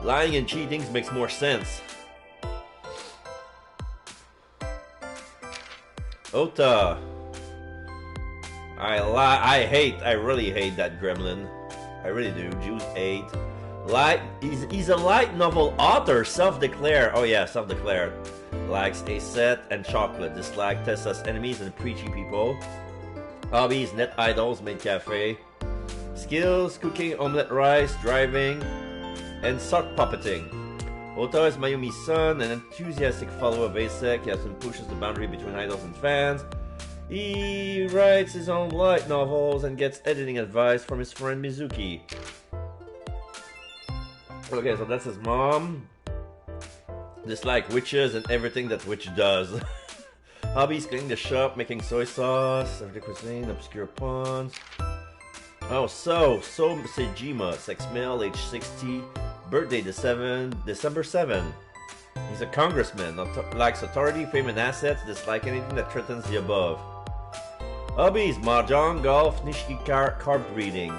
Lying and cheating makes more sense. Ota. I really hate that gremlin. I really do. Juice 8. He's a light novel author, self-declared. Oh yeah, self-declared. Likes a set and chocolate. Dislike Tessa's enemies and preachy people. Hobbies, net idols, maid cafe. Skills, cooking, omelette rice, driving, and sock puppeting. Ota is Mayumi's son, an enthusiastic follower of ASEC. He often pushes the boundary between idols and fans. He writes his own light novels and gets editing advice from his friend Mizuki. Okay, so that's his mom. Dislike witches and everything that witch does. Hobbies, cleaning the shop, making soy sauce, everyday cuisine, obscure puns. Oh, so Sejima, sex male, age 60, birthday December 7. He's a congressman, likes authority, fame, and assets, dislike anything that threatens the above. Hobbies, mahjong, golf, nishiki carp breeding.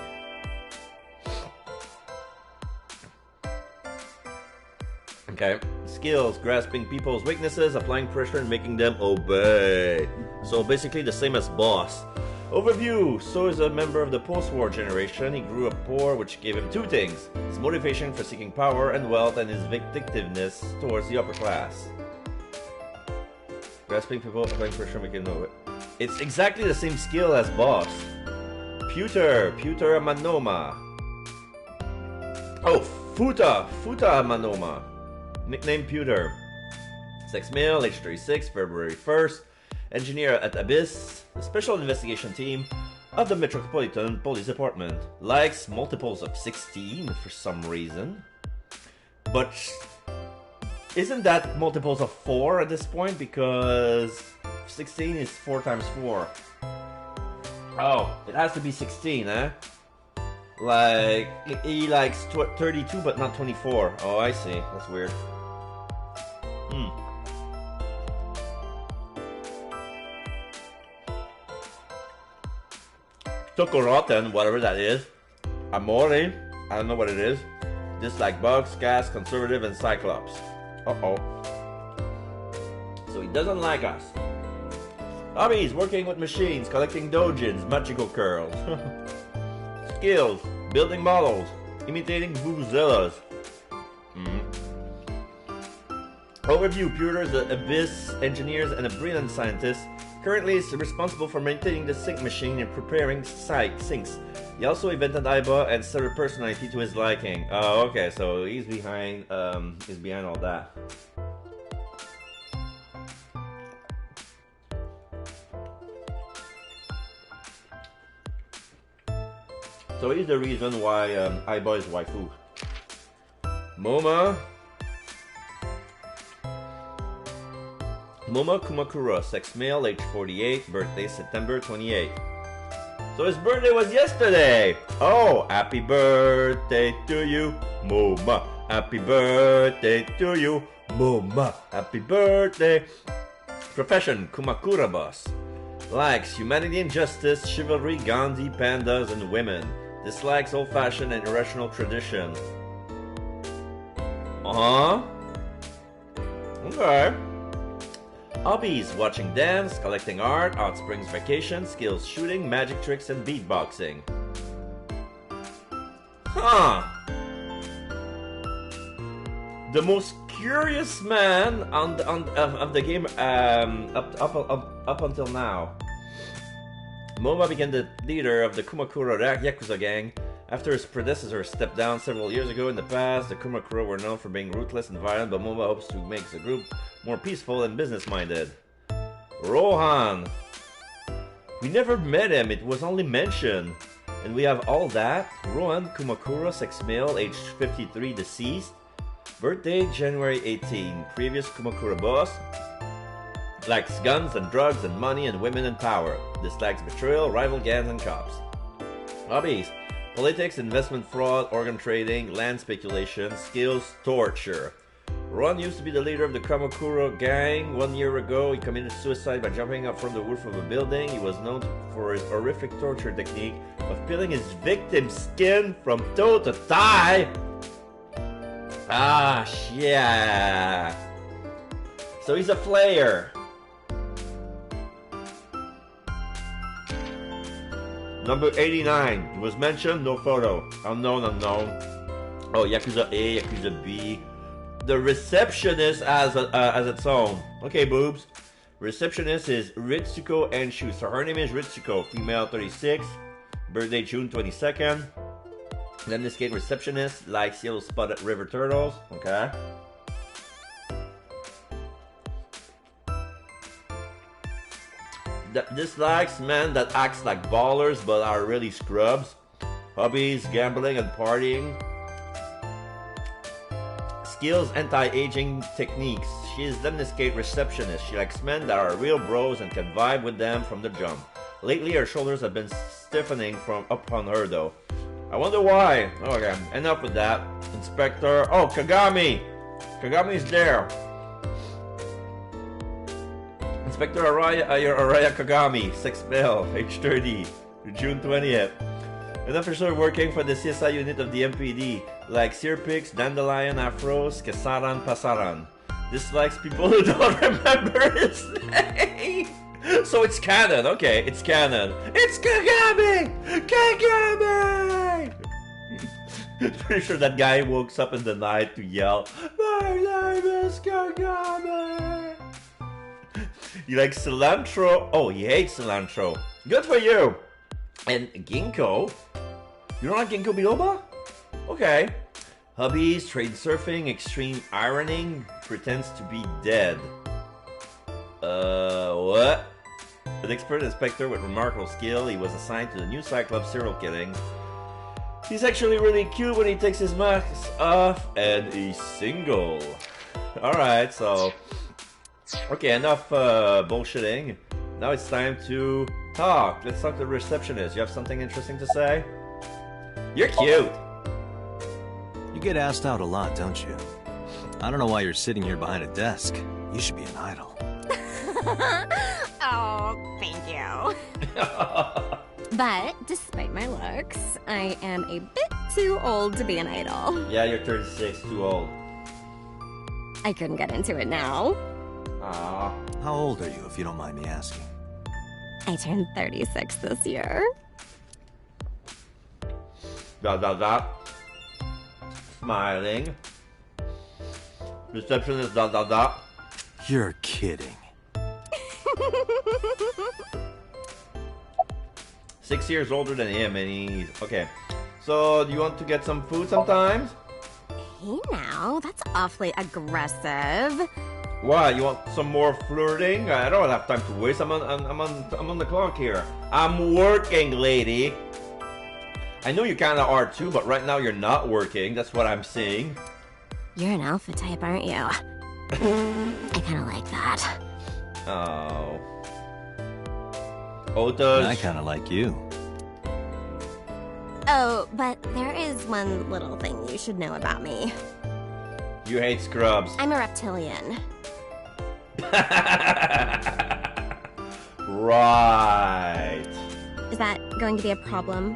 Okay. Skills, grasping people's weaknesses, applying pressure and making them obey. So basically the same as boss. Overview. So is a member of the post-war generation. He grew up poor, which gave him two things: his motivation for seeking power and wealth, and his vindictiveness towards the upper class. Grasping people, applying pressure, making them obey. It's exactly the same skill as boss. Pewter Manoma. Oh, Futa Manoma. Nickname Pewter. Sex male, age 36, February 1st. Engineer at Abyss, the special investigation team of the Metropolitan Police Department. Likes multiples of 16 for some reason. But isn't that multiples of 4 at this point? Because 16 is 4 times 4. Oh, it has to be 16, eh? Like, he likes 32 but not 24. Oh, I see. That's weird. Tokoroten, whatever that is. Amore, I don't know what it is. Dislike bugs, gas, conservative, and cyclops. Uh-oh. So he doesn't like us. Hobbies, working with machines, collecting dojins, magical curls. Skills, building models, imitating vuvuzelas. Overview, Pewter is an Abyss engineer and a brilliant scientist. Currently is responsible for maintaining the sink machine and preparing sinks. He also invented Aiba and set a personality to his liking. Oh, okay, so he's behind all that. So he's the reason why Aiba is waifu. Moma Kumakura, sex male, age 48, birthday September 28. So his birthday was yesterday! Oh, happy birthday to you, Moma. Happy birthday to you, Moma. Happy birthday. Profession, Kumakura boss. Likes humanity and justice, chivalry, Gandhi, pandas, and women. Dislikes old-fashioned and irrational tradition. Okay. Hobbies, watching dance, collecting art, Hot Springs vacation, skills shooting, magic tricks, and beatboxing. The most curious man of the game up until now. Moma became the leader of the Kumakura Yakuza gang after his predecessor stepped down several years ago. In the past, the Kumakura were known for being ruthless and violent, but Moma hopes to make the group more peaceful and business-minded. Rohan. We never met him, it was only mentioned. And we have all that. Rohan Kumakura, sex male, age 53, deceased. Birthday, January 18. Previous Kumakura boss. Likes guns and drugs and money and women and power. Dislikes betrayal, rival gangs, and cops. Hobbies. Politics, investment fraud, organ trading, land speculation, skills, torture. Ron used to be the leader of the Kamakura gang. 1 year ago, he committed suicide by jumping up from the roof of a building. He was known for his horrific torture technique of peeling his victim's skin from toe to thigh. Ah, yeah. So he's a player. Number 89 was mentioned, no photo. Unknown, unknown. Oh, Yakuza A, Yakuza B. The receptionist as its own. Okay, boobs. Receptionist is Ritsuko Enshu. So her name is Ritsuko, female 36, birthday June 22nd. Lemniscate receptionist, likes yellow spotted river turtles. Okay. Dislikes men that acts like ballers but are really scrubs. Hobbies, gambling and partying. Skills, anti-aging techniques. She is Lemniscate receptionist. She likes men that are real bros and can vibe with them from the jump. Lately her shoulders have been stiffening from up on her though. I wonder why. Okay, enough with that. Inspector. Oh, Kagami! Kagami's there. Inspector Araya Kagami, 6 male, age 30, June 20th. An officer working for the CSI unit of the MPD, like Sirpix, Dandelion, Afros, Kesaran, Pasaran. Dislikes people who don't remember his name. So it's canon, okay, it's canon. It's Kagami! Kagami! Pretty sure that guy wakes up in the night to yell, "My name is Kagami!" You like cilantro? Oh, he hates cilantro. Good for you! And ginkgo? You don't like ginkgo biloba? Okay. Hobbies, trade surfing, extreme ironing, pretends to be dead. What? An expert inspector with remarkable skill, he was assigned to the new Cyclops serial killing. He's actually really cute when he takes his mask off, and he's single. Alright, so... Okay, enough bullshitting. Now it's time to talk. Let's talk to the receptionist. You have something interesting to say? You're cute! You get asked out a lot, don't you? I don't know why you're sitting here behind a desk. You should be an idol. Oh, thank you. But, despite my looks, I am a bit too old to be an idol. Yeah, you're 36, too old. I couldn't get into it now. Aww. How old are you, if you don't mind me asking? I turned 36 this year. Dot dot dot. Smiling. Receptionist dot dot dot. You're kidding. 6 years older than him, and he's... Okay. So, do you want to get some food sometimes? Hey now, that's awfully aggressive. What? You want some more flirting? I don't have time to waste. I'm on the clock here. I'm working, lady. I know you kind of are too, but right now you're not working. That's what I'm seeing. You're an alpha type, aren't you? I kind of like that. Oh. Ota's. I kind of like you. Oh, but there is one little thing you should know about me. You hate scrubs. I'm a reptilian. Right. Is that going to be a problem?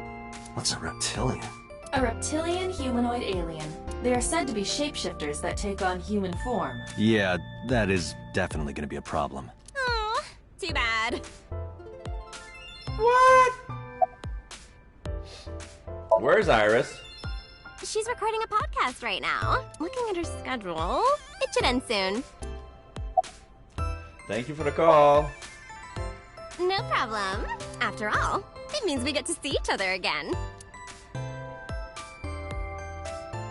What's a reptilian? A reptilian humanoid alien. They are said to be shapeshifters that take on human form. Yeah, that is definitely going to be a problem. Oh, too bad. What? Where's Iris? She's recording a podcast right now. Looking at her schedule, it should end soon. Thank you for the call. No problem. After all, it means we get to see each other again.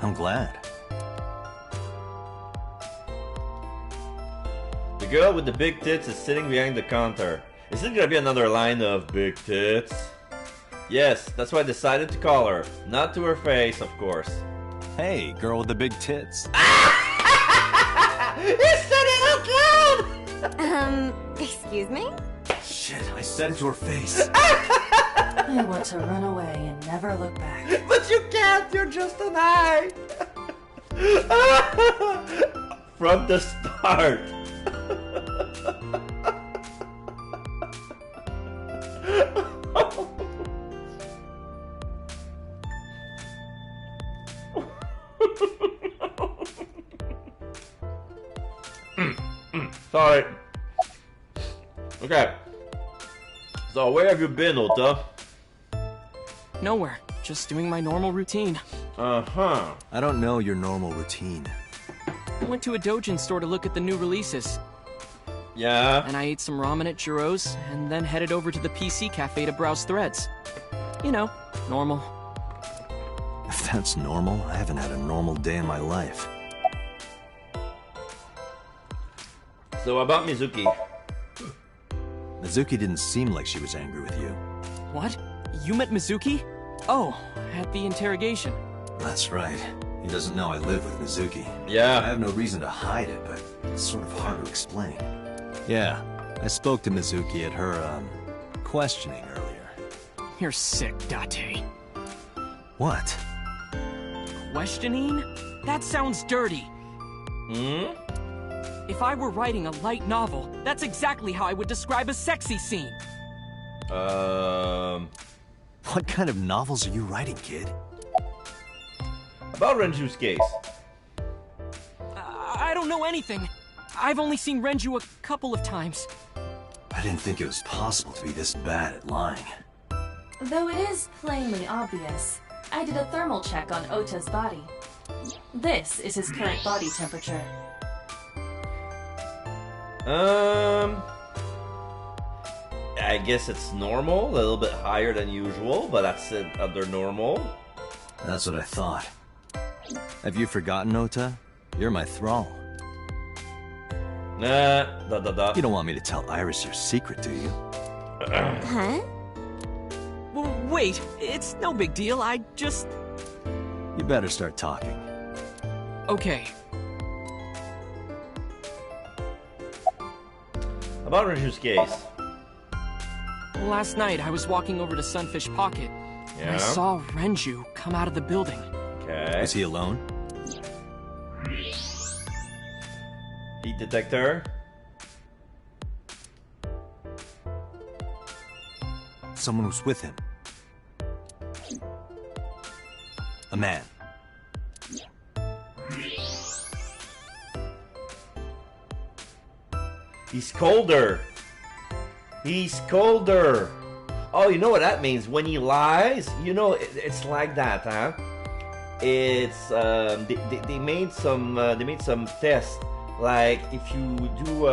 I'm glad. The girl with the big tits is sitting behind the counter. Is it gonna be another line of big tits? Yes, that's why I decided to call her. Not to her face, of course. Hey, girl with the big tits. You said it out loud! Excuse me? Shit, I said it to her face. I want to run away and never look back. But you can't, you're just an eye! From the start. Sorry. Okay. So, where have you been, Ota? Nowhere. Just doing my normal routine. Uh-huh. I don't know your normal routine. I went to a Dojin store to look at the new releases. Yeah? And I ate some ramen at Jiro's, and then headed over to the PC cafe to browse threads. You know, normal. If that's normal, I haven't had a normal day in my life. So, about Mizuki. Mizuki didn't seem like she was angry with you. What? You met Mizuki? Oh, at the interrogation. That's right. He doesn't know I live with Mizuki. I Yeah. have no reason to hide it, but it's sort of hard to explain. Yeah, I spoke to Mizuki at her, questioning earlier. You're sick, Date. What? Questioning? That sounds dirty. Hmm? If I were writing a light novel, that's exactly how I would describe a sexy scene. What kind of novels are you writing, kid? About Renju's case. I don't know anything. I've only seen Renju a couple of times. I didn't think it was possible to be this bad at lying. Though it is plainly obvious, I did a thermal check on Ota's body. This is his current body temperature. I guess it's normal, a little bit higher than usual, but that's under normal. That's what I thought. Have you forgotten, Ota? You're my thrall. You don't want me to tell Iris your secret, do you? Huh? Well, wait, it's no big deal. I just... You better start talking. Okay. About Renju's case. Last night, I was walking over to Sunfish Pocket, and I Yeah? saw Renju come out of the building. Okay. Is he alone? Heat detector. Someone was with him. A man. He's colder. He's colder. Oh, you know what that means? When he lies, you know, it's like that, huh? It's they made some tests. Like if you do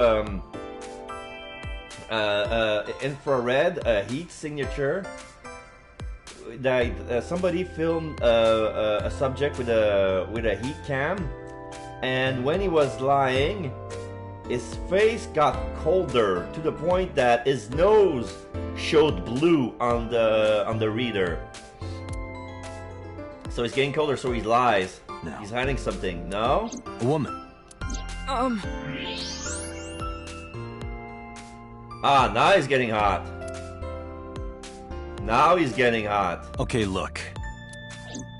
infrared heat signature, that somebody filmed a subject with a heat cam, and when he was lying, his face got colder to the point that his nose showed blue on the reader. So he's getting colder, so he lies. No. He's hiding something. No? A woman. Ah, now he's getting hot. Now he's getting hot. Okay, look.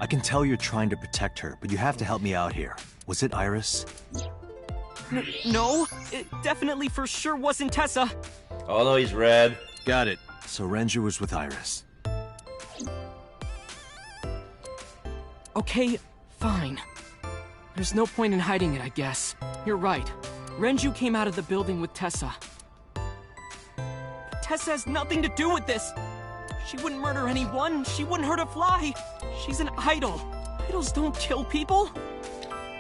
I can tell you're trying to protect her, but you have to help me out here. Was it Iris? No, it definitely for sure wasn't Tessa. Oh no, he's red. Got it. So Renju was with Iris. Okay, fine. There's no point in hiding it, I guess. You're right. Renju came out of the building with Tessa. Tessa has nothing to do with this. She wouldn't murder anyone. She wouldn't hurt a fly. She's an idol. Idols don't kill people.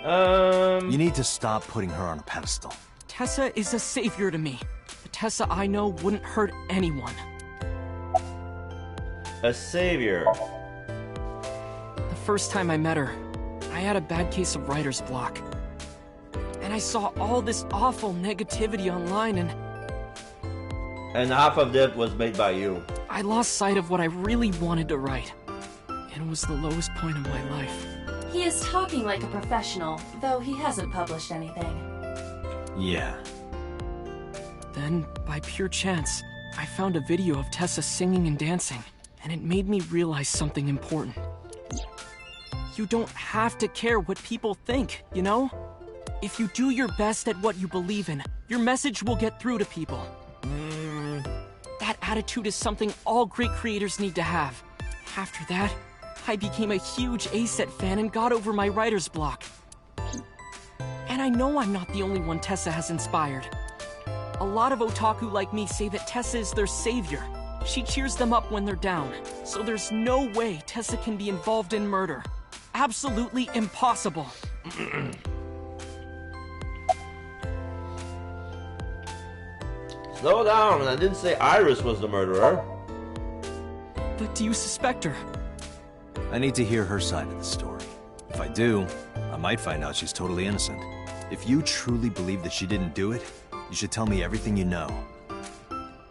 You need to stop putting her on a pedestal. Tessa is a savior to me. The Tessa I know wouldn't hurt anyone. A savior. The first time I met her, I had a bad case of writer's block. And I saw all this awful negativity online, And half of that was made by you. I lost sight of what I really wanted to write. It was the lowest point in my life. He is talking like a professional, though he hasn't published anything. Yeah. Then, by pure chance, I found a video of Tessa singing and dancing, and it made me realize something important. You don't have to care what people think, you know? If you do your best at what you believe in, your message will get through to people. That attitude is something all great creators need to have. After that, I became a huge A-Set fan and got over my writer's block. And I know I'm not the only one Tessa has inspired. A lot of otaku like me say that Tessa is their savior. She cheers them up when they're down. So there's no way Tessa can be involved in murder. Absolutely impossible. Slow down, I didn't say Iris was the murderer. But do you suspect her? I need to hear her side of the story. If I do, I might find out she's totally innocent. If you truly believe that she didn't do it, you should tell me everything you know.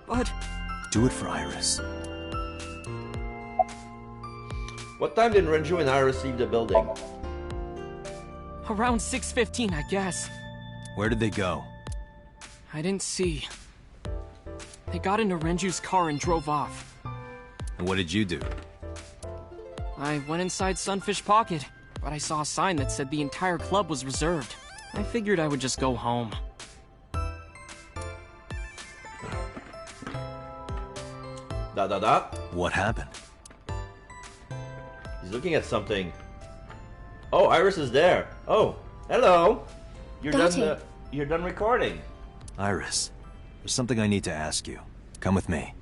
But... Do it for Iris. What time did Renju and Iris leave the building? Around 6:15, I guess. Where did they go? I didn't see. They got into Renju's car and drove off. And what did you do? I went inside Sunfish Pocket, but I saw a sign that said the entire club was reserved. I figured I would just go home. What happened? He's looking at something. Oh, Iris is there. Oh, hello. You're done recording. Iris, there's something I need to ask you. Come with me.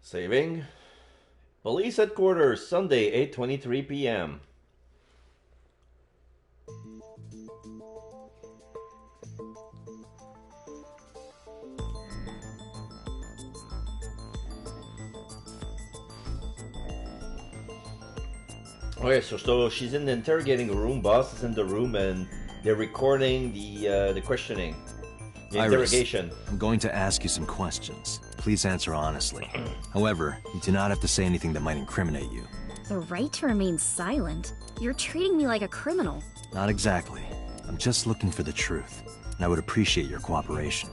Saving. Police headquarters, Sunday, 8:23 p.m. Okay, so she's in the interrogating room, boss is in the room, and they're recording the questioning. The interrogation. Iris, I'm going to ask you some questions. Please answer honestly. However, you do not have to say anything that might incriminate you. The right to remain silent? You're treating me like a criminal. Not exactly. I'm just looking for the truth, and I would appreciate your cooperation.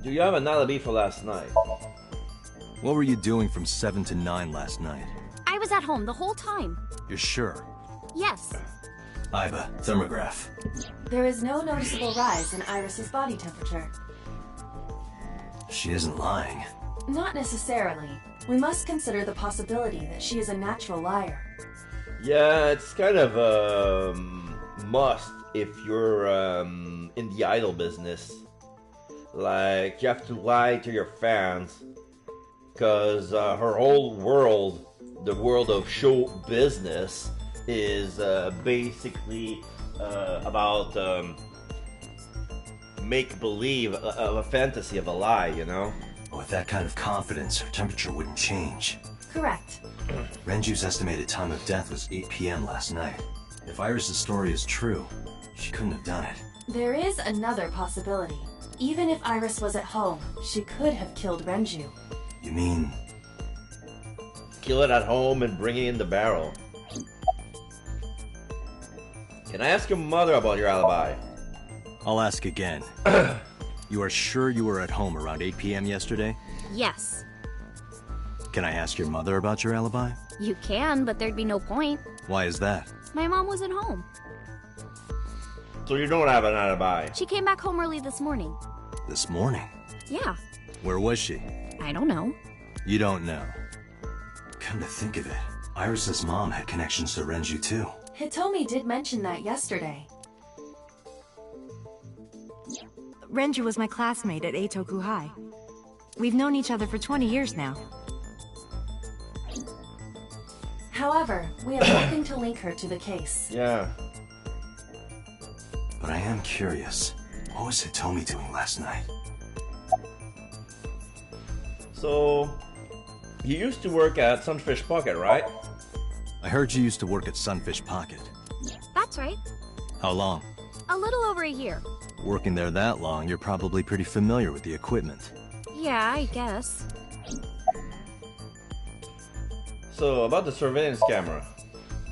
Do you have an alibi for last night? What were you doing from 7 to 9 last night? I was at home the whole time. You're sure? Yes. Iba, thermograph. There is no noticeable rise in Iris's body temperature. She isn't lying. Not necessarily. We must consider the possibility that she is a natural liar. Yeah, it's kind of a must if you're in the idol business. Like, you have to lie to your fans, because her whole world, the world of show business, is basically about make-believe of a fantasy of a lie, you know? With that kind of confidence, her temperature wouldn't change. Correct. Renju's estimated time of death was 8 p.m. last night. If Iris' story is true, she couldn't have done it. There is another possibility. Even if Iris was at home, she could have killed Renju. You mean... Kill it at home and bring it in the barrel. Can I ask your mother about your alibi? I'll ask again. You are sure you were at home around 8 p.m. yesterday? Yes. Can I ask your mother about your alibi? You can, but there'd be no point. Why is that? My mom wasn't home. So you don't have an alibi? She came back home early this morning. This morning? Yeah. Where was she? I don't know. You don't know. Come to think of it, Iris's mom had connections to Renju too. Hitomi did mention that yesterday. Renju was my classmate at Eitoku High. We've known each other for 20 years now. However, we have nothing to link her to the case. Yeah. But I am curious. What was Hitomi doing last night? So, you used to work at Sunfish Pocket, right? I heard you used to work at Sunfish Pocket. That's right. How long? A little over a year. Working there that long, you're probably pretty familiar with the equipment. Yeah, I guess. So, about the surveillance camera.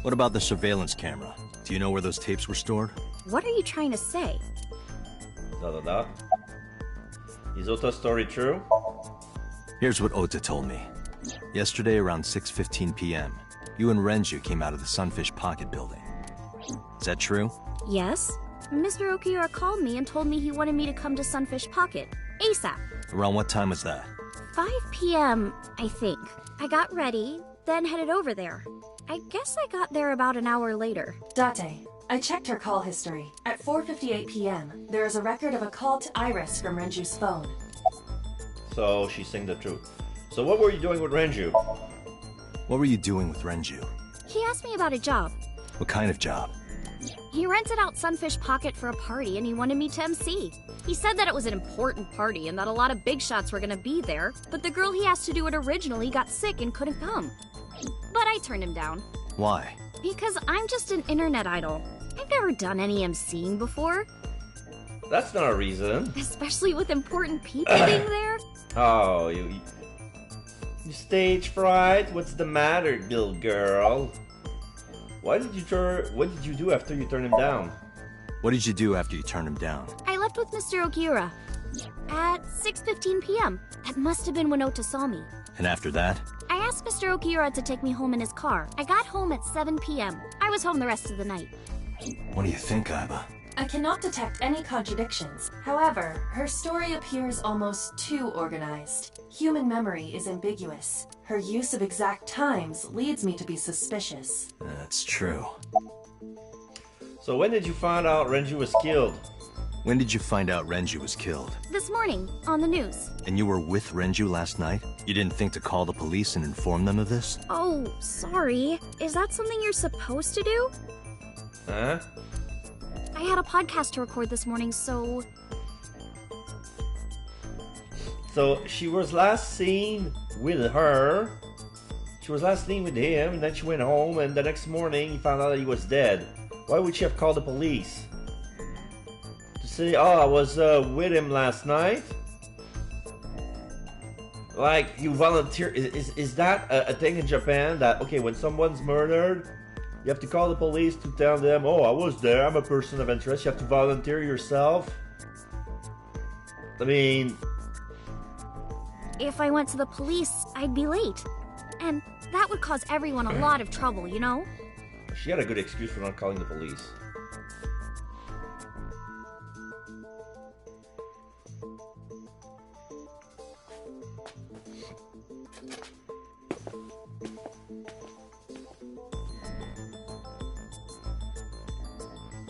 What about the surveillance camera? Do you know where those tapes were stored? What are you trying to say? Is Ota's story true? Here's what Ota told me. Yesterday around 6:15 p.m., you and Renju came out of the Sunfish Pocket building. Is that true? Yes. Mr. Okiura called me and told me he wanted me to come to Sunfish Pocket, ASAP. Around what time was that? 5 p.m., I think. I got ready, then headed over there. I guess I got there about an hour later. Date, I checked her call history. At 4:58 p.m., there is a record of a call to Iris from Renju's phone. So she's saying the truth. So what were you doing with Renju? What were you doing with Renju? He asked me about a job. What kind of job? He rented out Sunfish Pocket for a party and he wanted me to MC. He said that it was an important party and that a lot of big shots were gonna be there, but the girl he asked to do it originally got sick and couldn't come. But I turned him down. Why? Because I'm just an internet idol. I've never done any MCing before. That's not a reason. Especially with important people being there. Oh, you stage fright? What's the matter, little girl? What did you do after you turned him down? What did you do after you turned him down? I left with Mr. Okiura at 6:15 p.m. That must have been when Ota saw me. And after that? I asked Mr. Okiura to take me home in his car. I got home at 7 p.m. I was home the rest of the night. What do you think, Aiba? I cannot detect any contradictions. However, her story appears almost too organized. Human memory is ambiguous. Her use of exact times leads me to be suspicious. That's true. So when did you find out Renju was killed? When did you find out Renju was killed? This morning, on the news. And you were with Renju last night? You didn't think to call the police and inform them of this? Oh, sorry. Is that something you're supposed to do? Huh? I had a podcast to record this morning, so... So she was last seen with her. She was last seen with him, and then she went home, and the next morning he found out that he was dead. Why would she have called the police? To say, oh, I was with him last night? Like, you volunteer... Is that a thing in Japan that, okay, when someone's murdered, you have to call the police to tell them, oh, I was there, I'm a person of interest. You have to volunteer yourself? I mean... If I went to the police, I'd be late. And that would cause everyone a lot of trouble, you know? She had a good excuse for not calling the police.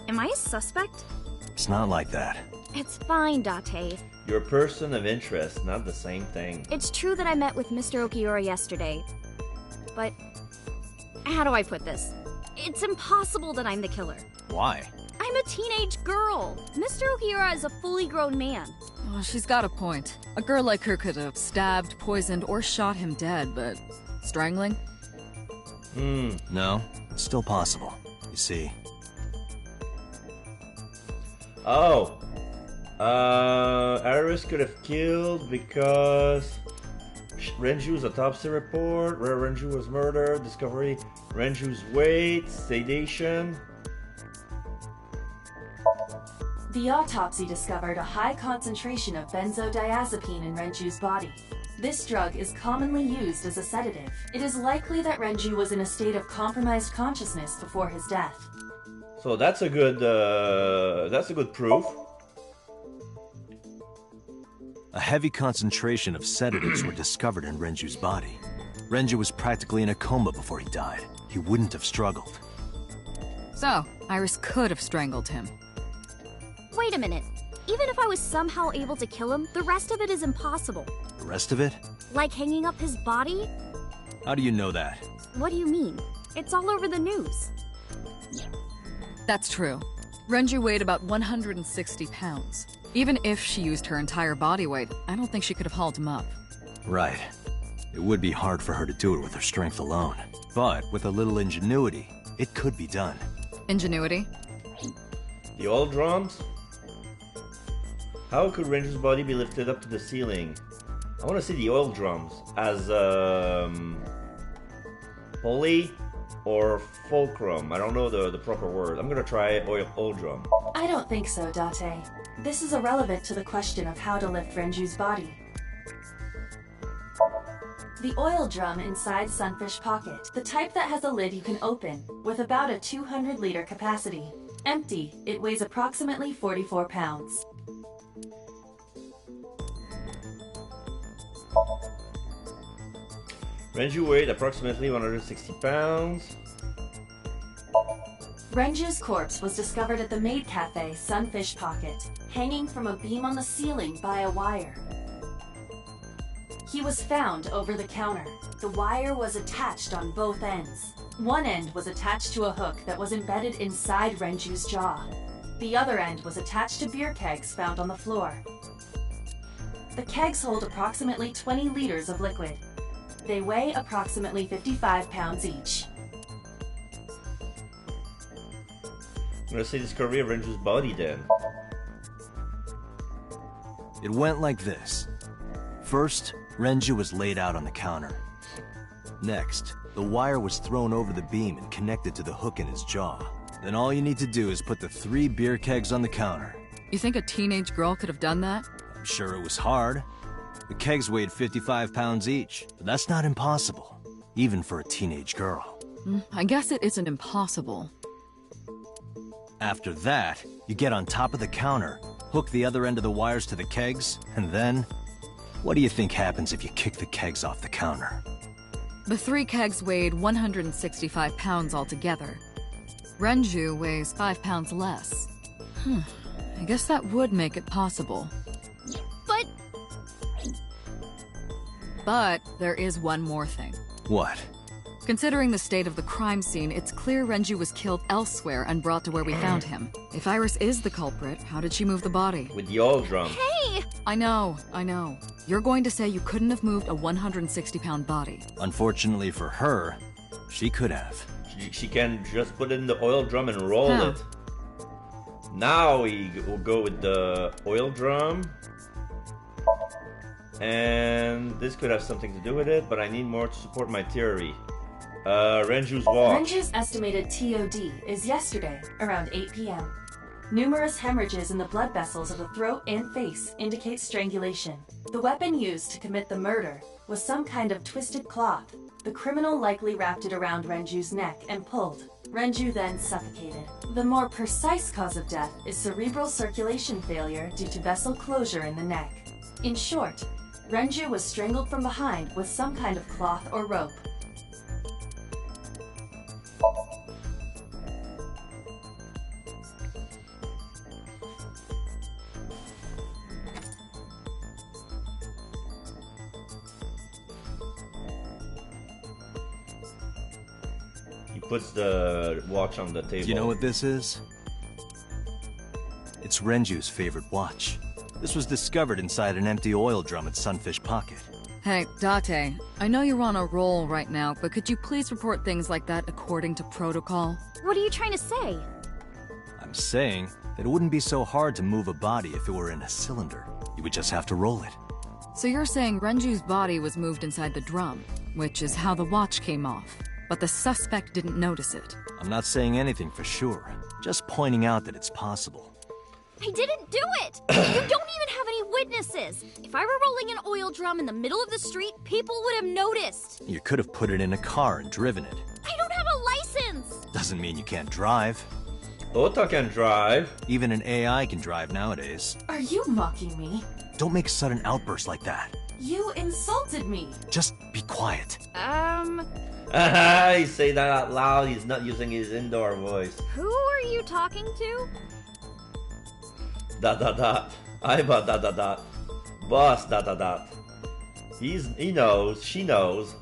Am I a suspect? It's not like that. It's fine, Date. You're a person of interest, not the same thing. It's true that I met with Mr. Okiura yesterday. But... how do I put this? It's impossible that I'm the killer. Why? I'm a teenage girl. Mr. Okiura is a fully grown man. Oh, she's got a point. A girl like her could have stabbed, poisoned, or shot him dead, but... strangling? No, it's still possible. You see. Oh. Iris could have killed because Renju's autopsy report, where Renju was murdered, discovery, Renju's weight, sedation. The autopsy discovered a high concentration of benzodiazepine in Renju's body. This drug is commonly used as a sedative. It is likely that Renju was in a state of compromised consciousness before his death. So that's a good proof. A heavy concentration of sedatives were discovered in Renju's body. Renju was practically in a coma before he died. He wouldn't have struggled. So, Iris could have strangled him. Wait a minute. Even if I was somehow able to kill him, the rest of it is impossible. The rest of it? Like hanging up his body? How do you know that? What do you mean? It's all over the news. That's true. Renju weighed about 160 pounds. Even if she used her entire body weight, I don't think she could have hauled him up. Right. It would be hard for her to do it with her strength alone. But with a little ingenuity, it could be done. Ingenuity? The oil drums? How could Renju's body be lifted up to the ceiling? I want to see the oil drums as pulley or fulcrum. I don't know the proper word. I'm gonna try oil drum. I don't think so, Date. This is irrelevant to the question of how to lift Renju's body. The oil drum inside Sunfish Pocket, the type that has a lid you can open, with about a 200-liter capacity. Empty, it weighs approximately 44 pounds. Renju weighed approximately 160 pounds. Renju's corpse was discovered at the maid cafe Sunfish Pocket, hanging from a beam on the ceiling by a wire. He was found over the counter. The wire was attached on both ends. One end was attached to a hook that was embedded inside Renju's jaw. The other end was attached to beer kegs found on the floor. The kegs hold approximately 20 liters of liquid. They weigh approximately 55 pounds each. I'm gonna say discovery of Renju's body then. It went like this. First, Renju was laid out on the counter. Next, the wire was thrown over the beam and connected to the hook in his jaw. Then all you need to do is put the 3 beer kegs on the counter. You think a teenage girl could have done that? I'm sure it was hard. The kegs weighed 55 pounds each, but that's not impossible, even for a teenage girl. I guess it isn't impossible. After that, you get on top of the counter, hook the other end of the wires to the kegs, and then... what do you think happens if you kick the kegs off the counter? The 3 kegs weighed 165 pounds altogether. Renju weighs 5 pounds less. I guess that would make it possible. But there is one more thing. What? Considering the state of the crime scene, it's clear Renju was killed elsewhere and brought to where we found him. If Iris is the culprit, how did she move the body? With the oil drum. Hey! I know. You're going to say you couldn't have moved a 160-pound body. Unfortunately for her, she could have. She can just put it in the oil drum and roll it. Now we will go with the oil drum. And this could have something to do with it, but I need more to support my theory. Renju's walk. Renju's estimated TOD is yesterday, around 8 p.m. Numerous hemorrhages in the blood vessels of the throat and face indicate strangulation. The weapon used to commit the murder was some kind of twisted cloth. The criminal likely wrapped it around Renju's neck and pulled. Renju then suffocated. The more precise cause of death is cerebral circulation failure due to vessel closure in the neck. In short, Renju was strangled from behind with some kind of cloth or rope. He puts the watch on the table. Do you know what this is? It's Renju's favorite watch. This was discovered inside an empty oil drum at Sunfish Pocket. Hey, Date, I know you're on a roll right now, but could you please report things like that according to protocol? What are you trying to say? I'm saying that it wouldn't be so hard to move a body if it were in a cylinder. You would just have to roll it. So you're saying Renju's body was moved inside the drum, which is how the watch came off, but the suspect didn't notice it. I'm not saying anything for sure, just pointing out that it's possible. I didn't do it! You don't even have any witnesses! If I were rolling an oil drum in the middle of the street, people would have noticed! You could have put it in a car and driven it. I don't have a license! Doesn't mean you can't drive. Ota can drive. Even an AI can drive nowadays. Are you mocking me? Don't make sudden outbursts like that. You insulted me! Just be quiet. He say that out loud. He's not using his indoor voice. Who are you talking to? ... I'm a ... Boss ... He knows. She knows.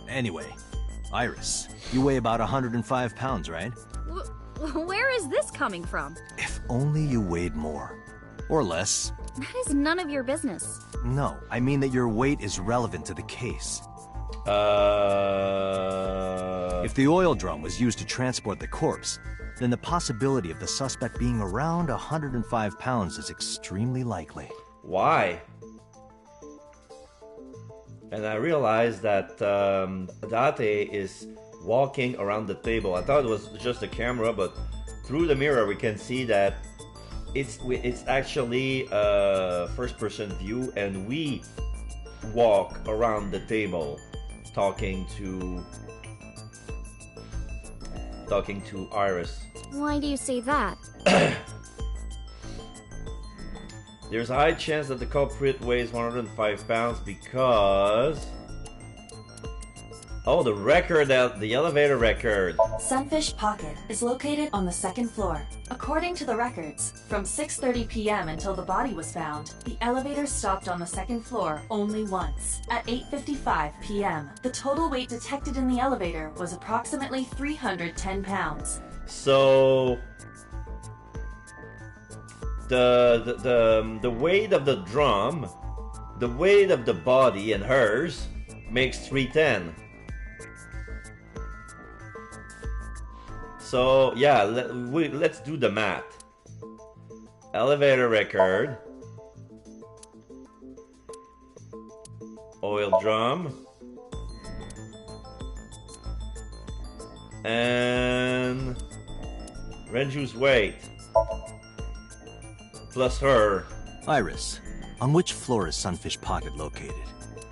Anyway, Iris, you weigh about 105 pounds, right? Where is this coming from? If only you weighed more. Or less. That is none of your business. No, I mean that your weight is relevant to the case. If the oil drum was used to transport the corpse, then the possibility of the suspect being around 105 pounds is extremely likely. Why? And I realized that Date is walking around the table. I thought it was just a camera, but through the mirror we can see that it's actually a first-person view, and we walk around the table, talking to Iris. Why do you say that? There's a high chance that the culprit weighs 105 pounds because... Oh, the record, the elevator record. Sunfish Pocket is located on the second floor. According to the records, from 6:30 p.m. until the body was found, the elevator stopped on the second floor only once. At 8:55 p.m., the total weight detected in the elevator was approximately 310 pounds. So... The weight of the drum, the weight of the body and hers makes 310. So yeah, let's do the math. Elevator record, oil drum, and Renju's weight plus her. Iris, on which floor is Sunfish Pocket located?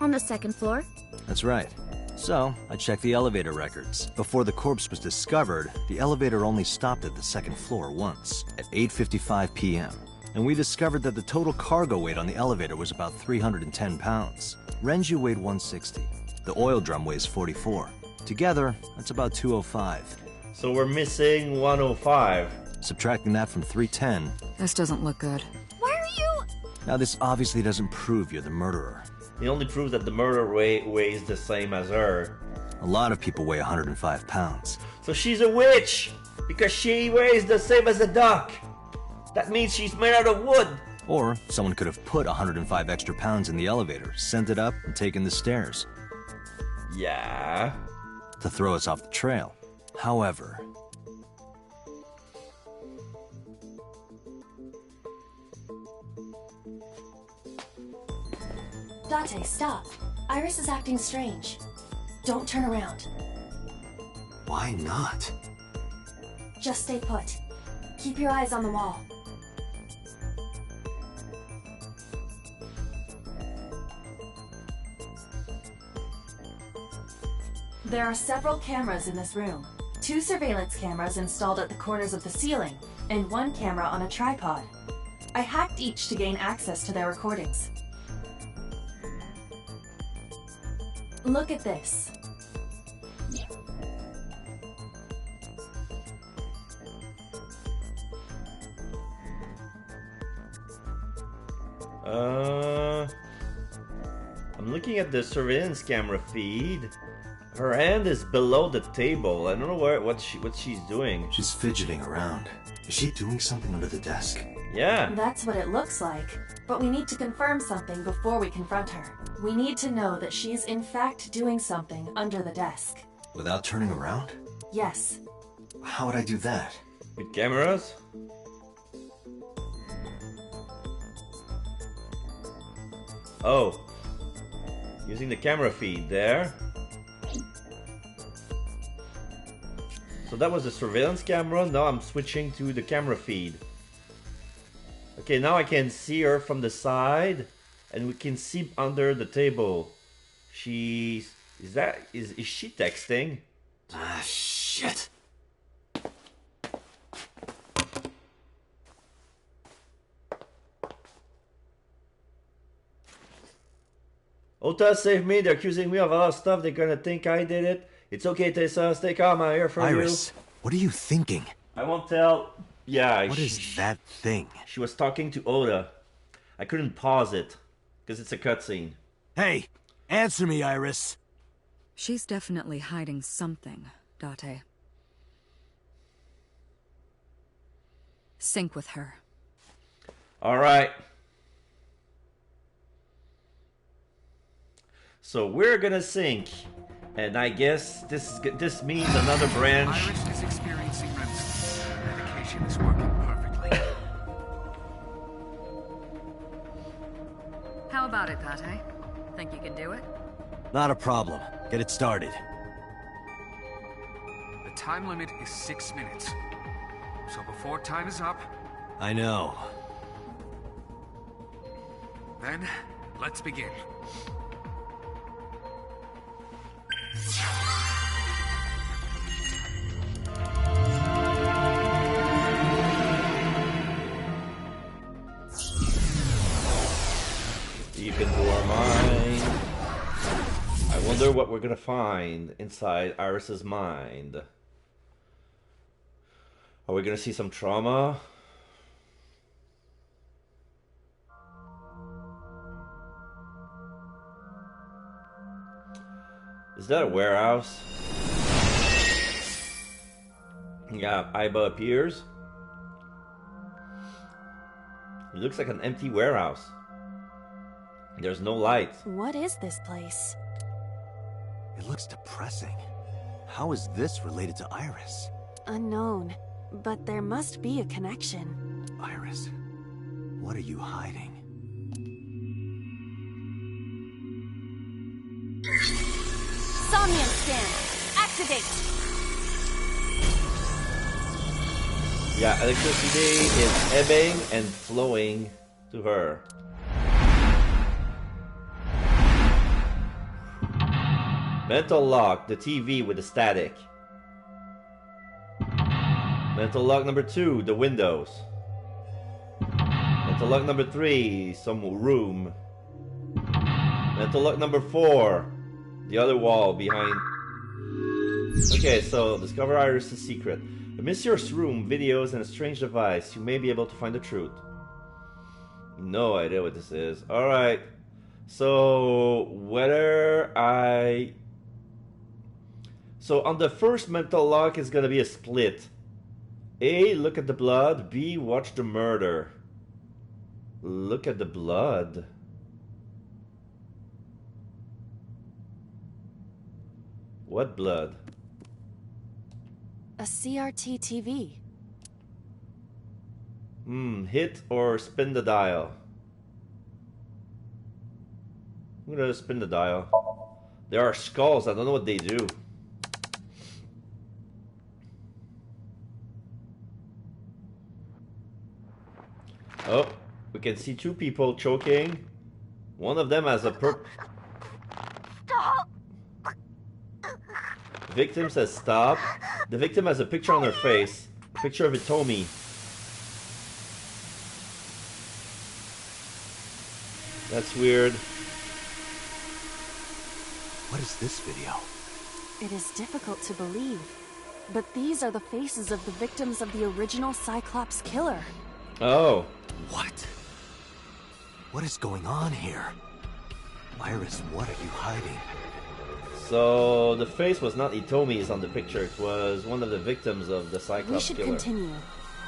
On the second floor? That's right. So, I checked the elevator records. Before the corpse was discovered, the elevator only stopped at the second floor once, at 8:55 p.m. And we discovered that the total cargo weight on the elevator was about 310 pounds. Renju weighed 160. The oil drum weighs 44. Together, that's about 205. So we're missing 105. Subtracting that from 310... This doesn't look good. Why are you... Now, this obviously doesn't prove you're the murderer. It only proves that the murderer weighs the same as her. A lot of people weigh 105 pounds. So she's a witch! Because she weighs the same as a duck! That means she's made out of wood! Or someone could have put 105 extra pounds in the elevator, sent it up, and taken the stairs. Yeah... To throw us off the trail. However... Date, stop. Iris is acting strange. Don't turn around. Why not? Just stay put. Keep your eyes on the wall. There are several cameras in this room. 2 surveillance cameras installed at the corners of the ceiling, and 1 camera on a tripod. I hacked each to gain access to their recordings. Look at this. I'm looking at the surveillance camera feed. Her hand is below the table. I don't know what she's doing. She's fidgeting around. Is she doing something under the desk? Yeah. That's what it looks like. But we need to confirm something before we confront her. We need to know that she's in fact doing something under the desk. Without turning around? Yes. How would I do that? With cameras? Oh. Using the camera feed there. So that was the surveillance camera. Now I'm switching to the camera feed. Okay, now I can see her from the side, and we can see under the table. Is she texting? Ah, shit. Ota, save me. They're accusing me of a lot of stuff. They're gonna think I did it. It's okay, Tessa. Stay calm. I'm here for Iris, what are you thinking? I won't tell. Yeah. What is that thing? She was talking to Oda. I couldn't pause it because it's a cutscene. Hey, answer me, Iris. She's definitely hiding something, Date. Sync with her. All right. So we're gonna sync, and I guess this means another branch. Iris is experiencing REM. Medication is working perfectly. How about it, Date? Think you can do it? Not a problem. Get it started. The time limit is 6 minutes. So before time is up... I know. Then, let's begin. what we're gonna find inside Iris's mind. Are we gonna see some trauma? Is that a warehouse? Yeah, Iba appears. It looks like an empty warehouse. There's no light. What is this place? It looks depressing. How is this related to Iris? Unknown, but there must be a connection. Iris, what are you hiding? SOMNIUM scan! Activate! Yeah, electricity is ebbing and flowing to her. Mental lock, the TV with the static. Mental lock number 2, the windows. Mental lock number 3, some room. Mental lock number 4, the other wall behind. Okay, so discover Iris' secret. A mysterious room, videos, and a strange device. You may be able to find the truth. No idea what this is. Alright. So, whether I... So, on the first mental lock is gonna be a split. A, look at the blood. B, watch the murder. Look at the blood. What blood? A CRT TV. Hit or spin the dial. I'm gonna spin the dial. There are skulls, I don't know what they do. Oh, we can see 2 people choking. One of them has a Victim says stop. The victim has a picture on her face. A picture of Hitomi. That's weird. What is this video? It is difficult to believe, but these are the faces of the victims of the original Cyclops killer. Oh. What? What is going on here? Iris, what are you hiding? So the face was not Hitomi's on the picture, it was one of the victims of the Cyclops We should killer. continue.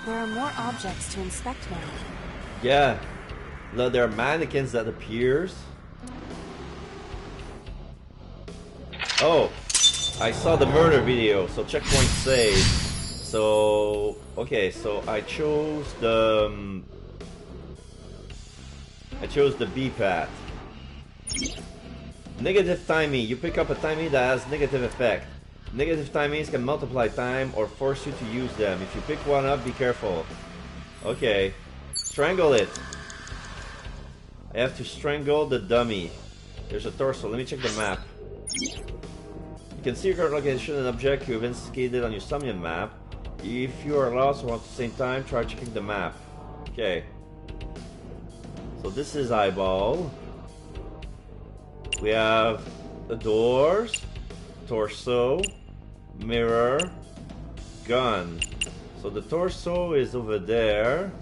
There are more objects to inspect now. Yeah. There are mannequins that appears. Oh, I saw the murder video, so checkpoint saved. So, okay, so I chose the B path. Negative timing. You pick up a timing that has negative effect. Negative timings can multiply time or force you to use them. If you pick one up, be careful. Okay. Strangle it. I have to strangle the dummy. There's a torso. Let me check the map. You can see your current location and object you have investigated on your SOMNIUM map. If you are lost or at the same time, try checking the map. Okay. So this is eyeball. We have the doors, torso, mirror, gun. So the torso is over there.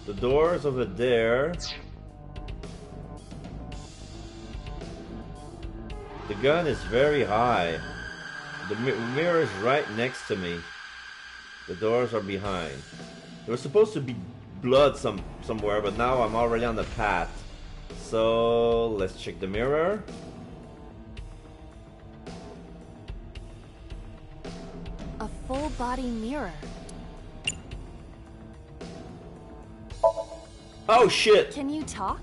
The door is over there. The gun is very high. The mirror is right next to me. The doors are behind. There was supposed to be blood somewhere, but now I'm already on the path. So let's check the mirror. A full body mirror. Oh shit! Can you talk?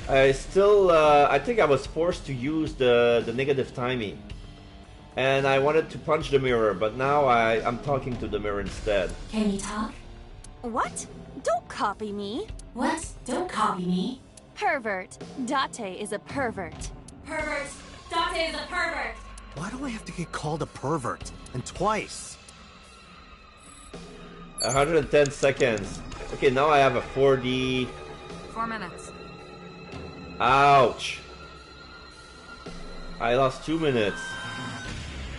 I still, I think I was forced to use the negative timing. And I wanted to punch the mirror, but now I'm talking to the mirror instead. Can you talk? What? Don't copy me. What? Don't copy me. Pervert. Date is a pervert. Pervert. Date is a pervert. Why do I have to get called a pervert? And twice? 110 seconds. Okay, now I have a 4D. 4 minutes. Ouch. I lost 2 minutes.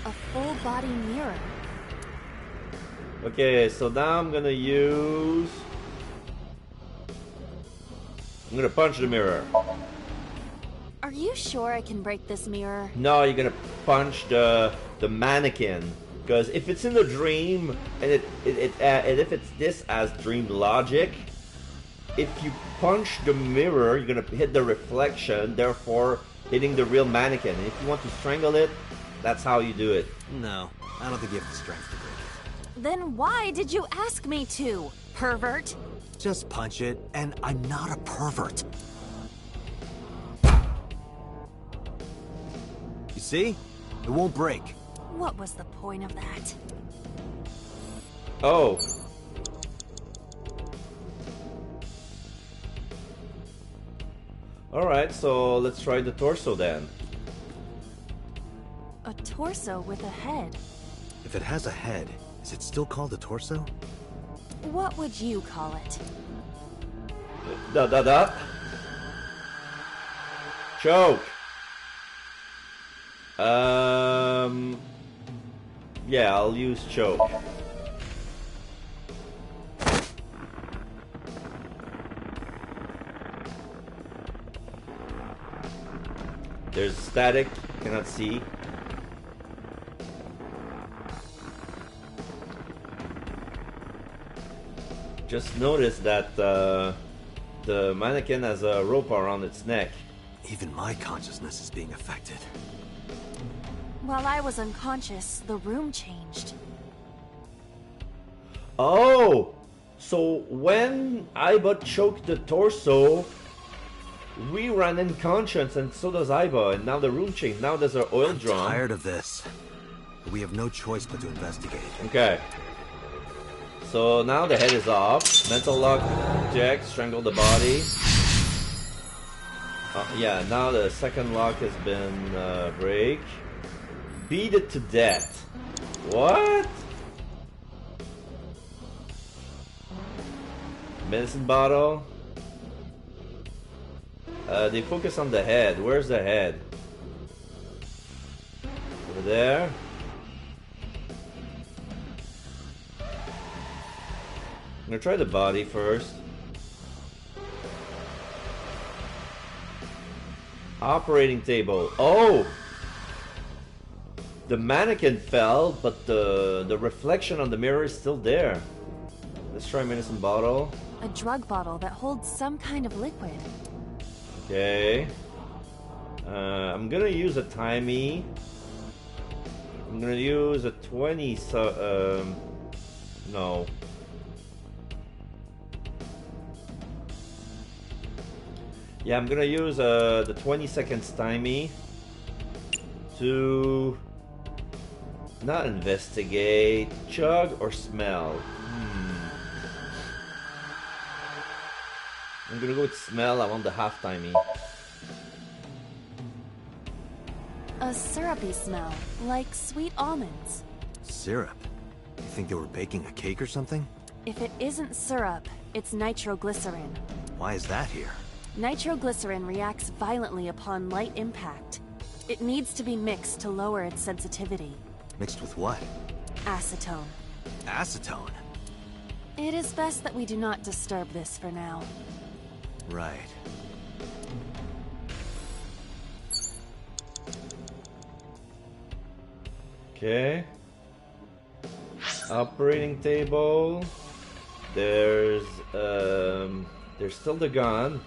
A full body mirror. Okay, so now I'm gonna use... I'm gonna punch the mirror. Are you sure I can break this mirror? No, you're gonna punch the mannequin. Because if it's in the dream, and if it's this as dream logic, if you punch the mirror, you're gonna hit the reflection, therefore hitting the real mannequin. And if you want to strangle it, that's how you do it. No, I don't think you have the strength to break it. Then why did you ask me to, pervert? Just punch it, and I'm not a pervert. You see? It won't break. What was the point of that? Oh. Alright, so let's try the torso then. A torso with a head. If it has a head, is it still called a torso? What would you call it? Da. Choke. Yeah, I'll use choke. There's static, cannot see. Just notice that the mannequin has a rope around its neck. Even my consciousness is being affected. While I was unconscious, the room changed. Oh! So when Aiba choked the torso, we ran unconscious and so does Aiba, and now the room changed. Now there's an oil drum. I'm tired of this. We have no choice but to investigate. Okay. So now the head is off. Mental lock check, strangle the body. Yeah, now the second lock has been break. Beat it to death. What? Medicine bottle. They focus on the head. Where's the head? Over there. I'm gonna try the body first. Operating table. Oh! The mannequin fell, but the reflection on the mirror is still there. Let's try medicine bottle. A drug bottle that holds some kind of liquid. Okay. I'm gonna use a timey. I'm gonna use a 20. No. Yeah, I'm gonna use the 20 seconds timey to not investigate, chug or smell. I'm gonna go with smell. I want the half timey. A syrupy smell, like sweet almonds. Syrup? You think they were baking a cake or something? If it isn't syrup, it's nitroglycerin. Why is that here? Nitroglycerin reacts violently upon light impact. It needs to be mixed to lower its sensitivity. Mixed with what? Acetone. Acetone? It is best that we do not disturb this for now. Right. Okay. Operating table. There's still the gun.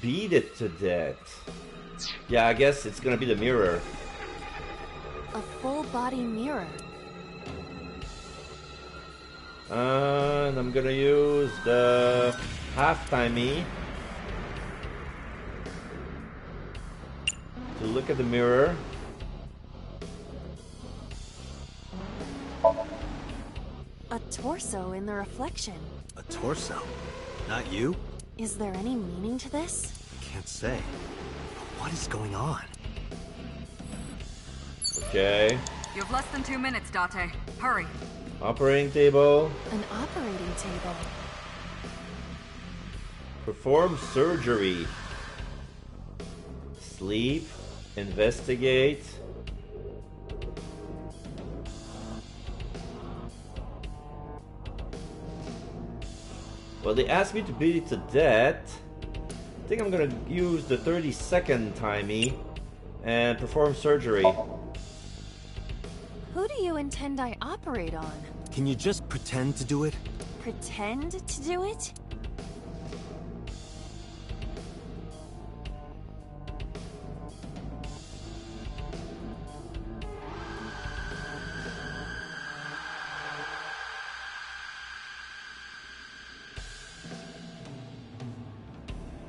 Beat it to death. Yeah, I guess it's gonna be the mirror. A full body mirror. And I'm gonna use the half-timey to look at the mirror. A torso in the reflection. A torso? Not you? Is there any meaning to this? Can't say. What is going on? Okay. You have less than 2 minutes, Date. Hurry. Operating table. An operating table. Perform surgery. Sleep. Investigate. Well, they asked me to beat it to death. I think I'm gonna use the 30-second timey and perform surgery. Who do you intend I operate on? Can you just pretend to do it? Pretend to do it?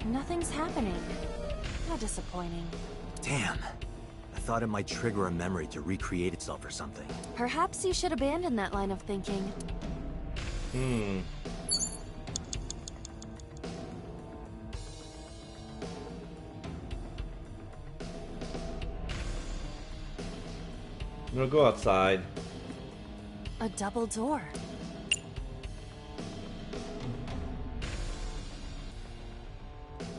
Nothing's happening. How disappointing. Damn. I thought it might trigger a memory to recreate itself or something. Perhaps you should abandon that line of thinking. I'm gonna go outside. A double door.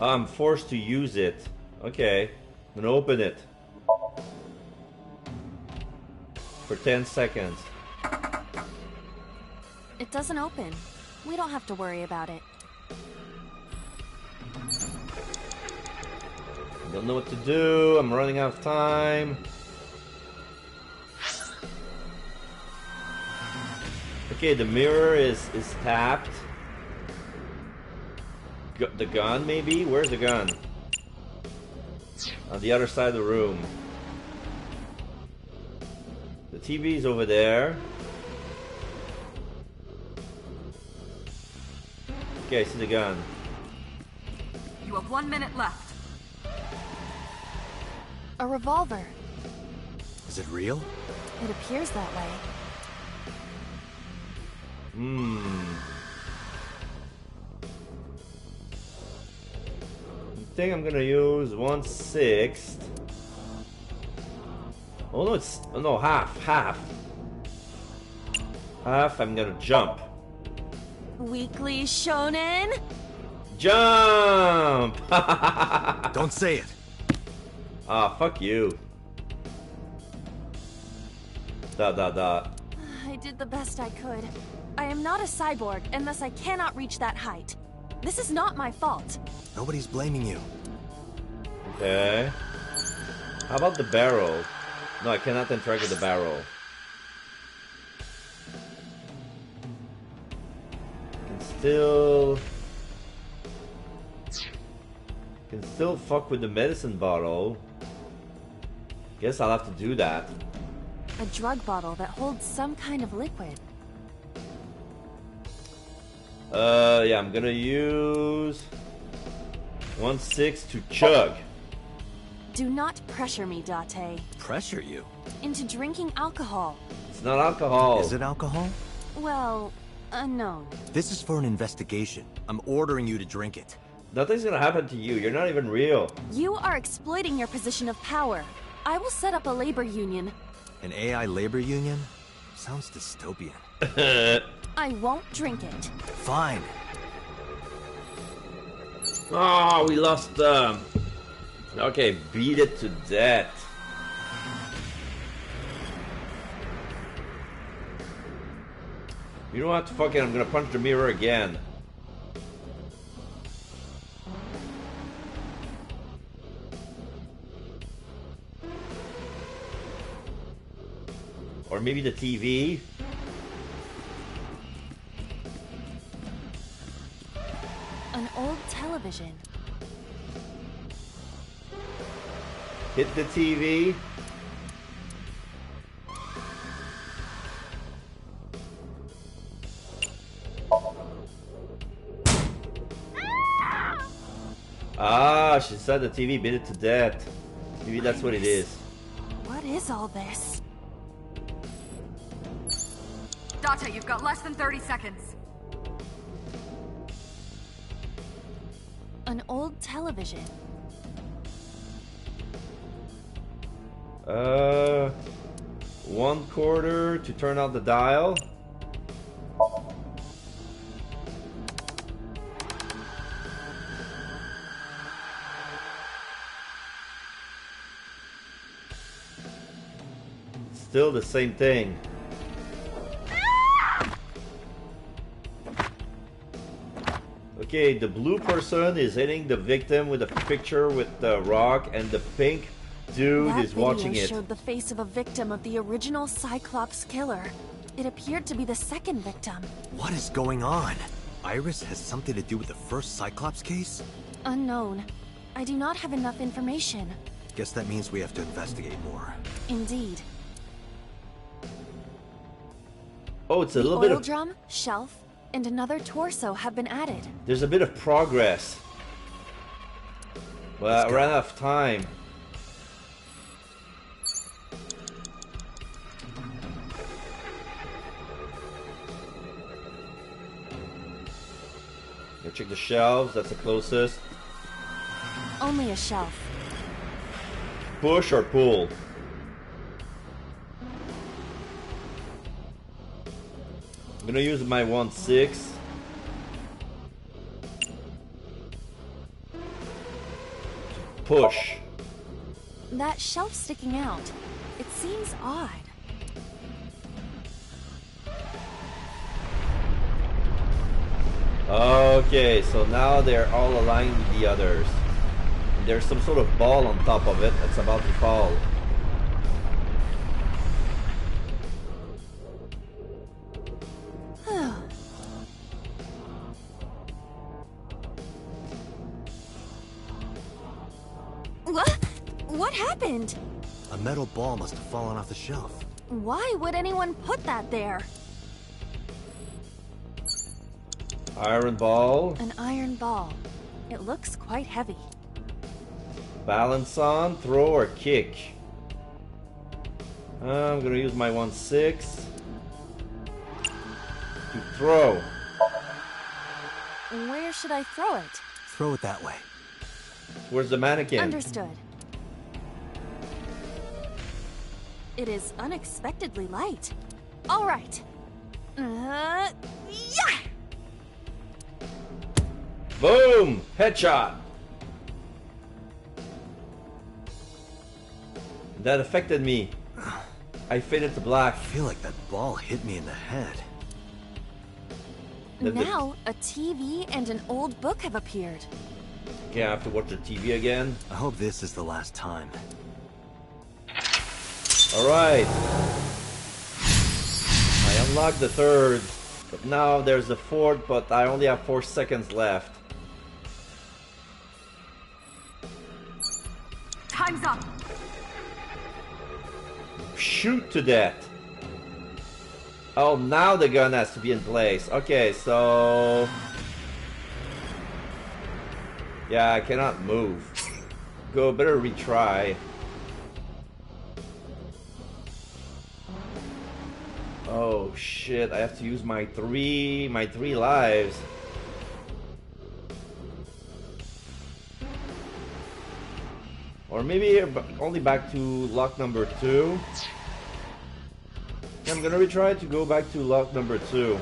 I'm forced to use it. Okay, I'm gonna open it. For 10 seconds. It doesn't open. We don't have to worry about it. Don't know what to do. I'm running out of time. Okay, the mirror is tapped. The gun, maybe? Where's the gun? On the other side of the room. The TV's over there. Okay, I see the gun. You have 1 minute left. A revolver. Is it real? It appears that way. I think I'm gonna use 1/6. Oh no, it's no half. Half. I'm gonna jump. Weekly Shonen? Jump! Don't say it. Ah, fuck you. Dot. I did the best I could. I am not a cyborg, and thus I cannot reach that height. This is not my fault. Nobody's blaming you. Okay. How about the barrel? No, I cannot interact with the barrel. Can still fuck with the medicine bottle. Guess I'll have to do that. A drug bottle that holds some kind of liquid. Yeah, I'm gonna use 1/6 to chug. Do not pressure me, Date. Pressure you? Into drinking alcohol. It's not alcohol. Is it alcohol? Well, unknown. This is for an investigation. I'm ordering you to drink it. Nothing's gonna happen to you. You're not even real. You are exploiting your position of power. I will set up a labor union. An AI labor union? Sounds dystopian. I won't drink it. Fine. Oh, we lost. Okay, beat it to death. You know what? Fuck it. I'm gonna punch the mirror again. Or maybe the TV. An old television. Hit the TV. Ah, she said the TV beat it to death. Maybe that's what it is. What is all this? Date, you've got less than 30 seconds. An old television. 1/4 to turn out the dial. Still the same thing. Okay, the blue person is hitting the victim with a picture with the rock, and the pink dude is watching it. That video showed the face of a victim of the original Cyclops killer. It appeared to be the second victim. What is going on? Iris has something to do with the first Cyclops case? Unknown. I do not have enough information. Guess that means we have to investigate more. Indeed. Oh, it's a The little bit oil of... drum, shelf, and another torso have been added. There's a bit of progress. Well, I ran out of time. Go check the shelves, that's the closest. Only a shelf. Push or pull? I'm gonna use my 1/6. Push. That shelf sticking out. It seems odd. Okay, so now they're all aligned with the others. There's some sort of ball on top of it that's about to fall. What happened? A metal ball must have fallen off the shelf. Why would anyone put that there? Iron ball. An iron ball. It looks quite heavy. Balance on, throw or kick. I'm gonna use my 1/6 to throw. Where should I throw it? Throw it that way. Where's the mannequin? Understood. It is unexpectedly light. All right. Yeah! Boom! Headshot! That affected me. I faded to black. I feel like that ball hit me in the head. Now, a TV and an old book have appeared. Okay, I have to watch the TV again. I hope this is the last time. Alright. I unlocked the third, but now there's the fourth, but I only have 4 seconds left. Time's up. Shoot to death. Oh, now the gun has to be in place. Okay, so... yeah, I cannot move. Go, better retry. Oh shit, I have to use my three lives. Or maybe only back to lock number 2. I'm gonna retry to go back to lock number 2.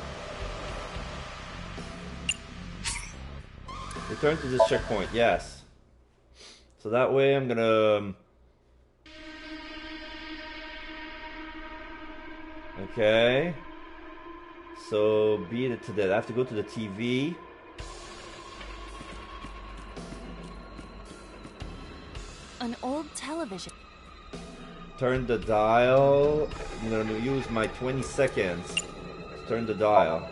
Return to this checkpoint, yes. So that way I'm gonna... okay. So beat it to death. I have to go to the TV. An old television. Turn the dial. I'm gonna use my 20 seconds to turn the dial.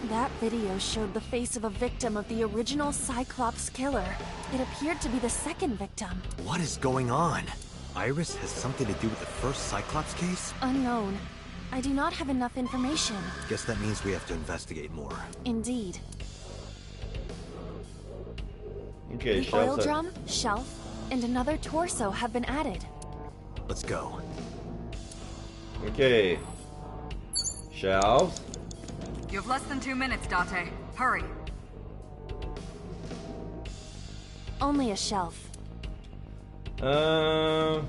That video showed the face of a victim of the original Cyclops killer. It appeared to be the second victim. What is going on? Iris has something to do with the first Cyclops case? Unknown. I do not have enough information. Guess that means we have to investigate more. Indeed. Okay, the oil drum, shelf, and another torso have been added. Let's go. Okay. Shelves. You have less than 2 minutes, Date. Hurry. Only a shelf. I'm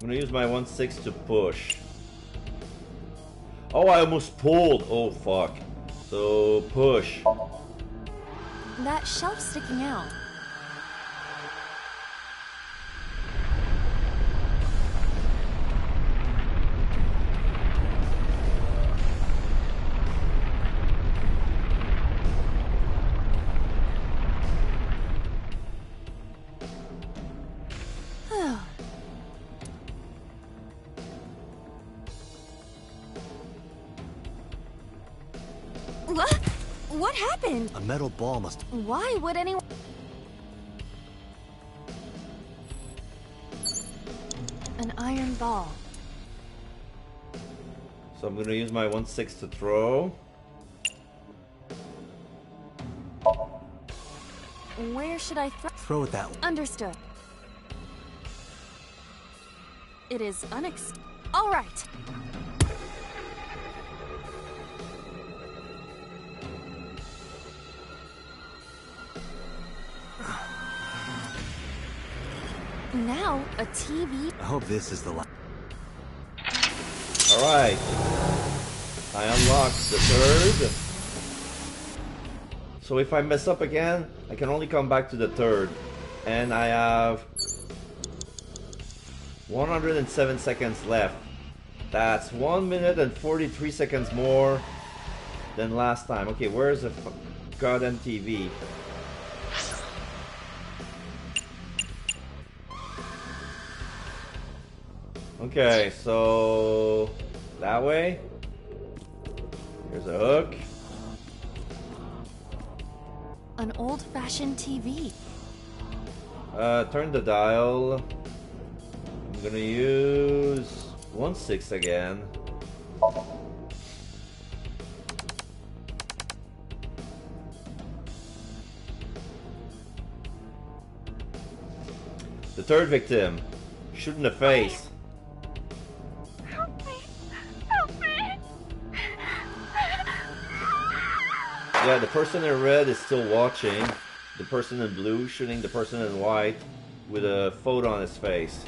gonna use my 1/6 to push. Oh, I almost pulled. Oh, fuck. So, push. That shelf sticking out. What happened? A metal ball must... Why would anyone... An iron ball. So I'm gonna use my 1/6 to throw. Where should I throw? Throw it that way. Understood. It is all right. Now, a TV. I hope this is the last. Alright. I unlocked the third. So if I mess up again, I can only come back to the third. And I have 107 seconds left. That's 1 minute and 43 seconds more than last time. Okay, where's the goddamn TV? Okay, so that way. Here's a hook. An old-fashioned TV. Turn the dial. I'm gonna use 1/6 again. The third victim. Shoot in the face. Yeah, the person in red is still watching. The person in blue shooting the person in white with a photo on his face.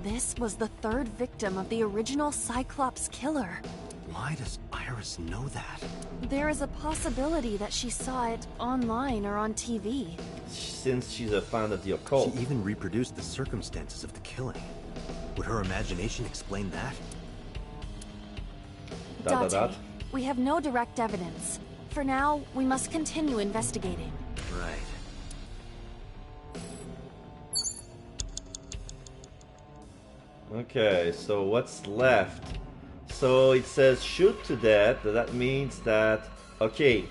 This was the third victim of the original Cyclops killer. Why does Iris know that? There is a possibility that she saw it online or on TV. Since she's a fan of the occult. She even reproduced the circumstances of the killing. Would her imagination explain that? Dante, we have no direct evidence. For now, we must continue investigating. Right. Okay, so what's left? So it says shoot to death. That means that, okay,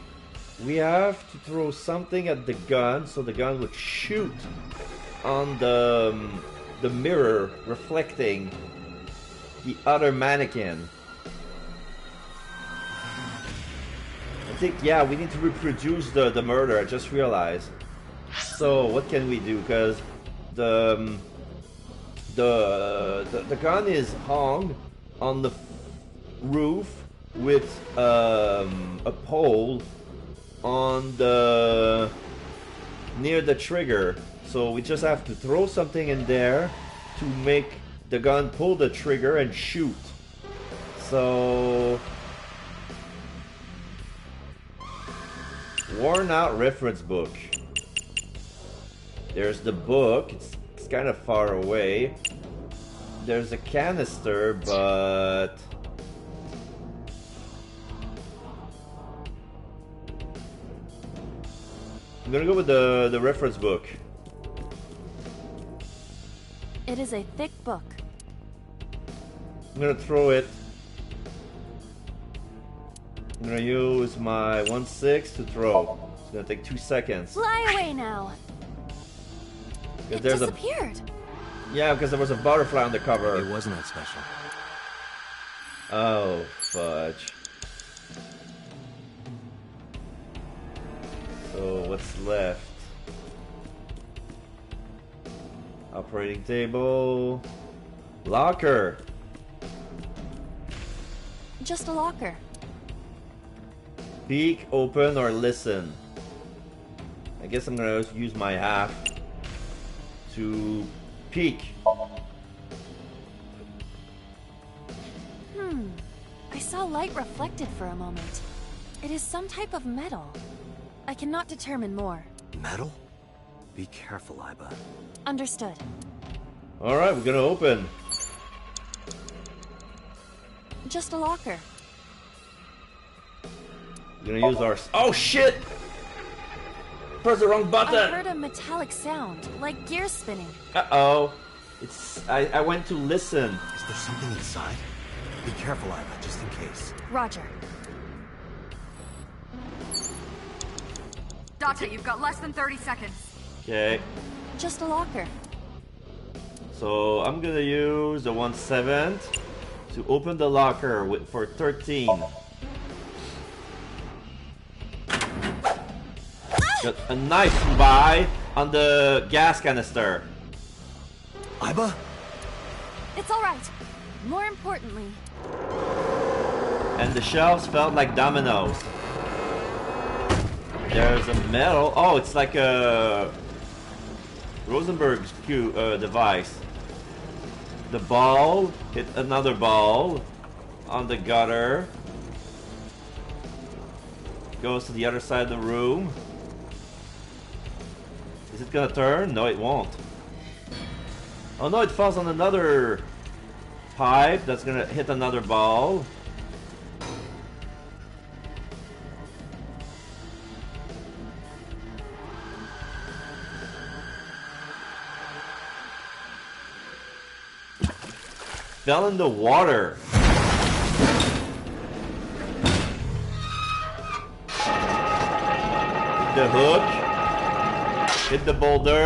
we have to throw something at the gun so the gun would shoot on the mirror reflecting the other mannequin. I think, yeah, we need to reproduce the murder. I just realized. So what can we do? Because the gun is hung on the roof with a pole on the near the trigger. So we just have to throw something in there to make the gun pull the trigger and shoot. So worn out reference book. There's the book. It's kind of far away. There's a canister, but I'm gonna go with the reference book. It is a thick book. I'm gonna throw it. I'm gonna use my 1/6 to throw. It's gonna take 2 seconds. Fly away now. It There's disappeared. Yeah, because there was a butterfly on the cover. It wasn't that special. Oh, fudge. So, what's left? Operating table. Locker. Just a locker. Peek, open, or listen. I guess I'm gonna use my half to peek. I saw light reflected for a moment. It is some type of metal. I cannot determine more. Metal? Be careful, Iba. Understood. Alright, we're gonna open. Just a locker. We're gonna use our... Oh shit! Press the wrong button! I heard a metallic sound, like gears spinning. Uh-oh. It's... I went to listen. Is there something inside? Be careful, Iba, just in case. Roger. Date, you've got less than 30 seconds. Okay. Just a locker. So I'm gonna use the 1/7 to open the locker for 13. Got a nice buy on the gas canister. Iba? It's alright. More importantly... And the shelves felt like dominoes. There's a metal... Oh, it's like a... Rosenberg's device. The ball hit another ball on the gutter. Goes to the other side of the room. Is it gonna turn? No, it won't. Oh no, it falls on another pipe that's gonna hit another ball. Fell in the water. The hook hit the boulder.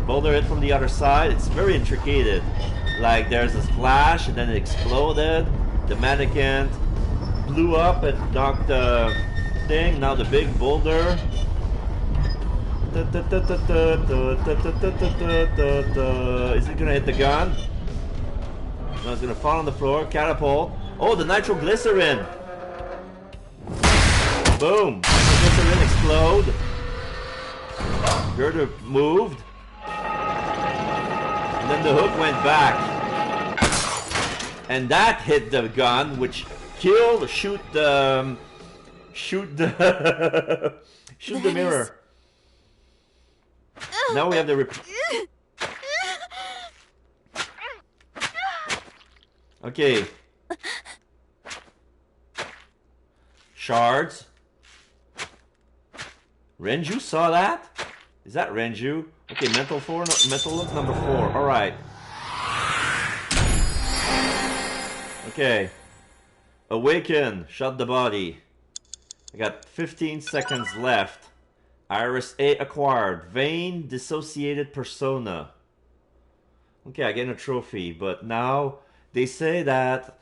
Boulder hit from the other side. It's very intricate. Like there's a splash and then it exploded. The mannequin blew up and knocked the thing. Now the big boulder. Is it gonna hit the gun? No, it's gonna fall on the floor. Catapult. Oh, the nitroglycerin. Boom. Nitroglycerin explode. Girder moved. And then the hook went back. And that hit the gun, which killed, shoot the mirror. Now we have the Okay. Shards. Renju saw that? Is that Renju? Okay, mental look number 4. Alright. Okay. Awaken. Shut the body. I got 15 seconds left. Iris A acquired. Vain dissociated persona. Okay, I get a trophy, but now they say that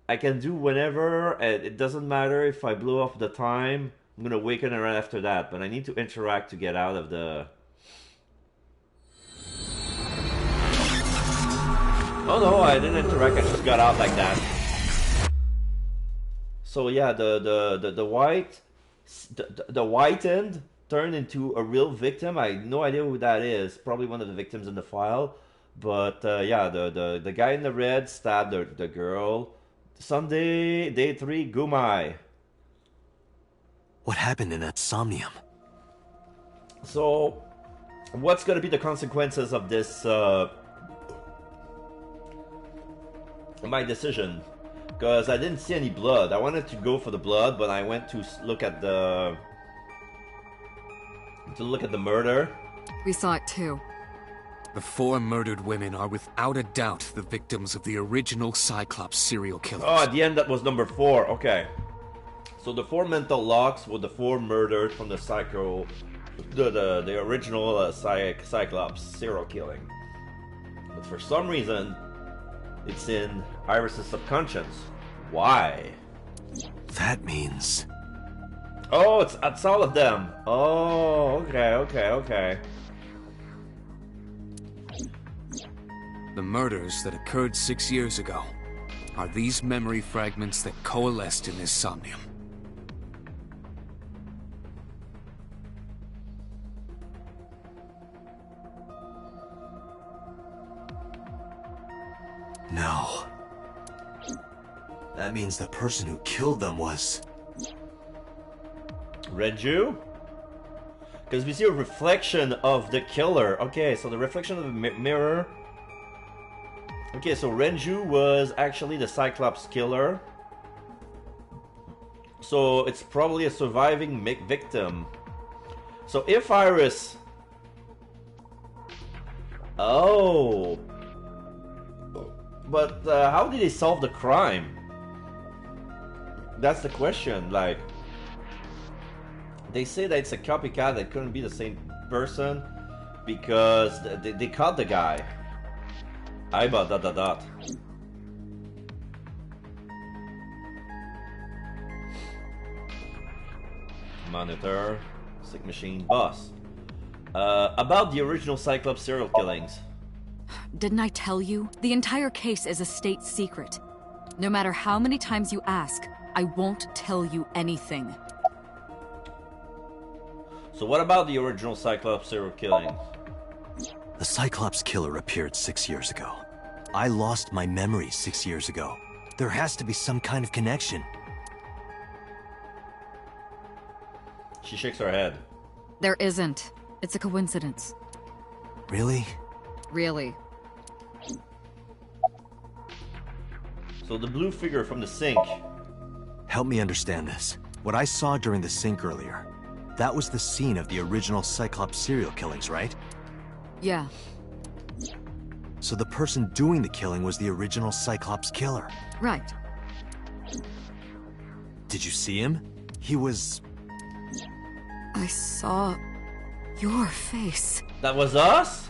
I can do whenever, and it doesn't matter if I blow off the time. I'm gonna awaken right after that, but I need to interact to get out of the... Oh no, I didn't interact, I just got out like that. So yeah, the whitened turned into a real victim. I have no idea who that is. Probably one of the victims in the file. But yeah, the guy in the red stabbed the girl. Sunday, day 3, Gumai. What happened in that Somnium? So, what's gonna be the consequences of this, my decision? Because I didn't see any blood. I wanted to go for the blood, but I went to look at the... murder. We saw it too. The 4 murdered women are without a doubt the victims of the original Cyclops serial killers. Oh, at the end that was number 4. Okay. So the 4 mental locks were the 4 murdered from the the original Cyclops serial killing. But for some reason, it's in Iris' subconscious. Why? That means... Oh, it's all of them. Oh, okay. The murders that occurred 6 years ago are these memory fragments that coalesced in this Somnium. That means the person who killed them was... Renju? Because we see a reflection of the killer. Okay, so the reflection of the mirror. Okay, so Renju was actually the Cyclops killer. So it's probably a surviving victim. So if Iris... Oh. But how did they solve the crime? That's the question, like... They say that it's a copycat that couldn't be the same person because they caught the guy. Aiba ... Monitor, Sick Machine, Boss. About the original Cyclops serial killings. Didn't I tell you? The entire case is a state secret. No matter how many times you ask, I won't tell you anything. So what about the original Cyclops serial killings? The Cyclops killer appeared 6 years ago. I lost my memory 6 years ago. There has to be some kind of connection. She shakes her head. There isn't. It's a coincidence. Really? Really. So the blue figure from the sink. Help me understand this. What I saw during the sink earlier, that was the scene of the original Cyclops serial killings, right? Yeah. So the person doing the killing was the original Cyclops killer. Right. Did you see him? He was... I saw... your face. That was us?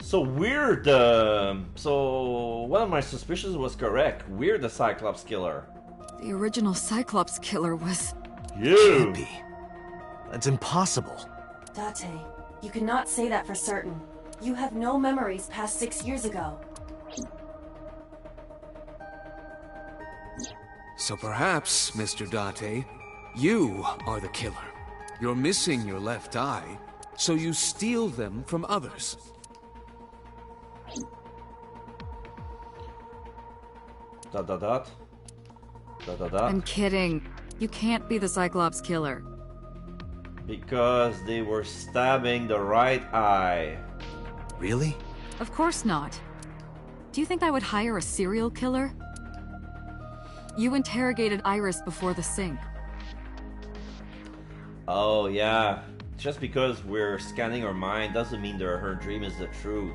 So weird, so one of my suspicions was correct. We're the Cyclops killer. The original Cyclops killer was... You! Can't be. That's impossible. Date, you cannot say that for certain. You have no memories past 6 years ago. So perhaps, Mr. Date, you are the killer. You're missing your left eye, so you steal them from others. Dot dot dot. Dot dot dot. I'm kidding. You can't be the Cyclops killer. Because they were stabbing the right eye. Really? Of course not. Do you think I would hire a serial killer? You interrogated Iris before the sink. Oh yeah. Just because we're scanning her mind doesn't mean that her dream is the truth.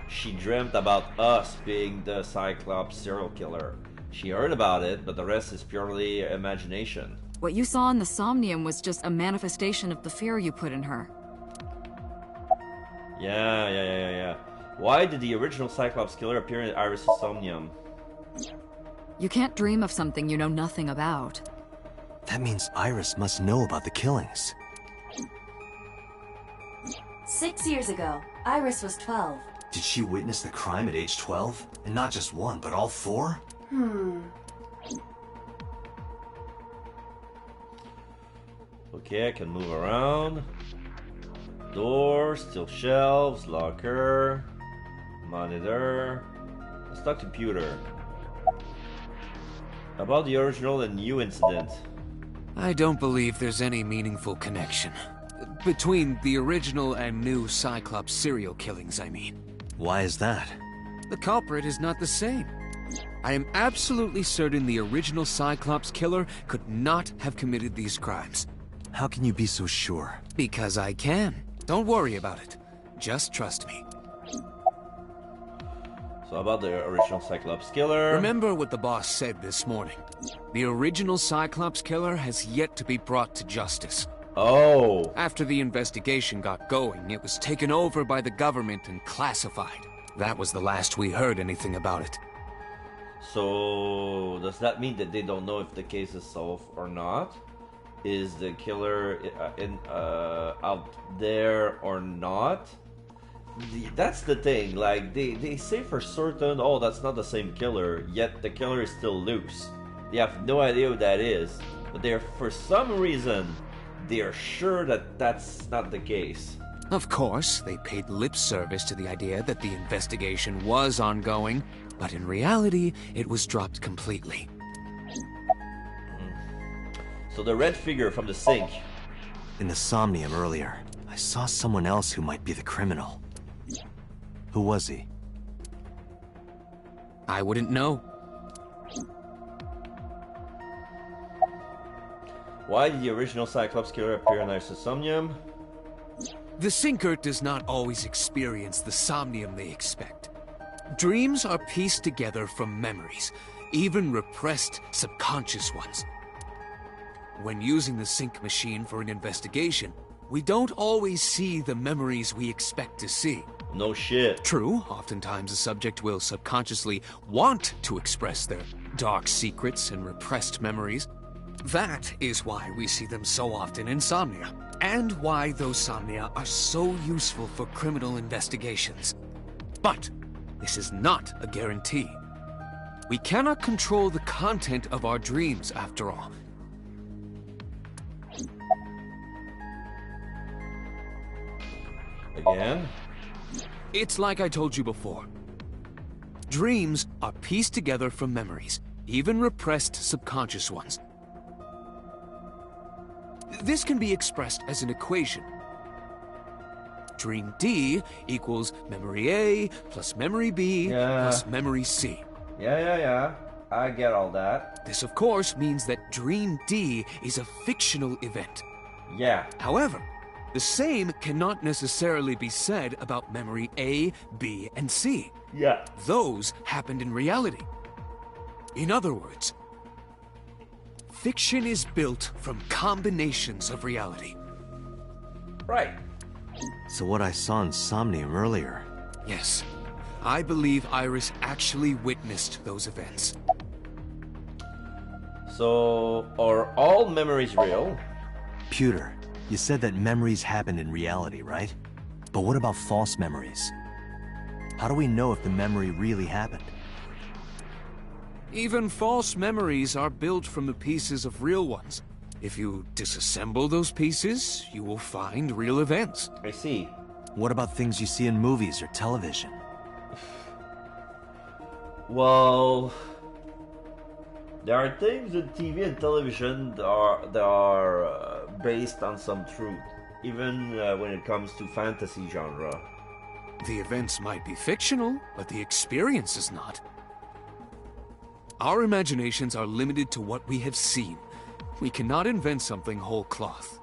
She dreamt about us being the Cyclops serial killer. She heard about it, but the rest is purely imagination. What you saw in the Somnium was just a manifestation of the fear you put in her. Yeah. Why did the original Cyclops killer appear in Iris' Somnium? You can't dream of something you know nothing about. That means Iris must know about the killings. 6 years ago, Iris was 12. Did she witness the crime at age 12? And not just one, but all four? Okay, I can move around. Door, steel shelves, locker, monitor. Let's talk computer. About the original and new incident. I don't believe there's any meaningful connection. Between the original and new Cyclops serial killings, I mean. Why is that? The culprit is not the same. I am absolutely certain the original Cyclops killer could not have committed these crimes. How can you be so sure? Because I can. Don't worry about it. Just trust me. So about the original Cyclops killer... Remember what the boss said this morning. The original Cyclops killer has yet to be brought to justice. Oh. After the investigation got going, it was taken over by the government and classified. That was the last we heard anything about it. So, does that mean that they don't know if the case is solved or not? Is the killer out there or not? That's the thing, like, they say for certain, oh, that's not the same killer, yet the killer is still loose. They have no idea who that is, but they're, for some reason, they are sure that that's not the case. Of course, they paid lip service to the idea that the investigation was ongoing, but in reality, it was dropped completely. So the red figure from the sink. In the Somnium earlier, I saw someone else who might be the criminal. Who was he? I wouldn't know. Why did the original Cyclops killer appear in SOMNIUM? The sinker does not always experience the somnium they expect. Dreams are pieced together from memories, even repressed subconscious ones. When using the sync machine for an investigation, we don't always see the memories we expect to see. No shit. True, oftentimes a subject will subconsciously want to express their dark secrets and repressed memories. That is why we see them so often in Somnia, and why those Somnia are so useful for criminal investigations. But this is not a guarantee. We cannot control the content of our dreams, after all. Again? It's like I told you before. Dreams are pieced together from memories, even repressed subconscious ones. This can be expressed as an equation. Dream D equals memory A plus memory B plus memory C. Yeah. I get all that. This, of course, means that Dream D is a fictional event. Yeah. However, the same cannot necessarily be said about memory A, B, and C. Yeah. Those happened in reality. In other words, fiction is built from combinations of reality. Right. So what I saw in Somnium earlier... Yes. I believe Iris actually witnessed those events. So, are all memories real? Pewter, you said that memories happen in reality, right? But what about false memories? How do we know if the memory really happened? Even false memories are built from the pieces of real ones. If you disassemble those pieces, you will find real events. I see. What about things you see in movies or television? Well, there are things in TV and television that are based on some truth, even when it comes to fantasy genre. The events might be fictional, but the experience is not. Our imaginations are limited to what we have seen. We cannot invent something whole cloth.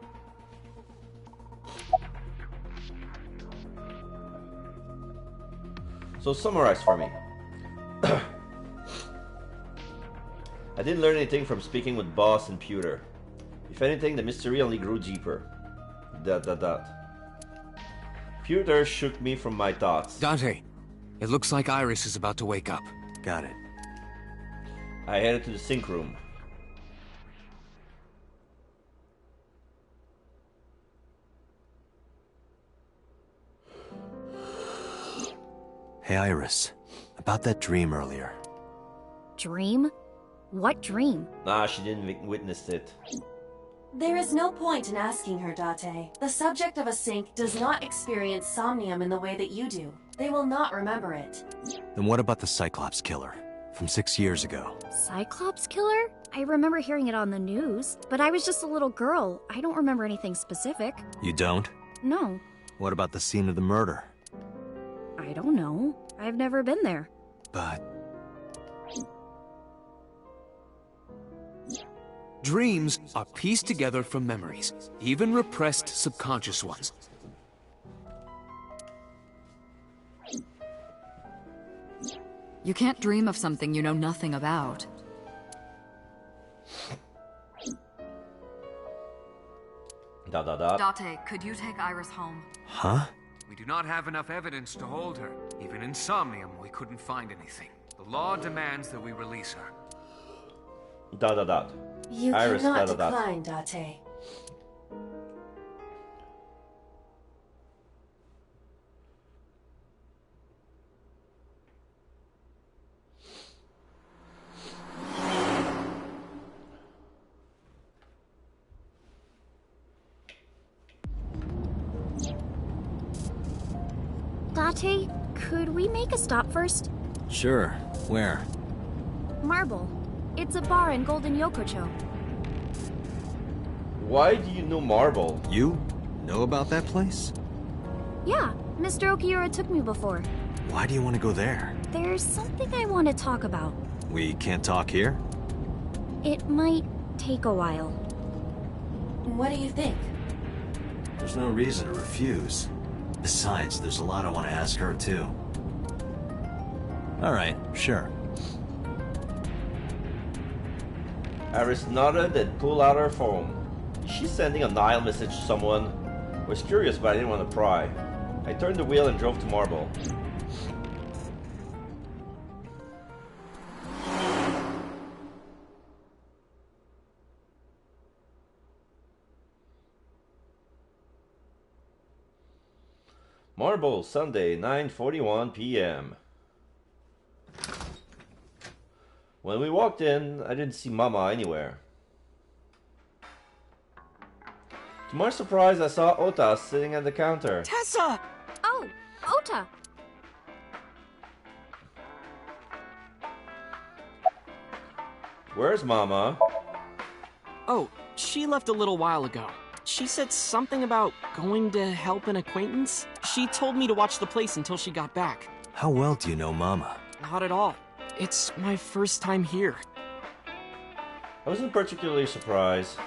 So summarize for me. I didn't learn anything from speaking with Boss and Pewter. If anything, the mystery only grew deeper. ... Pewter shook me from my thoughts. Dante, it looks like Iris is about to wake up. Got it. I headed to the sink room. Hey Iris, about that dream earlier. Dream? What dream? Nah, she didn't witness it. There is no point in asking her, Date. The subject of a sink does not experience somnium in the way that you do. They will not remember it. Then what about the Cyclops killer from 6 years ago? Cyclops killer? I remember hearing it on the news, but I was just a little girl. I don't remember anything specific. You don't? No. What about the scene of the murder? I don't know. I've never been there. But... Dreams are pieced together from memories, even repressed subconscious ones. You can't dream of something you know nothing about. Date, could you take Iris home? Huh? We do not have enough evidence to hold her. Even in Somnium, we couldn't find anything. The law demands that we release her. You Iris, cannot decline, Date. Date, could we make a stop first? Sure. Where? Marble. It's a bar in Golden Yokocho. Why do you know Marble? You know about that place? Yeah, Mr. Okiura took me before. Why do you want to go there? There's something I want to talk about. We can't talk here? It might take a while. What do you think? There's no reason to refuse. Besides, there's a lot I want to ask her, too. Alright, sure. Iris nodded and pulled out her phone. Is she sending a Nile message to someone? I was curious, but I didn't want to pry. I turned the wheel and drove to Marble. Marble, Sunday, 9:41 p.m. When we walked in, I didn't see Mama anywhere. To my surprise, I saw Ota sitting at the counter. Tessa! Oh, Ota! Where's Mama? Oh, she left a little while ago. She said something about going to help an acquaintance. She told me to watch the place until she got back. How well do you know Mama? Not at all. It's my first time here. I wasn't particularly surprised.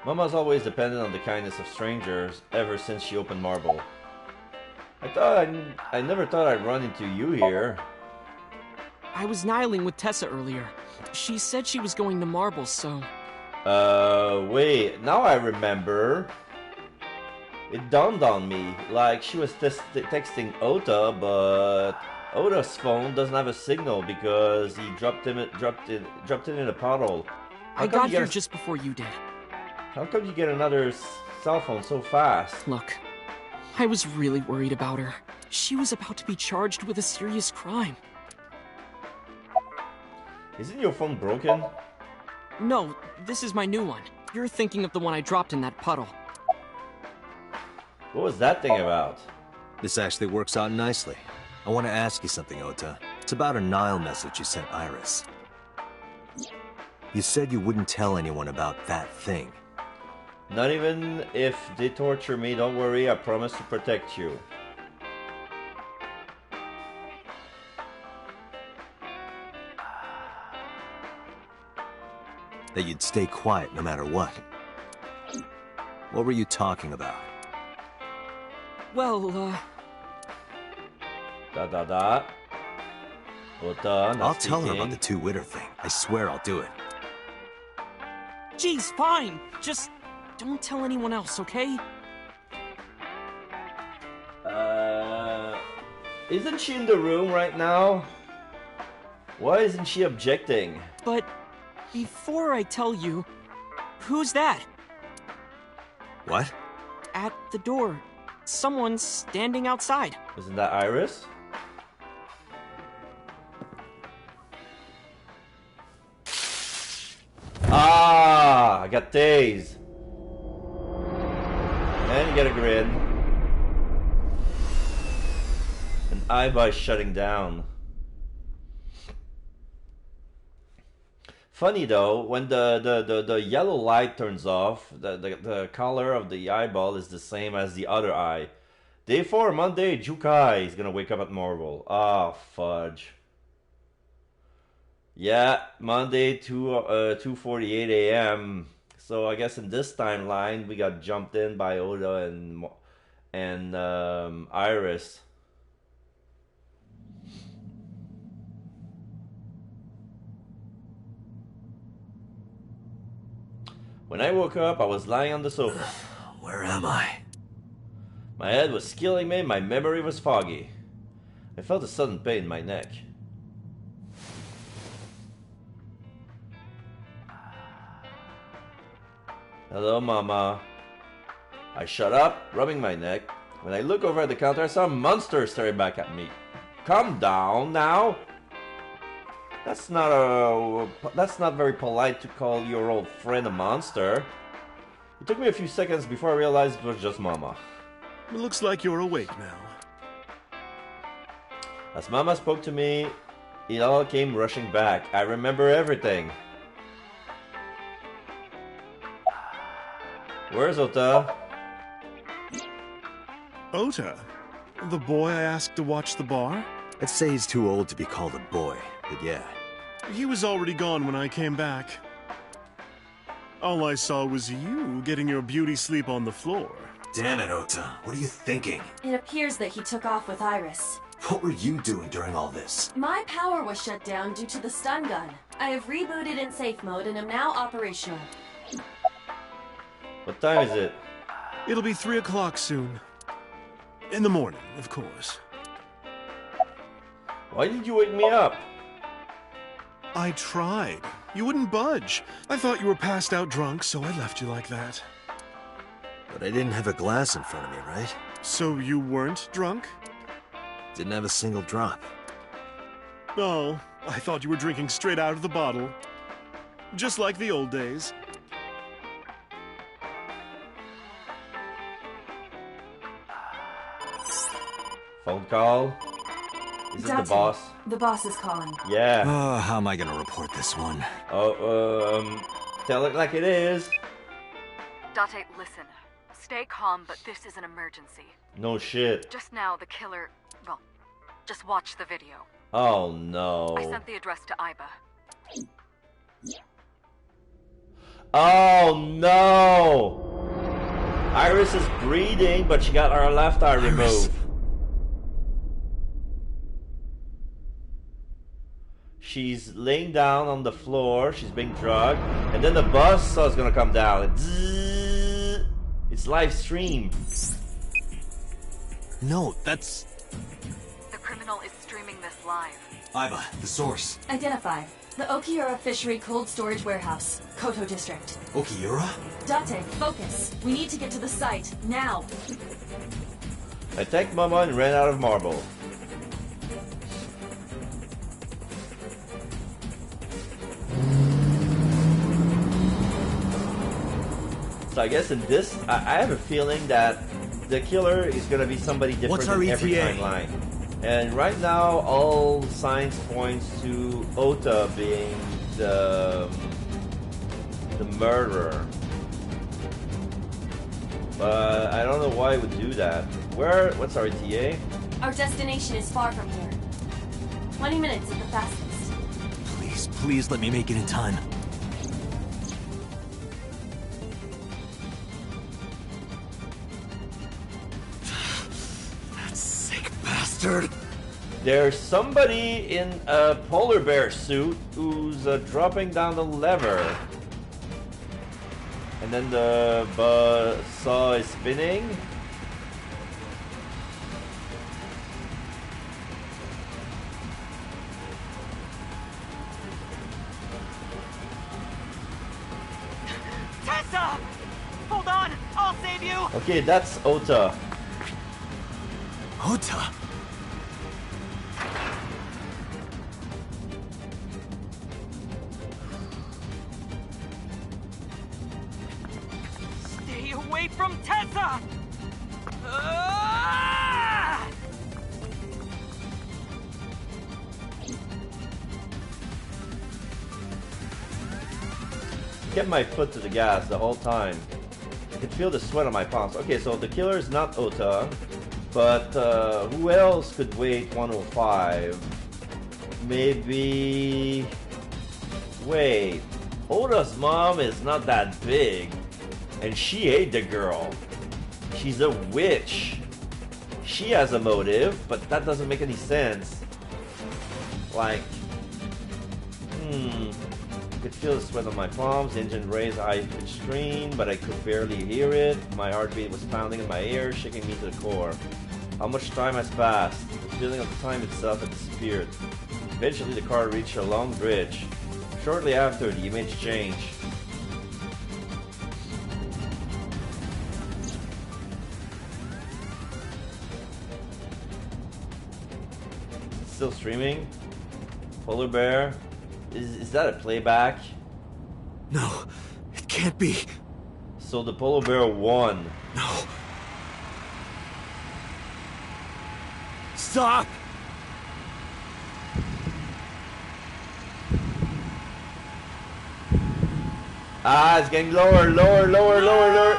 Mama's always depended on the kindness of strangers ever since she opened Marble. I never thought I'd run into you here. I was nihiling with Tessa earlier. She said she was going to Marble, so... Wait, now I remember. It dawned on me, like she was texting Ota, but Ota's phone doesn't have a signal because he dropped it in a puddle. I got here just before you did. How come you get another cell phone so fast? Look, I was really worried about her. She was about to be charged with a serious crime. Isn't your phone broken? No, this is my new one. You're thinking of the one I dropped in that puddle. What was that thing about? This actually works out nicely. I want to ask you something, Ota. It's about a Nile message you sent Iris. You said you wouldn't tell anyone about that thing. Not even if they torture me, don't worry, I promise to protect you. That you'd stay quiet no matter what. What were you talking about? Well, Ota, I'll tell her about the two-witter thing. I swear I'll do it. Geez, fine. Just don't tell anyone else, okay? Isn't she in the room right now? Why isn't she objecting? But before I tell you, who's that? What? At the door. Someone's standing outside. Isn't that Iris? Ah, I got tased. And you get a grin. An eyeball shutting down. Funny though, when the yellow light turns off, the color of the eyeball is the same as the other eye. Day 4, Monday, Jukai is gonna wake up at Marble. Ah, fudge. Yeah, Monday, 2:48 a.m. So I guess in this timeline, we got jumped in by Oda and Iris. When I woke up, I was lying on the sofa. Where am I? My head was killing me, my memory was foggy. I felt a sudden pain in my neck. Hello, Mama. I shut up, rubbing my neck. When I look over at the counter, I saw a monster staring back at me. Calm down now. That's not very polite to call your old friend a monster. It took me a few seconds before I realized it was just Mama. It looks like you're awake now. As Mama spoke to me, It all came rushing back. I remember everything. Where's Ota? Ota? The boy I asked to watch the bar? I'd say he's too old to be called a boy, but yeah. He was already gone when I came back. All I saw was you getting your beauty sleep on the floor. Damn it, Ota. What are you thinking? It appears that he took off with Iris. What were you doing during all this? My power was shut down due to the stun gun. I have rebooted in safe mode and am now operational. What time is it? It'll be 3 o'clock soon. In the morning, of course. Why did you wake me up? I tried. You wouldn't budge. I thought you were passed out drunk, so I left you like that. But I didn't have a glass in front of me, right? So you weren't drunk? Didn't have a single drop. Oh, I thought you were drinking straight out of the bottle. Just like the old days. Phone call? Is this the boss? The boss is calling. Yeah. Oh, how am I gonna report this one? Tell it like it is. Date, listen. Stay calm, but this is an emergency. No shit. Just now, the killer... Well, just watch the video. Oh no. I sent the address to Iba. Oh no! Iris is breathing, but she got her left eye removed. She's laying down on the floor, she's being drugged, and then the bus is gonna come down. It's live stream. No, that's... The criminal is streaming this live. Iba, the source. Identified. The Okiura Fishery Cold Storage Warehouse, Koto District. Okiura? Date, focus. We need to get to the site, now. I thanked Mama and ran out of marble. So I guess in this, I have a feeling that the killer is going to be somebody different in every timeline. And right now, all signs points to Ota being the murderer. But I don't know why it would do that. What's our ETA? Our destination is far from here. 20 minutes at the fastest. Please, please let me make it in time. That sick bastard! There's somebody in a polar bear suit who's dropping down the lever. And then the buzzsaw is spinning. Tessa! Hold on! I'll save you! Okay, that's Ota. Ota? Stay away from Tessa! Ah! Kept my foot to the gas the whole time. I could feel the sweat on my palms. Okay, so the killer is not Ota, but who else could wait 105? Maybe... Wait, Ota's mom is not that big, and she ate the girl. She's a witch. She has a motive, but that doesn't make any sense. Like, I could feel the sweat on my palms, the engine raised high-pitched scream, but I could barely hear it. My heartbeat was pounding in my ears, shaking me to the core. How much time has passed? The feeling of the time itself had disappeared. Eventually the car reached a long bridge. Shortly after, the image changed. Still streaming? Polar bear? Is that a playback? No, it can't be. So the polar bear won. No. Stop! Ah, it's getting lower, lower, lower, lower, lower.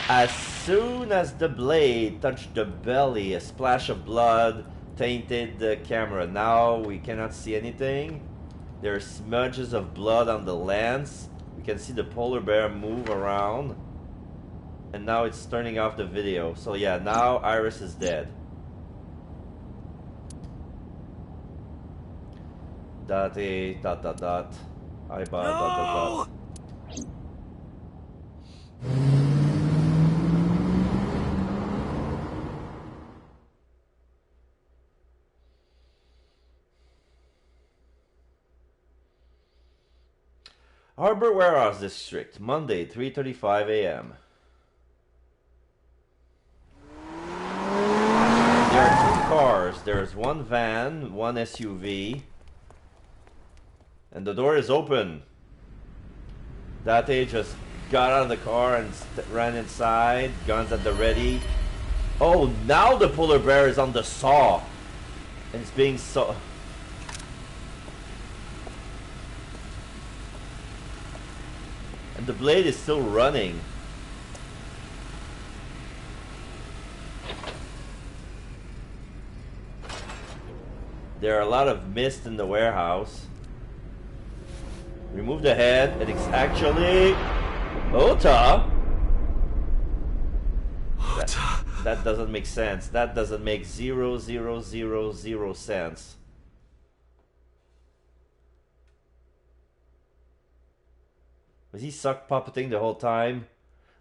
As soon as the blade touched the belly, a splash of blood tainted the camera. Now we cannot see anything. There are smudges of blood on the lens. We can see the polar bear move around. And now it's turning off the video. So yeah, now Iris is dead. Dot A dot dot dot. I dot dot dot. Harbor Warehouse District, Monday, 3:35 a.m. There are two cars. There's one van, one SUV. And the door is open. Date just got out of the car and ran inside, guns at the ready. Oh, now the polar bear is on the saw. And it's being saw. And the blade is still running. There are a lot of mist in the warehouse. Remove the head, and it's actually Ota. That doesn't make sense. That doesn't make 0,000 sense. Was he suck puppeting the whole time?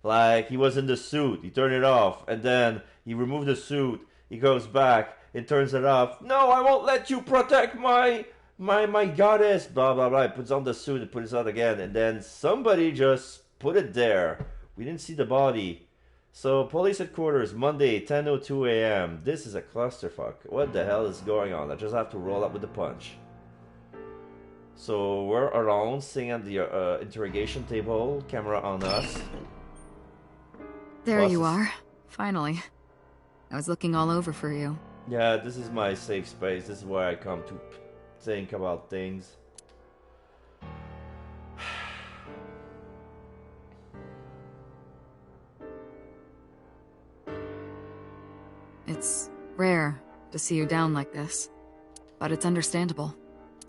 Like, he was in the suit, he turned it off, and then he removed the suit, he goes back, he turns it off. No, I won't let you protect my goddess, blah blah blah. He puts on the suit and puts it on again, and then somebody just put it there. We didn't see the body. So police headquarters, Monday, 10:02 a.m. This is a clusterfuck. What the hell is going on? I just have to roll up with the punch. So we're alone, sitting at the interrogation table, camera on us. There you are, finally. I was looking all over for you. Yeah, this is my safe space. This is where I come to think about things. It's rare to see you down like this, but it's understandable.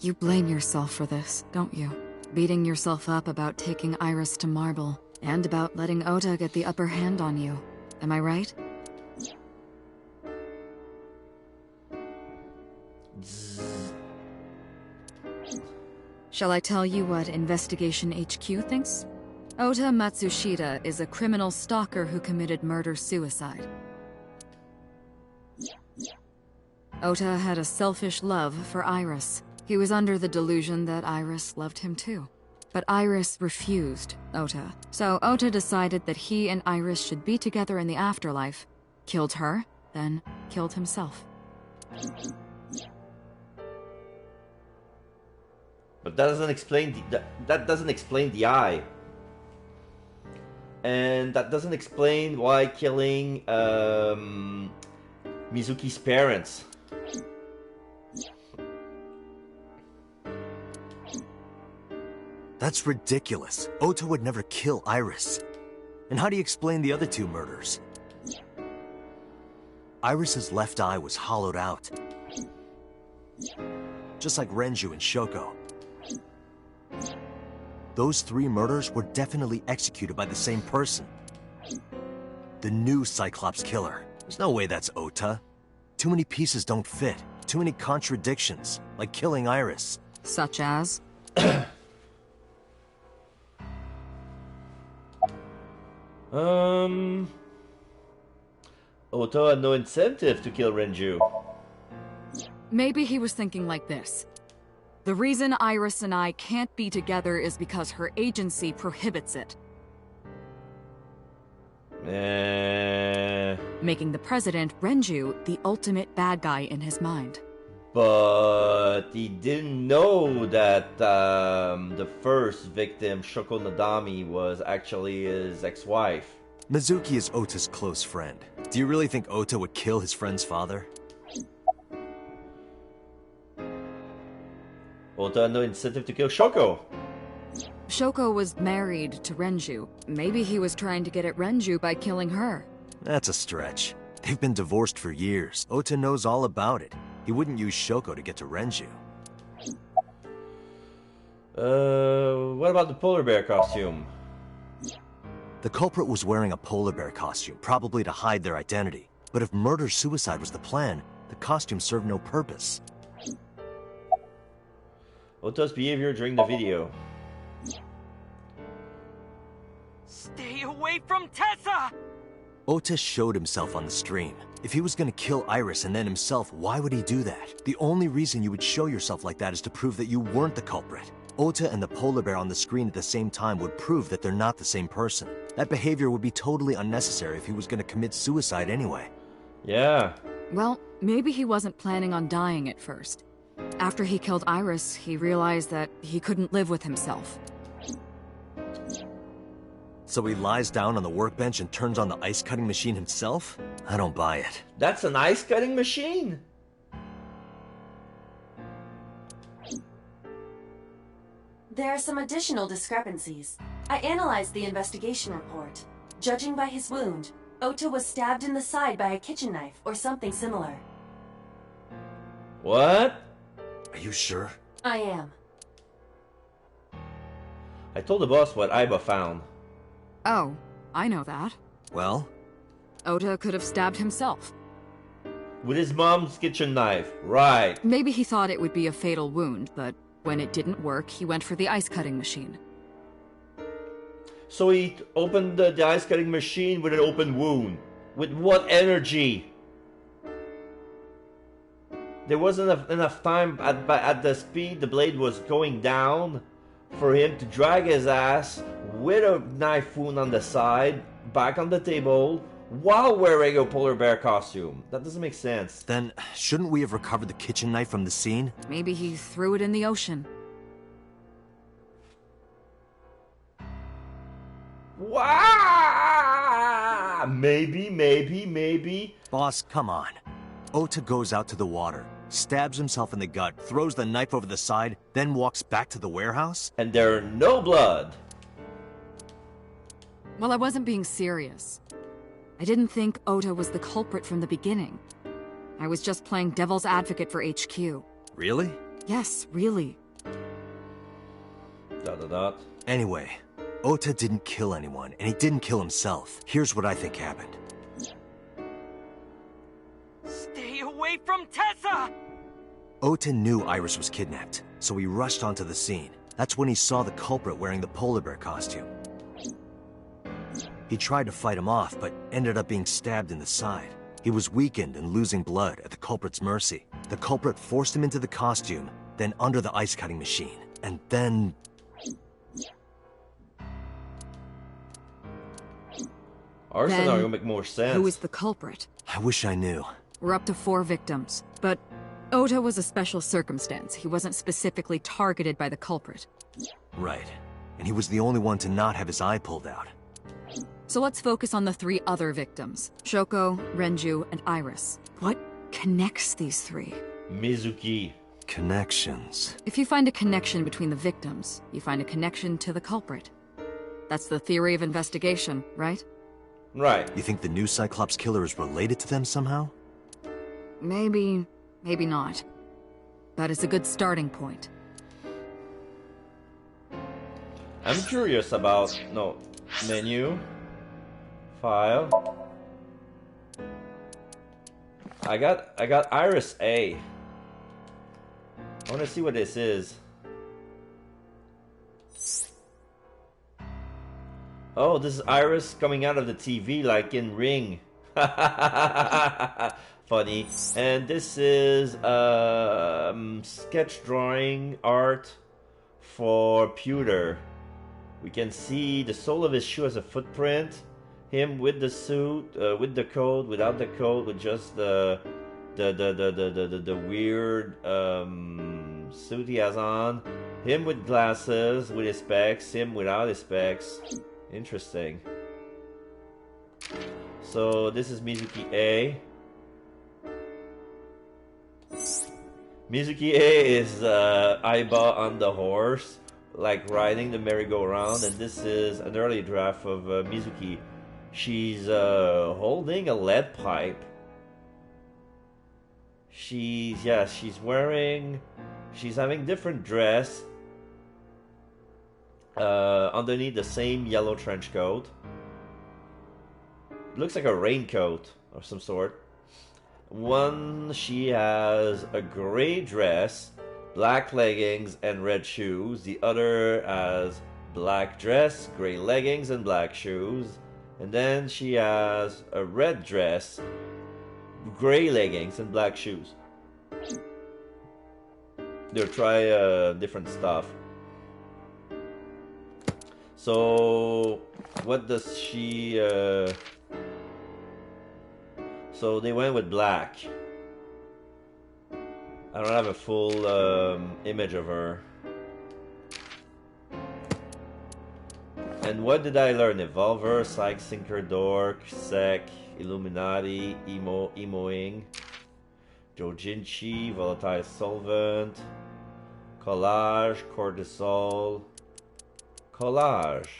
You blame yourself for this, don't you? Beating yourself up about taking Iris to Marble, and about letting Ota get the upper hand on you. Am I right? Shall I tell you what Investigation HQ thinks? Ota Matsushita is a criminal stalker who committed murder-suicide. Ota had a selfish love for Iris. He was under the delusion that Iris loved him too. But Iris refused Ota. So Ota decided that he and Iris should be together in the afterlife, killed her, then killed himself. But that doesn't explain that doesn't explain the eye. And that doesn't explain why killing Mizuki's parents. That's ridiculous. Ota would never kill Iris. And how do you explain the other two murders? Iris's left eye was hollowed out. Just like Renju and Shoko. Those three murders were definitely executed by the same person. The new Cyclops killer. There's no way that's Ota. Too many pieces don't fit. Too many contradictions, like killing Iris. Such as? Ota had no incentive to kill Renju. Maybe he was thinking like this. The reason Iris and I can't be together is because her agency prohibits it. Making the president, Renju, the ultimate bad guy in his mind. But he didn't know that the first victim, Shoko Nadami, was actually his ex-wife. Mizuki is Ota's close friend. Do you really think Ota would kill his friend's father? Ota had no incentive to kill Shoko. Shoko was married to Renju. Maybe he was trying to get at Renju by killing her. That's a stretch. They've been divorced for years. Ota knows all about it. He wouldn't use Shoko to get to Renju. What about the polar bear costume? The culprit was wearing a polar bear costume, probably to hide their identity. But if murder-suicide was the plan, the costume served no purpose. Ota's behavior during the video. Stay away from Tessa! Ota showed himself on the stream. If he was gonna kill Iris and then himself, why would he do that? The only reason you would show yourself like that is to prove that you weren't the culprit. Ota and the polar bear on the screen at the same time would prove that they're not the same person. That behavior would be totally unnecessary if he was gonna commit suicide anyway. Yeah. Well, maybe he wasn't planning on dying at first. After he killed Iris, he realized that he couldn't live with himself. So he lies down on the workbench and turns on the ice-cutting machine himself? I don't buy it. That's an ice-cutting machine? There are some additional discrepancies. I analyzed the investigation report. Judging by his wound, Ota was stabbed in the side by a kitchen knife or something similar. What? Are you sure? I am. I told the boss what Aiba found. Oh, I know that. Well? Ota could have stabbed himself. With his mom's kitchen knife, right. Maybe he thought it would be a fatal wound, but when it didn't work, he went for the ice-cutting machine. So he opened the ice-cutting machine with an open wound. With what energy? There wasn't enough time at the speed the blade was going down for him to drag his ass with a knife wound on the side, back on the table, while wearing a polar bear costume. That doesn't make sense. Then, shouldn't we have recovered the kitchen knife from the scene? Maybe he threw it in the ocean. Wow! Maybe. Boss, come on. Ota goes out to the water, stabs himself in the gut, throws the knife over the side, then walks back to the warehouse? And there are no blood. Well, I wasn't being serious. I didn't think Ota was the culprit from the beginning. I was just playing devil's advocate for HQ. Really? Yes, really. ... Anyway, Ota didn't kill anyone, and he didn't kill himself. Here's what I think happened. Stay away from Tessa! Ota knew Iris was kidnapped, so he rushed onto the scene. That's when he saw the culprit wearing the polar bear costume. He tried to fight him off, but ended up being stabbed in the side. He was weakened and losing blood at the culprit's mercy. The culprit forced him into the costume, then under the ice-cutting machine, and then... Our scenario would make more sense. Who is the culprit? I wish I knew. We're up to 4 victims, but Ota was a special circumstance. He wasn't specifically targeted by the culprit. Right. And he was the only one to not have his eye pulled out. So let's focus on the 3 other victims. Shoko, Renju, and Iris. What connects these 3? Mizuki. Connections. If you find a connection between the victims, you find a connection to the culprit. That's the theory of investigation, right? Right. You think the new Cyclops killer is related to them somehow? Maybe, maybe not. But it's a good starting point. I'm curious about... No. Menu. File. I got Iris A. I want to see what this is. Oh, this is Iris coming out of the TV like in Ring. Funny. And this is sketch drawing art for Pewter. We can see the sole of his shoe as a footprint. Him with the suit, with the coat, without the coat, with just the weird suit he has on. Him with glasses, with his specs. Him without his specs. Interesting. So this is Mizuki A. Mizuki A is Aiba on the horse, like riding the merry-go-round, and this is an early draft of Mizuki. She's holding a lead pipe. She's having different dress underneath the same yellow trench coat. Looks like a raincoat of some sort. One, she has a gray dress, black leggings, and red shoes. The other has black dress, gray leggings, and black shoes. And then she has a red dress, gray leggings, and black shoes. They'll try different stuff. So, what does she... So they went with black. I don't have a full image of her. And what did I learn? Evolver, Psych, Sinker, Dork, Sec, Illuminati, Emoing, Jojinchi, Volatile Solvent, Collage, Cortisol, Collage.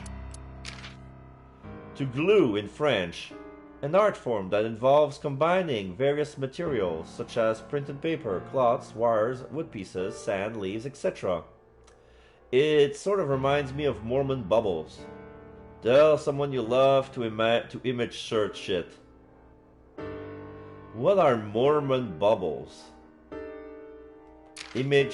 To glue in French. An art form that involves combining various materials such as printed paper, cloths, wires, wood pieces, sand, leaves, etc. It sort of reminds me of Mormon bubbles. Tell someone you love to image search shit. What are Mormon bubbles? Image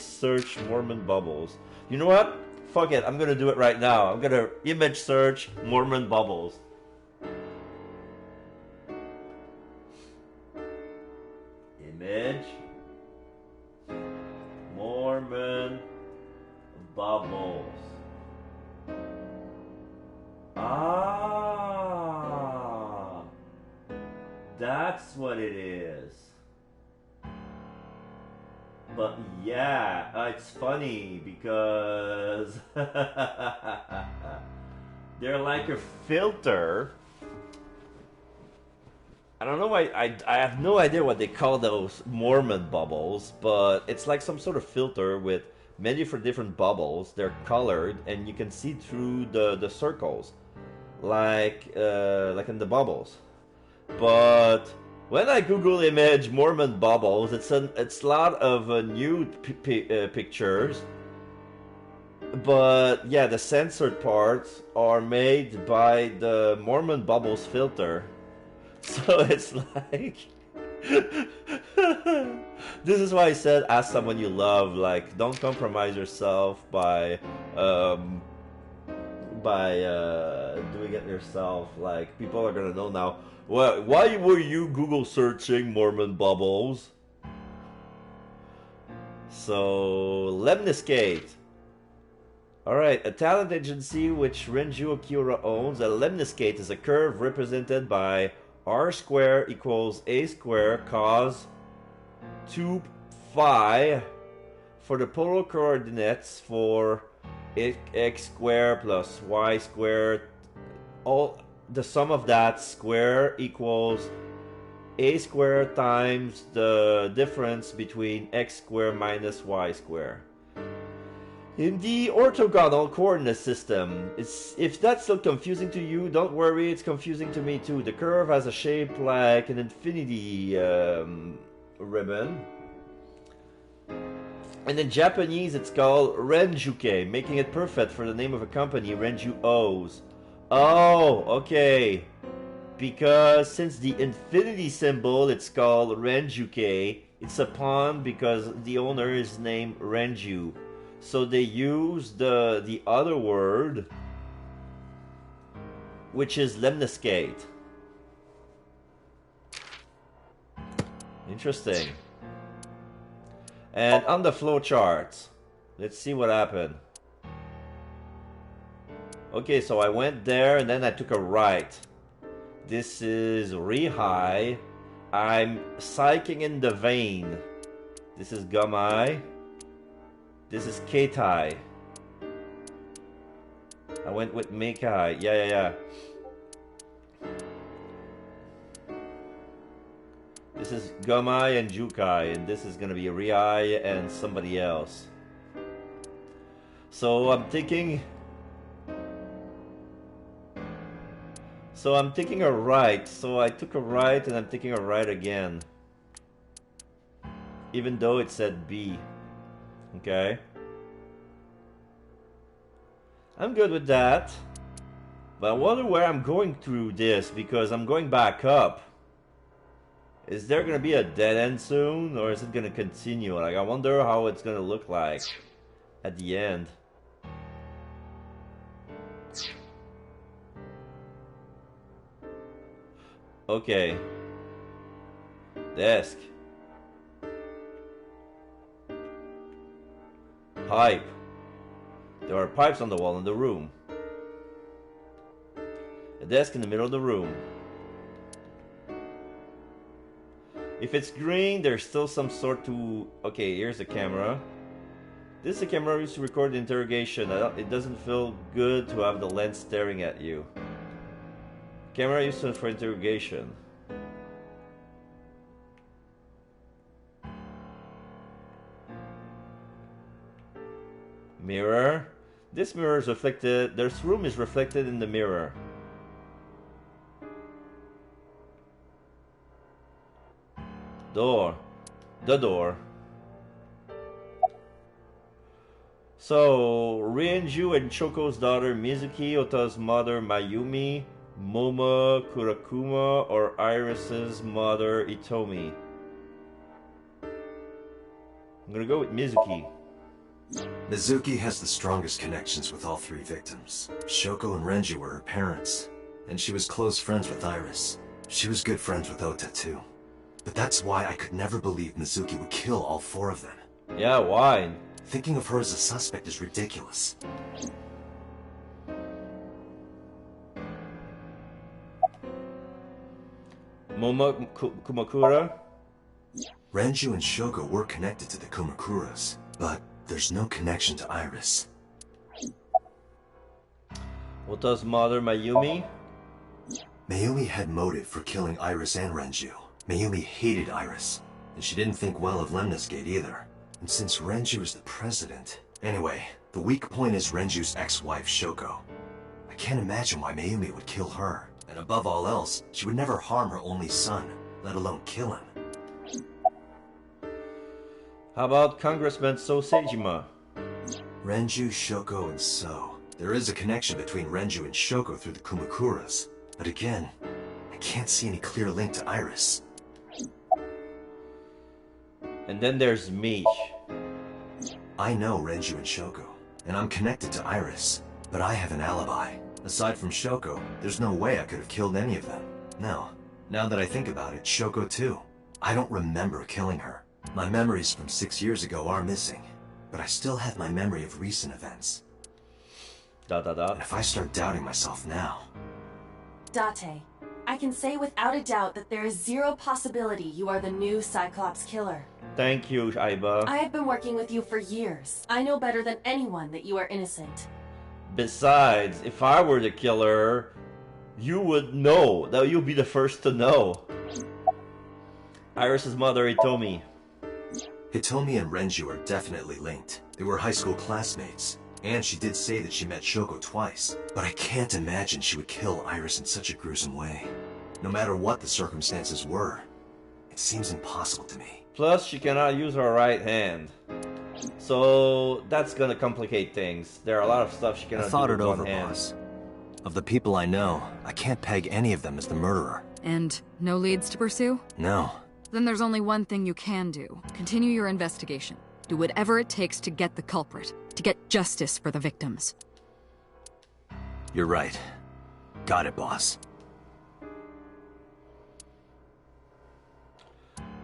search Mormon bubbles. You know what? Fuck it, I'm gonna do it right now. I'm gonna image search Mormon bubbles. Image Mormon bubbles. Ah, that's what it is. But yeah, it's funny because they're like a filter. I don't know why, I have no idea what they call those Mormon bubbles, but it's like some sort of filter with many different bubbles. They're colored and you can see through the circles, like in the bubbles. But when I Google image Mormon bubbles, it's a lot of nude pictures. But yeah, the censored parts are made by the Mormon bubbles filter. So it's like this is why I said ask someone you love, like don't compromise yourself by doing it yourself. Like people are gonna know now. Well, why were you Google searching Mormon bubbles? So Lemniscate. Alright, a talent agency which Renju Akiura owns. A lemniscate is a curve represented by r square equals a square cos 2 phi for the polar coordinates for x squared plus y squared. All the sum of that square equals a squared times the difference between x squared minus y squared. In the orthogonal coordinate system, if that's still confusing to you, don't worry, it's confusing to me too. The curve has a shape like an infinity ribbon. And in Japanese, it's called Renjuke, making it perfect for the name of a company, Renju O's. Oh, okay. Because since the infinity symbol, it's called Renjuke, it's a pun because the owner is named Renju. So they use the other word, which is lemniscate. Interesting. And on the flowcharts, let's see what happened. Okay, so I went there and then I took a right. This is Rihai. I'm psyching in the vein. This is Gamai. This is Keitai. I went with Meikai. Yeah. This is Gomai and Jukai, and this is gonna be Riai and somebody else. So I'm thinking a right, so I took a right and I'm taking a right again. Even though it said B. Okay. I'm good with that. But I wonder where I'm going through this, because I'm going back up. Is there gonna be a dead end soon, or is it gonna continue? Like, I wonder how it's gonna look like at the end. Okay. Desk. Pipe. There are pipes on the wall in the room. A desk in the middle of the room. If it's green, there's still some sort to... Okay, here's the camera. This is a camera used to record the interrogation. It doesn't feel good to have the lens staring at you. Camera used for interrogation. Mirror. This mirror is reflected. This room is reflected in the mirror. Door. The door. So, Rienju and Choko's daughter Mizuki, Ota's mother Mayumi, Moma Kurakuma, or Iris's mother Itomi. I'm gonna go with Mizuki. Mizuki has the strongest connections with all three victims. Shoko and Renju were her parents, and she was close friends with Iris. She was good friends with Ota too. But that's why I could never believe Mizuki would kill all four of them. Yeah, why? Thinking of her as a suspect is ridiculous. Moma Kumakura? Renju and Shoko were connected to the Kumakuras, but there's no connection to Iris. Ota's mother Mayumi? Mayumi had motive for killing Iris and Renju. Mayumi hated Iris, and she didn't think well of Lemnis Gate either. And since Renju is the president... Anyway, the weak point is Renju's ex-wife, Shoko. I can't imagine why Mayumi would kill her. And above all else, she would never harm her only son, let alone kill him. How about Congressman So Seijima? Renju, Shoko, and So. There is a connection between Renju and Shoko through the Kumakuras. But again, I can't see any clear link to Iris. And then there's me. I know Renju and Shoko, and I'm connected to Iris, but I have an alibi. Aside from Shoko, there's no way I could have killed any of them. No. Now that I think about it, Shoko too. I don't remember killing her. My memories from 6 years ago are missing, but I still have my memory of recent events. And if I start doubting myself now... Date, I can say without a doubt that there is zero possibility you are the new Cyclops killer. Thank you, Aiba. I have been working with you for years. I know better than anyone that you are innocent. Besides, if I were the killer, you would know. That you'd be the first to know. Iris's mother, Hitomi. Hitomi and Renju are definitely linked. They were high school classmates. And she did say that she met Shoko twice. But I can't imagine she would kill Iris in such a gruesome way. No matter what the circumstances were, it seems impossible to me. Plus, she cannot use her right hand. So, that's gonna complicate things. There are a lot of stuff she cannot do I thought with it over, one hand. boss. Of the people I know, I can't peg any of them as the murderer. And no leads to pursue? No. Then there's only one thing you can do. Continue your investigation. Do whatever it takes to get the culprit. To get justice for the victims. You're right. Got it, boss.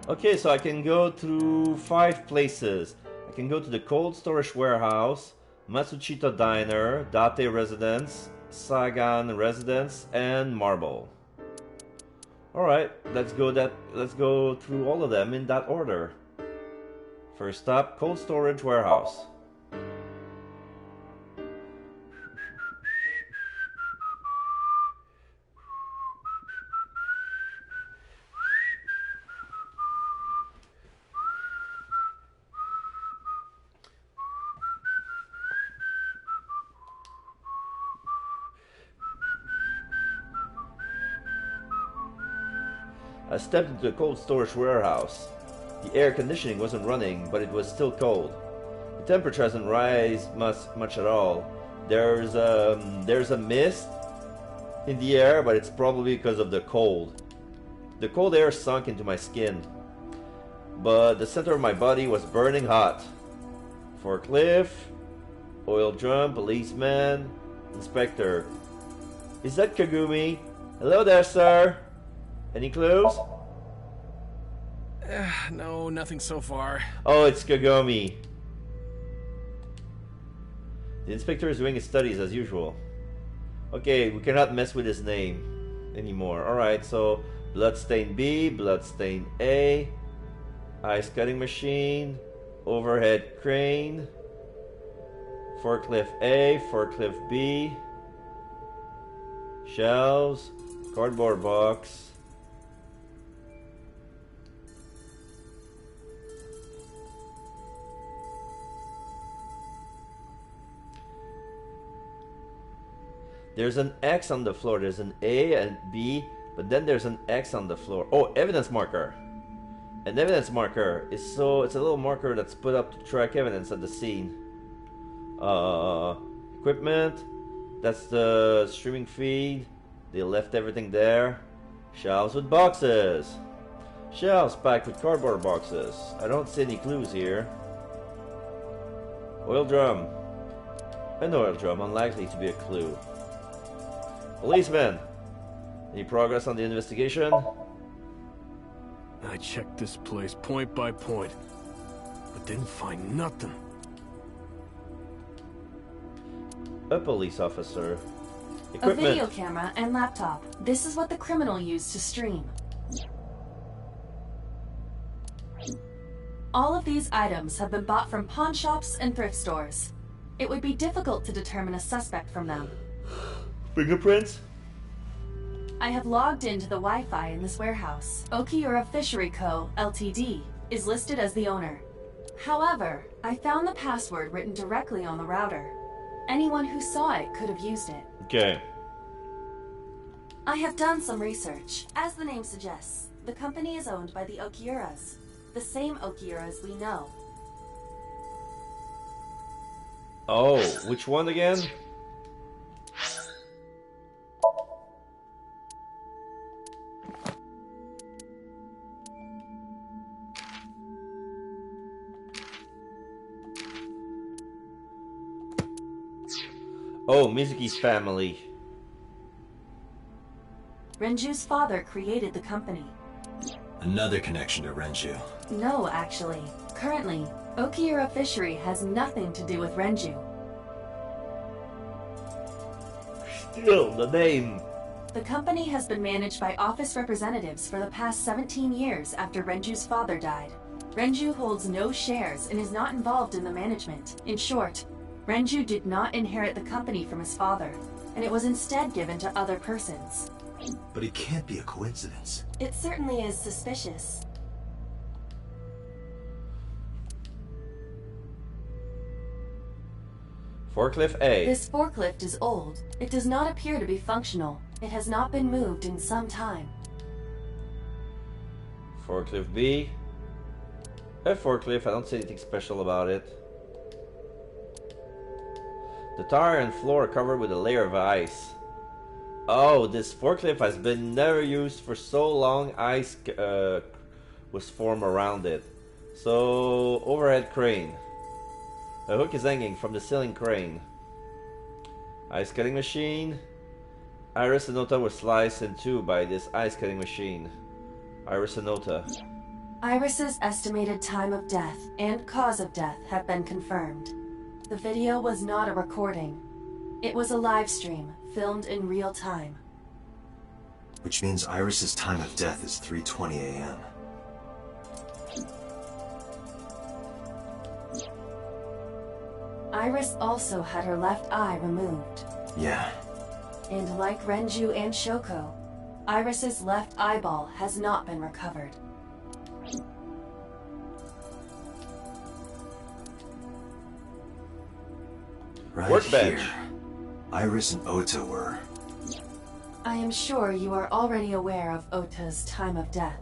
Okay, so I can go through 5 places. I can go to the cold storage warehouse, Matsuchita Diner, Date Residence, Sagan Residence, and Marble. Alright, let's go through all of them in that order. First stop, cold storage warehouse. I stepped into a cold storage warehouse. The air conditioning wasn't running, but it was still cold. The temperature hasn't rise much at all. There's a mist in the air, but it's probably because of the cold. The cold air sunk into my skin, but the center of my body was burning hot. Forklift, oil drum, policeman, inspector. Is that Kagumi? Hello there, sir. Any clues? No, nothing so far. Oh, it's Kagumi. The inspector is doing his studies as usual. Okay, we cannot mess with his name anymore. Alright, so bloodstain B, bloodstain A, ice cutting machine, overhead crane, forklift A, forklift B, shelves, cardboard box. There's an X on the floor. There's an A and B, but then there's an X on the floor. Oh, evidence marker. An evidence marker is it's a little marker that's put up to track evidence at the scene. Equipment. That's the streaming feed. They left everything there. Shelves with boxes. Shelves packed with cardboard boxes. I don't see any clues here. Oil drum. An oil drum, unlikely to be a clue. Policeman! Any progress on the investigation? I checked this place point by point, but didn't find nothing. A police officer. A video camera and laptop. This is what the criminal used to stream. All of these items have been bought from pawn shops and thrift stores. It would be difficult to determine a suspect from them. Fingerprints? I have logged into the Wi-Fi in this warehouse. Okiura Fishery Co., Ltd. is listed as the owner. However, I found the password written directly on the router. Anyone who saw it could have used it. Okay. I have done some research. As the name suggests, the company is owned by the Okiuras. The same Okiuras we know. Oh, which one again? Oh, Mizuki's family. Renju's father created the company. Another connection to Renju. No, actually. Currently, Okiura Fishery has nothing to do with Renju. Still, the name. The company has been managed by office representatives for the past 17 years after Renju's father died. Renju holds no shares and is not involved in the management. In short, Renju did not inherit the company from his father, and it was instead given to other persons. But it can't be a coincidence. It certainly is suspicious. Forklift A. This forklift is old. It does not appear to be functional. It has not been moved in some time. Forklift B. A forklift, I don't see anything special about it. The tire and floor are covered with a layer of ice. Oh, this forklift has been never used for so long, ice was formed around it. So, overhead crane. A hook is hanging from the ceiling crane. Ice cutting machine. Iris and Ota were sliced in two by this ice cutting machine. Iris and Ota. Iris's estimated time of death and cause of death have been confirmed. The video was not a recording. It was a live stream, filmed in real time. Which means Iris's time of death is 3:20 a.m. Iris also had her left eye removed. Yeah. And like Renju and Shoko, Iris's left eyeball has not been recovered. Right Workbench. here. Iris and Ota were... I am sure you are already aware of Ota's time of death.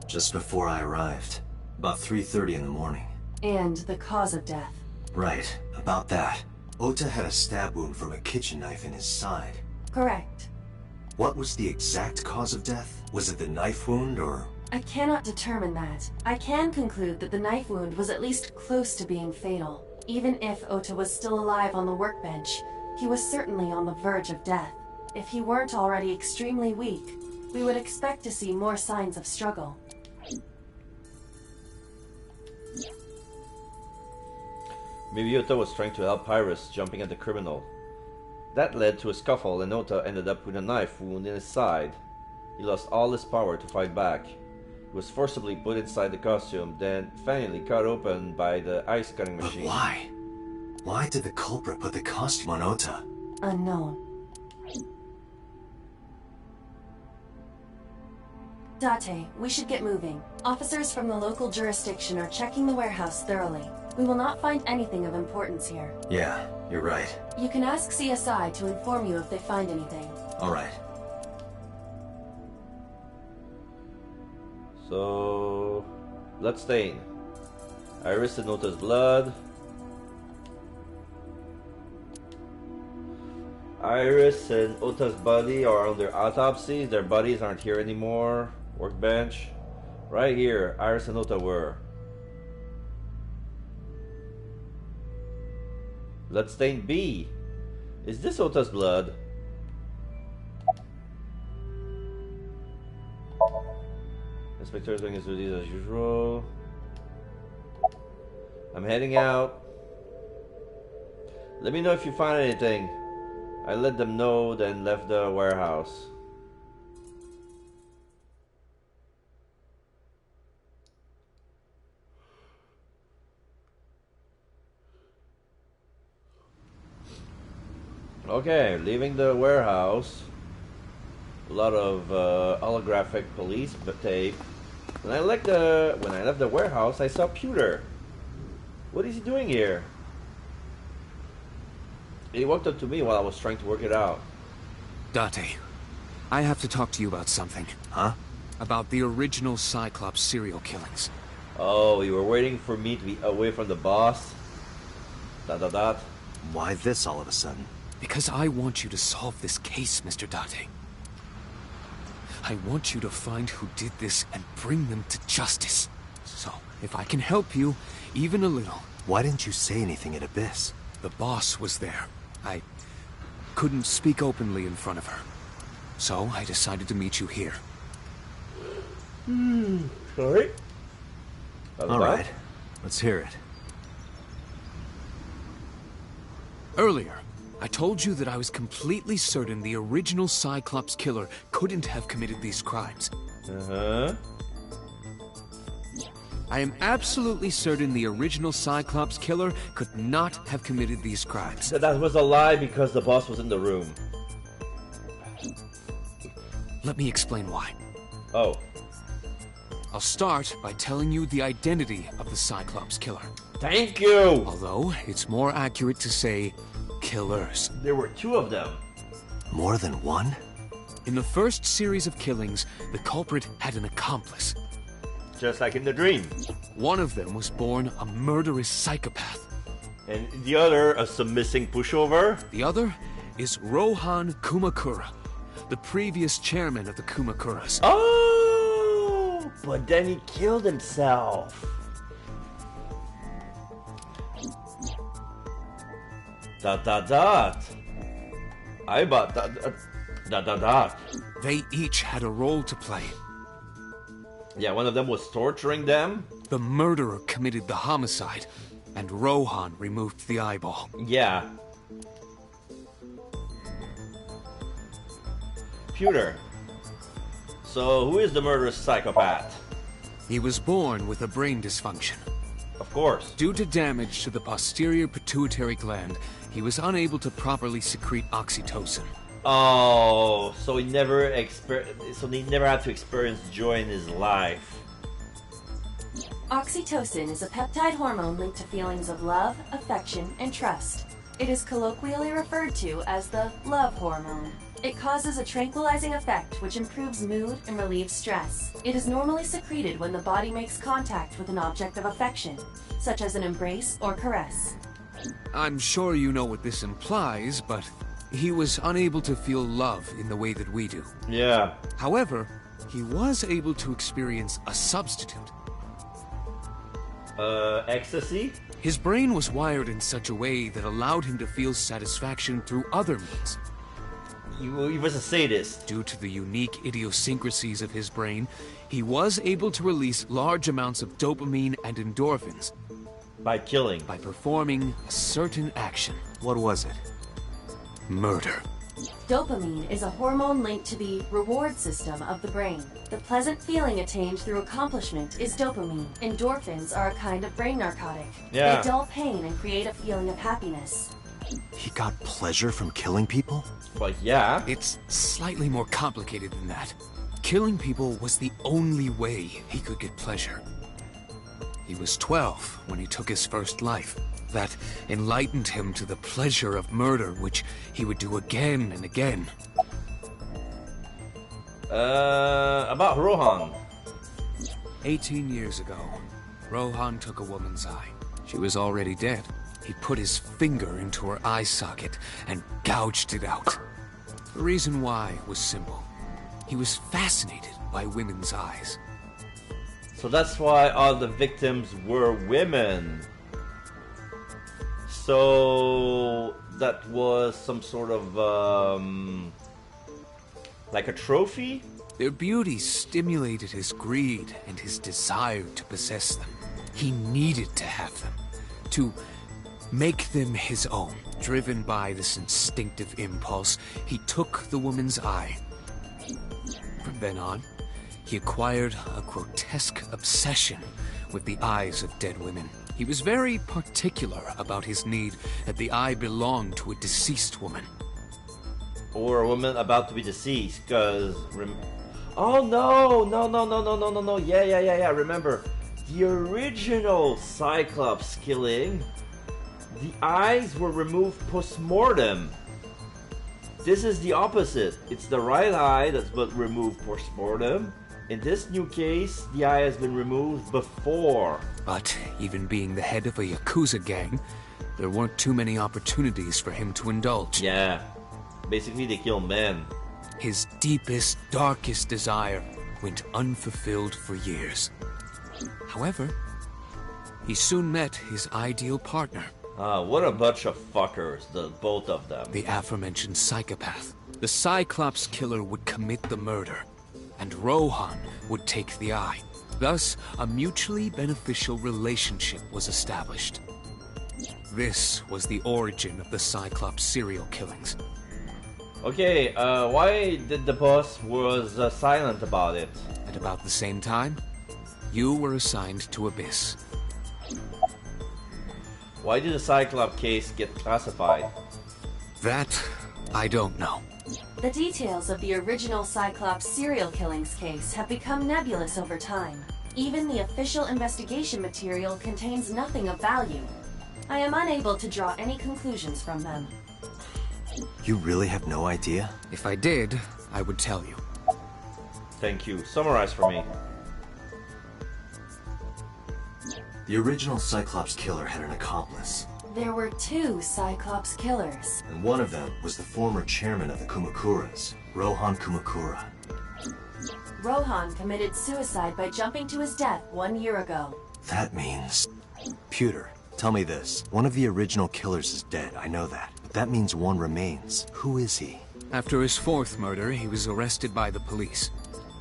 Just before I arrived. About 3:30 in the morning. And the cause of death. Right, about that. Ota had a stab wound from a kitchen knife in his side. Correct. What was the exact cause of death? Was it the knife wound, or...? I cannot determine that. I can conclude that the knife wound was at least close to being fatal. Even if Ota was still alive on the workbench, he was certainly on the verge of death. If he weren't already extremely weak, we would expect to see more signs of struggle. Maybe Ota was trying to help Iris, jumping at the criminal. That led to a scuffle and Ota ended up with a knife wound in his side. He lost all his power to fight back. He was forcibly put inside the costume, then finally cut open by the ice cutting machine. But why? Why did the culprit put the costume on Ota? Unknown. Date, we should get moving. Officers from the local jurisdiction are checking the warehouse thoroughly. We will not find anything of importance here. Yeah, you're right. You can ask CSI to inform you if they find anything. All right. So... bloodstain. Iris and Ota's blood. Iris and Ota's body are under autopsy. Their bodies aren't here anymore. Workbench. Right here, Iris and Ota were. Bloodstain B. Is this Ota's blood? Inspector is doing his duties as usual. I'm heading out. Let me know if you find anything. I let them know, then left the warehouse. Okay, leaving the warehouse. A lot of holographic police tape. When I left the warehouse, I saw Pewter. What is he doing here? He walked up to me while I was trying to work it out. Date, I have to talk to you about something. Huh? About the original Cyclops serial killings. Oh, you were waiting for me to be away from the boss? ... Why this all of a sudden? Because I want you to solve this case, Mr. Date. I want you to find who did this and bring them to justice. So, if I can help you, even a little... Why didn't you say anything at Abyss? The boss was there. I couldn't speak openly in front of her. So, I decided to meet you here. Sorry? All right. Let's hear it. Earlier, I told you that I was completely certain the original Cyclops killer couldn't have committed these crimes. Uh-huh. I am absolutely certain the original Cyclops killer could not have committed these crimes. That was a lie because the boss was in the room. Let me explain why. Oh. I'll start by telling you the identity of the Cyclops killer. Thank you! Although, it's more accurate to say killers. There were two of them. More than one? In the first series of killings, the culprit had an accomplice. Just like in the dream. One of them was born a murderous psychopath. And the other, a submissing pushover? The other is Rohan Kumakura, the previous chairman of the Kumakuras. Oh! But then he killed himself. ... I bought ... They each had a role to play. Yeah, one of them was torturing them. The murderer committed the homicide, and Rohan removed the eyeball. Yeah. Pewter. So, who is the murderous psychopath? He was born with a brain dysfunction. Of course. Due to damage to the posterior pituitary gland, he was unable to properly secrete oxytocin. Oh, so he never had to experience joy in his life. Oxytocin is a peptide hormone linked to feelings of love, affection, and trust. It is colloquially referred to as the love hormone. It causes a tranquilizing effect which improves mood and relieves stress. It is normally secreted when the body makes contact with an object of affection, such as an embrace or caress. I'm sure you know what this implies, but he was unable to feel love in the way that we do. Yeah. However, he was able to experience a substitute. Ecstasy? His brain was wired in such a way that allowed him to feel satisfaction through other means. He was a sadist. Due to the unique idiosyncrasies of his brain, he was able to release large amounts of dopamine and endorphins. By killing. By performing a certain action. What was it? Murder. Dopamine is a hormone linked to the reward system of the brain. The pleasant feeling attained through accomplishment is dopamine. Endorphins are a kind of brain narcotic. Yeah. They dull pain and create a feeling of happiness. He got pleasure from killing people? Well, yeah. It's slightly more complicated than that. Killing people was the only way he could get pleasure. He was 12 when he took his first life. That enlightened him to the pleasure of murder, which he would do again and again. About Rohan. 18 years ago, Rohan took a woman's eye. She was already dead. He put his finger into her eye socket and gouged it out. The reason why was simple. He was fascinated by women's eyes. So that's why all the victims were women. So that was some sort of like a trophy? Their beauty stimulated his greed and his desire to possess them. He needed to have them, to make them his own. Driven by this instinctive impulse, he took the woman's eye. From then on, he acquired a grotesque obsession with the eyes of dead women. He was very particular about his need that the eye belonged to a deceased woman. Or a woman about to be deceased, because... Oh, no. Yeah. Remember, the original Cyclops killing, the eyes were removed post-mortem. This is the opposite. It's the right eye that's been removed post-mortem. In this new case, the eye has been removed before. But even being the head of a Yakuza gang, there weren't too many opportunities for him to indulge. Yeah. Basically, they kill men. His deepest, darkest desire went unfulfilled for years. However, he soon met his ideal partner. What a bunch of fuckers, the both of them. The aforementioned psychopath. The Cyclops killer would commit the murder, and Rohan would take the eye. Thus, a mutually beneficial relationship was established. This was the origin of the Cyclops serial killings. Okay, why did the boss was silent about it? At about the same time, you were assigned to Abyss. Why did the Cyclops case get classified? That, I don't know. The details of the original Cyclops serial killings case have become nebulous over time. Even the official investigation material contains nothing of value. I am unable to draw any conclusions from them. You really have no idea? If I did, I would tell you. Thank you. Summarize for me. The original Cyclops killer had an accomplice. There were 2 Cyclops killers. And one of them was the former chairman of the Kumakuras, Rohan Kumakura. Rohan committed suicide by jumping to his death 1 year ago. That means... Pewter, tell me this. One of the original killers is dead, I know that. But that means one remains. Who is he? After his 4th murder, he was arrested by the police.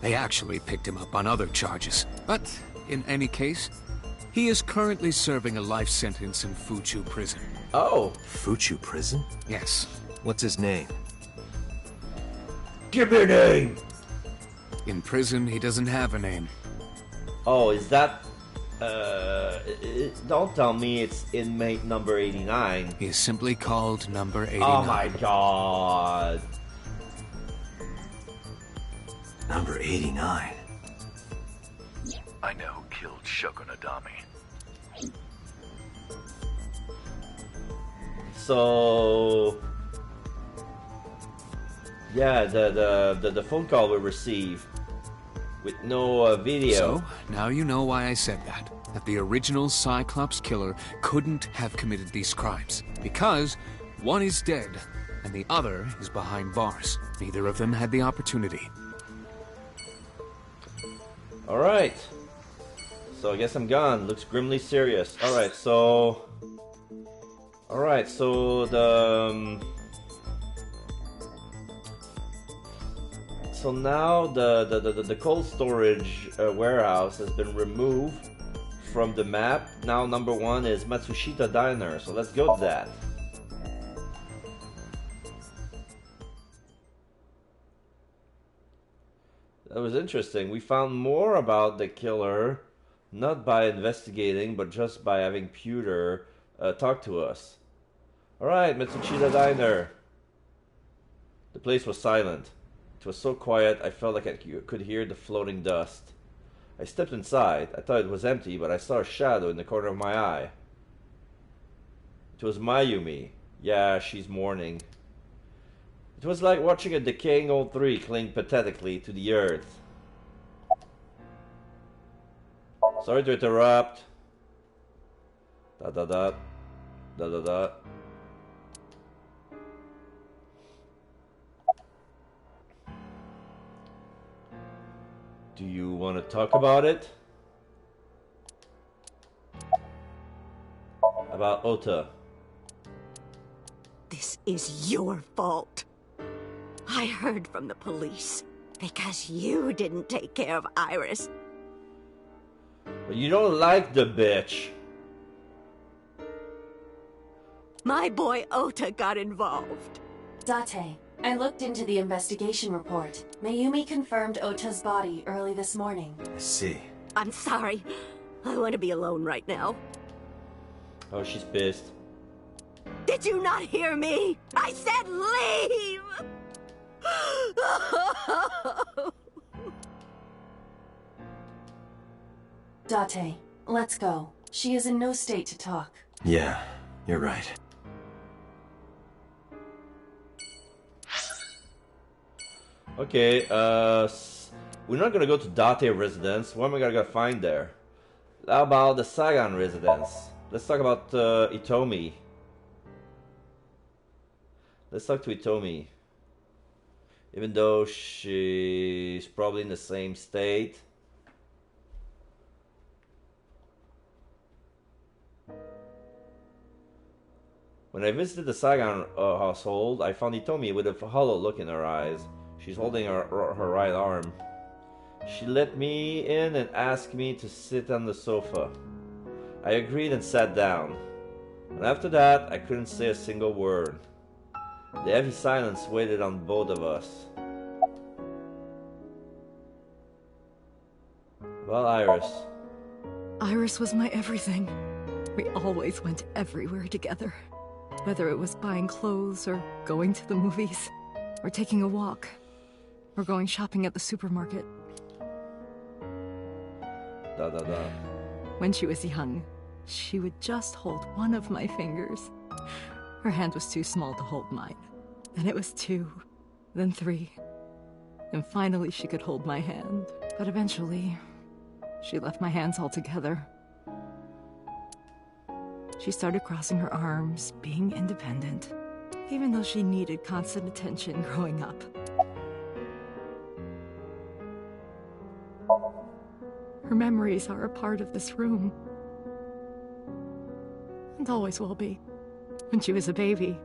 They actually picked him up on other charges. But, in any case, he is currently serving a life sentence in Fuchu prison. Oh. Fuchu prison? Yes. What's his name? Give me a name! In prison, he doesn't have a name. Oh, is that... don't tell me it's inmate number 89. He is simply called number 89. Oh my god. Number 89. I know who killed Shogun Adami. So... Yeah, the phone call we received with no video. So, now you know why I said that. That the original Cyclops killer couldn't have committed these crimes. Because one is dead, and the other is behind bars. Neither of them had the opportunity. Alright. So I guess I'm gone. Looks grimly serious. Alright, so... Alright, so the... So now the cold storage warehouse has been removed from the map. Now number 1 is Matsushita Diner, so let's go to that. That was interesting. We found more about the killer, not by investigating, but just by having Pewter talk to us. Alright, Matsushita Diner. The place was silent. It was so quiet, I felt like I could hear the floating dust. I stepped inside. I thought it was empty, but I saw a shadow in the corner of my eye. It was Mayumi. Yeah, she's mourning. It was like watching a decaying old tree cling pathetically to the earth. Sorry to interrupt. Da da da. Da da da. Do you want to talk about it? About Ota. This is your fault. I heard from the police because you didn't take care of Iris. But you don't like the bitch. My boy Ota got involved. Date, I looked into the investigation report. Mayumi confirmed Ota's body early this morning. I see. I'm sorry. I want to be alone right now. Oh, she's pissed. Did you not hear me? I said leave! Date, let's go. She is in no state to talk. Yeah, you're right. Okay, we're not gonna go to Date residence. What am I gonna go find there? How about the Sagan residence? Let's talk about Itomi. Let's talk to Itomi. Even though she's probably in the same state. When I visited the Sagan household, I found Itomi with a hollow look in her eyes. She's holding her right arm. She let me in and asked me to sit on the sofa. I agreed and sat down. And after that, I couldn't say a single word. The heavy silence waited on both of us. Well, Iris. Iris was my everything. We always went everywhere together. Whether it was buying clothes, or going to the movies, or taking a walk, or going shopping at the supermarket. Da da da. When she was young, she would just hold one of my fingers. Her hand was too small to hold mine. Then it was 2, then 3. And finally she could hold my hand. But eventually, she left my hands altogether. She started crossing her arms, being independent, even though she needed constant attention growing up. Her memories are a part of this room. And always will be. When she was a baby,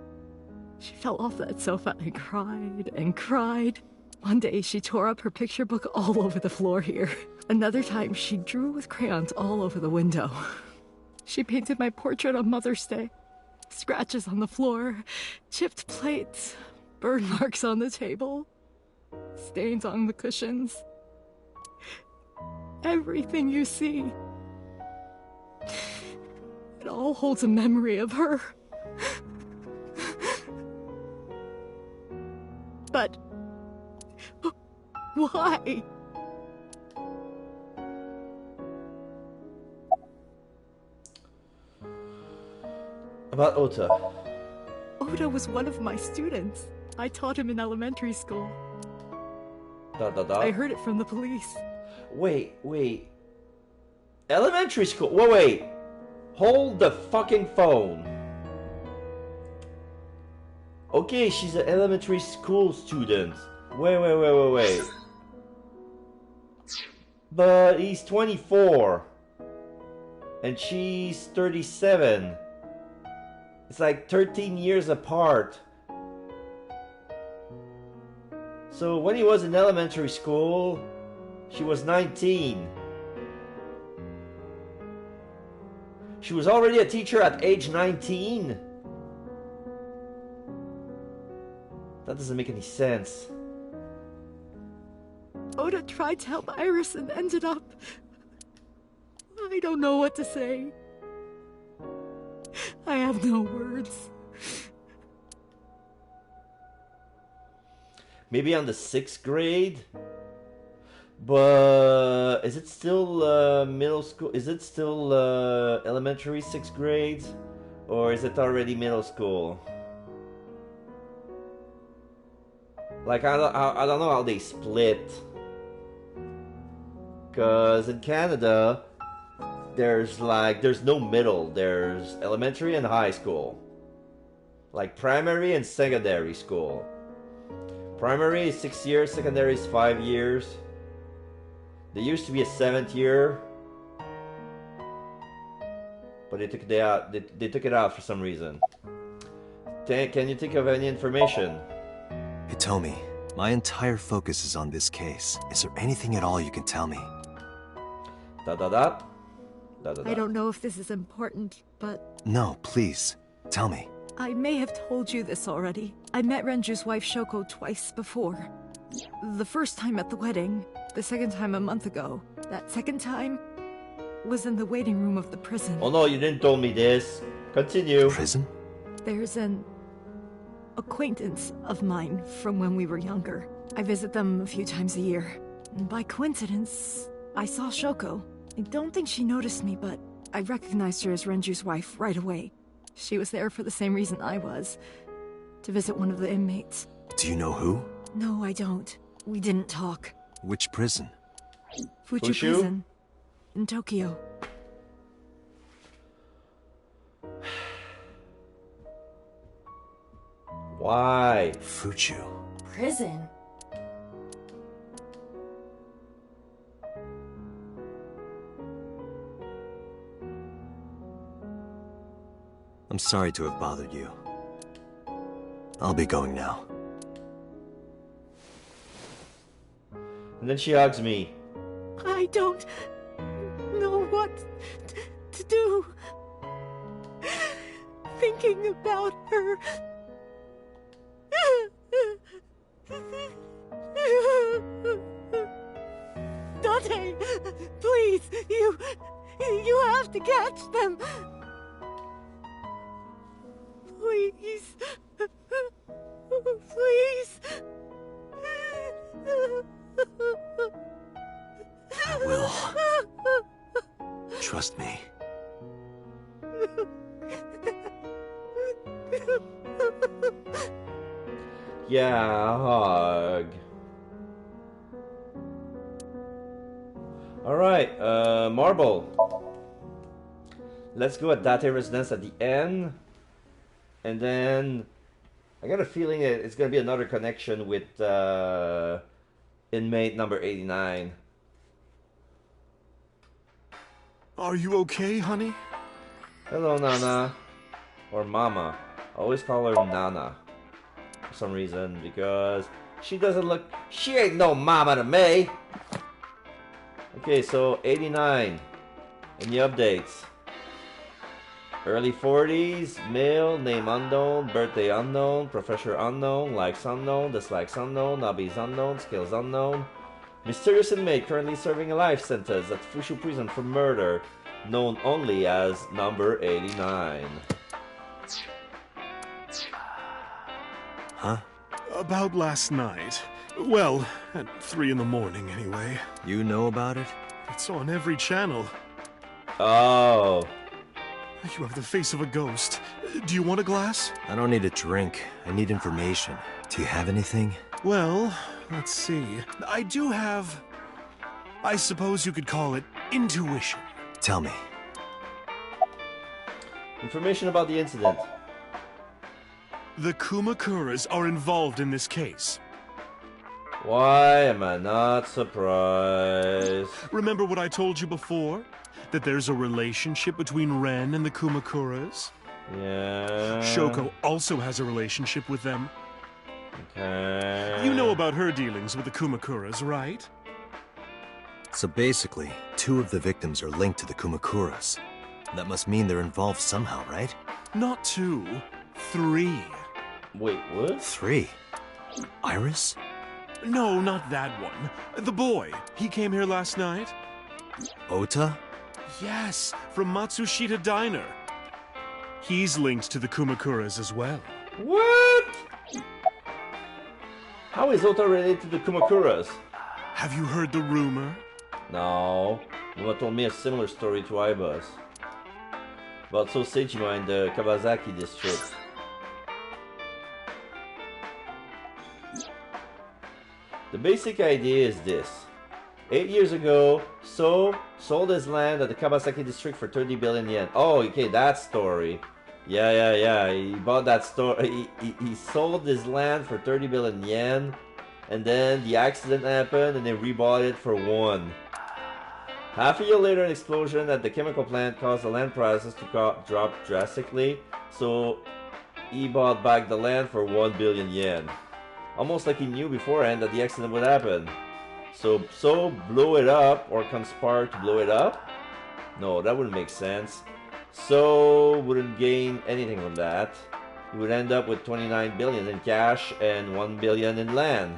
she fell off that sofa and cried and cried. One day she tore up her picture book all over the floor here. Another time she drew with crayons all over the window. She painted my portrait on Mother's Day. Scratches on the floor, chipped plates, burn marks on the table, stains on the cushions. Everything you see. It all holds a memory of her. But why? About Ota. Ota was one of my students. I taught him in elementary school. I heard it from the police. Wait. Elementary school. Wait. Hold the fucking phone. Okay, she's an elementary school student. Wait. But he's 24. And she's 37. It's like 13 years apart. So when he was in elementary school, she was 19. She was already a teacher at age 19? That doesn't make any sense. Ota tried to help Iris and ended up... I don't know what to say. I have no words. Maybe on the 6th grade? But is it still middle school? Is it still elementary 6th grade? Or is it already middle school? Like, I don't know how they split. Because in Canada, there's no middle. There's elementary and high school. Like primary and secondary school. Primary is 6 years, secondary is 5 years. There used to be a 7th year. But they took it out. They took it out for some reason. Can you think of any information? Hitomi, my entire focus is on this case. Is there anything at all you can tell me? I don't know if this is important, but... No, please. Tell me. I may have told you this already. I met Renju's wife Shoko twice before. The first time at the wedding, the second time a month ago. That second time was in the waiting room of the prison. Oh no, you didn't tell me this. Continue. Prison? There's an acquaintance of mine from when we were younger. I visit them a few times a year. And by coincidence, I saw Shoko. I don't think she noticed me, but I recognized her as Renju's wife right away. She was there for the same reason I was, to visit one of the inmates. Do you know who? No, I don't. We didn't talk. Which prison? Fuchu Prison, in Tokyo. Why? Fuchu. Prison? I'm sorry to have bothered you. I'll be going now. And then she hugs me. I don't know what to do. Thinking about her. Dante, please, you have to catch them. Please. Please. I will. Trust me. Yeah, hug. Alright, Marble. Let's go at Date Residence at the end. And then I got a feeling it's gonna be another connection with inmate number 89. Are you okay, honey? Hello, Nana. Or Mama. I always call her Nana. For some reason, because she doesn't look... She ain't no mama to me! Okay, so 89. Any updates? Early 40s, male, name unknown, birthday unknown, professor unknown, likes unknown, dislikes unknown, hobbies unknown, skills unknown. Mysterious inmate currently serving a life sentence at Fuchu Prison for murder, known only as number 89. Huh? About last night. Well, at 3 in the morning anyway. You know about it? It's on every channel. Oh. You have the face of a ghost. Do you want a glass? I don't need a drink. I need information. Do you have anything? Well, let's see. I do have... I suppose you could call it intuition. Tell me. Information about the incident. The Kumakuras are involved in this case. Why am I not surprised? Remember what I told you before? That there's a relationship between Ren and the Kumakuras? Yeah. Shoko also has a relationship with them. Okay. You know about her dealings with the Kumakuras, right? So basically, 2 of the victims are linked to the Kumakuras. That must mean they're involved somehow, right? Not 2, 3. Wait, what? 3? Iris? No, not that one. The boy. He came here last night. Ota? Yes, from Matsushita Diner. He's linked to the Kumakuras as well. What? How is Ota related to the Kumakuras? Have you heard the rumor? No. Mama told me a similar story to Ibus. About Sosejima in the Kawasaki district. The basic idea is this. 8 years ago, So sold his land at the Kawasaki district for 30 billion yen. Oh, okay, that story. Yeah. He bought that store. He sold his land for 30 billion yen, and then the accident happened, and they rebought it for 1. Half a year later, an explosion at the chemical plant caused the land prices to drop drastically. So he bought back the land for 1 billion yen. Almost like he knew beforehand that the accident would happen. So blow it up, or conspire to blow it up? No, that wouldn't make sense. So wouldn't gain anything from that. He would end up with 29 billion in cash and 1 billion in land.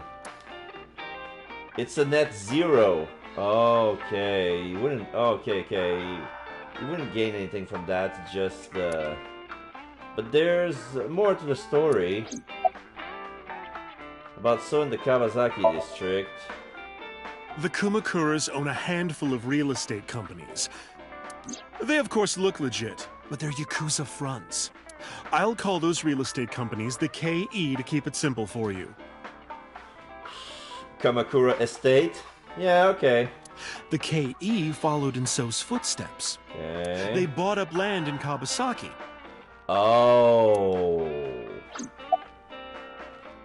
It's a net zero. Okay, you wouldn't. Okay. You wouldn't gain anything from that. Just. But there's more to the story about So in the Kawasaki district. The Kumakuras own a handful of real estate companies. They of course look legit, but they're Yakuza fronts. I'll call those real estate companies the KE to keep it simple for you. Kamakura Estate? Yeah, okay. The KE followed in So's footsteps. Okay. They bought up land in Kawasaki. Oh.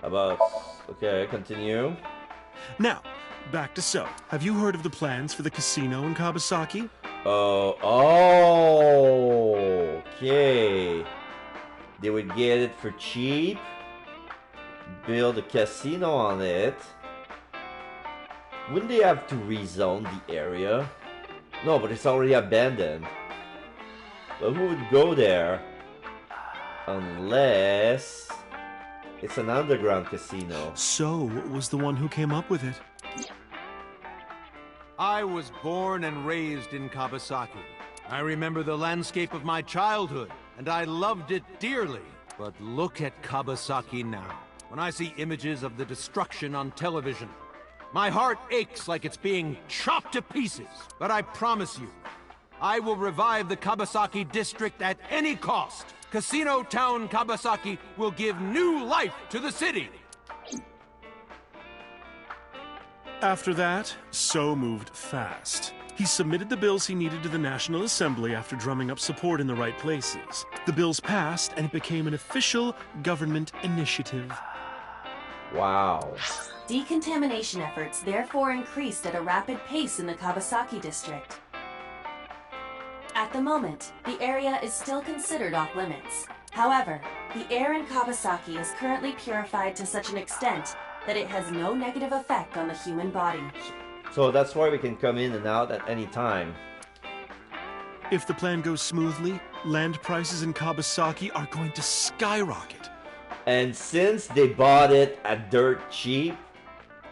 Okay, continue. Now, back to So. Have you heard of the plans for the casino in Kawasaki? Okay. They would get it for cheap, build a casino on it. Wouldn't they have to rezone the area? No, but it's already abandoned. But who would go there? Unless it's an underground casino. So was the one who came up with it. I was born and raised in Kawasaki. I remember the landscape of my childhood, and I loved it dearly. But look at Kawasaki now. When I see images of the destruction on television, my heart aches like it's being chopped to pieces. But I promise you, I will revive the Kawasaki district at any cost. Casino Town Kawasaki will give new life to the city. After that, So moved fast. He submitted the bills he needed to the National Assembly after drumming up support in the right places. The bills passed, and it became an official government initiative. Wow. Decontamination efforts therefore increased at a rapid pace in the Kawasaki district. At the moment, the area is still considered off-limits. However, the air in Kawasaki is currently purified to such an extent that it has no negative effect on the human body. So that's why we can come in and out at any time. If the plan goes smoothly, land prices in Kawasaki are going to skyrocket. And since they bought it at dirt cheap,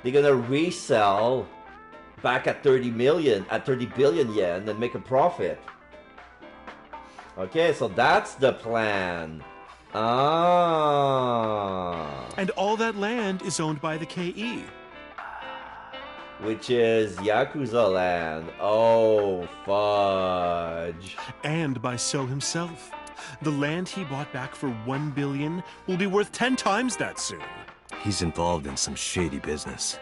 they're gonna resell back at 30 billion yen and make a profit. Okay, so that's the plan. And all that land is owned by the KE. Which is Yakuza land. Oh, fudge. And by So himself. The land he bought back for 1 billion will be worth 10 times that soon. He's involved in some shady business.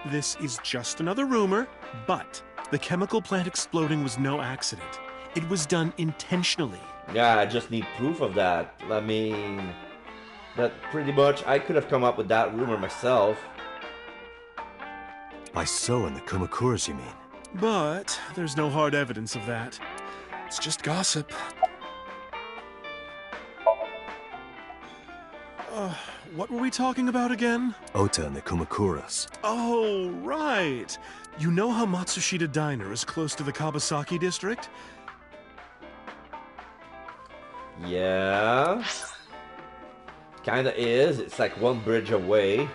This is just another rumor, but the chemical plant exploding was no accident. It was done intentionally. Yeah, I just need proof of that. I mean, that pretty much, I could have come up with that rumor myself. By So and the Kumakuras, you mean? But there's no hard evidence of that. It's just gossip. What were we talking about again? Ota and the Kumakuras. Oh, right. You know how Matsushita Diner is close to the Kabasaki district? Yeah. Kinda is. It's like one bridge away.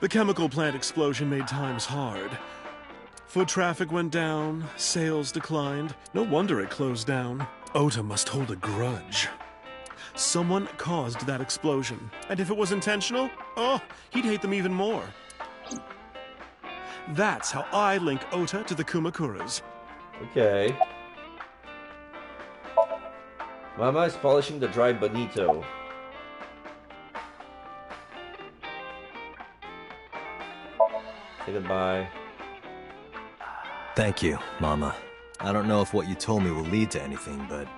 The chemical plant explosion made times hard. Foot traffic went down, sales declined. No wonder it closed down. Ota must hold a grudge. Someone caused that explosion. And if it was intentional, oh, he'd hate them even more. That's how I link Ota to the Kumakuras. Okay. Mama is polishing the dry bonito. Say goodbye. Thank you, Mama. I don't know if what you told me will lead to anything, but...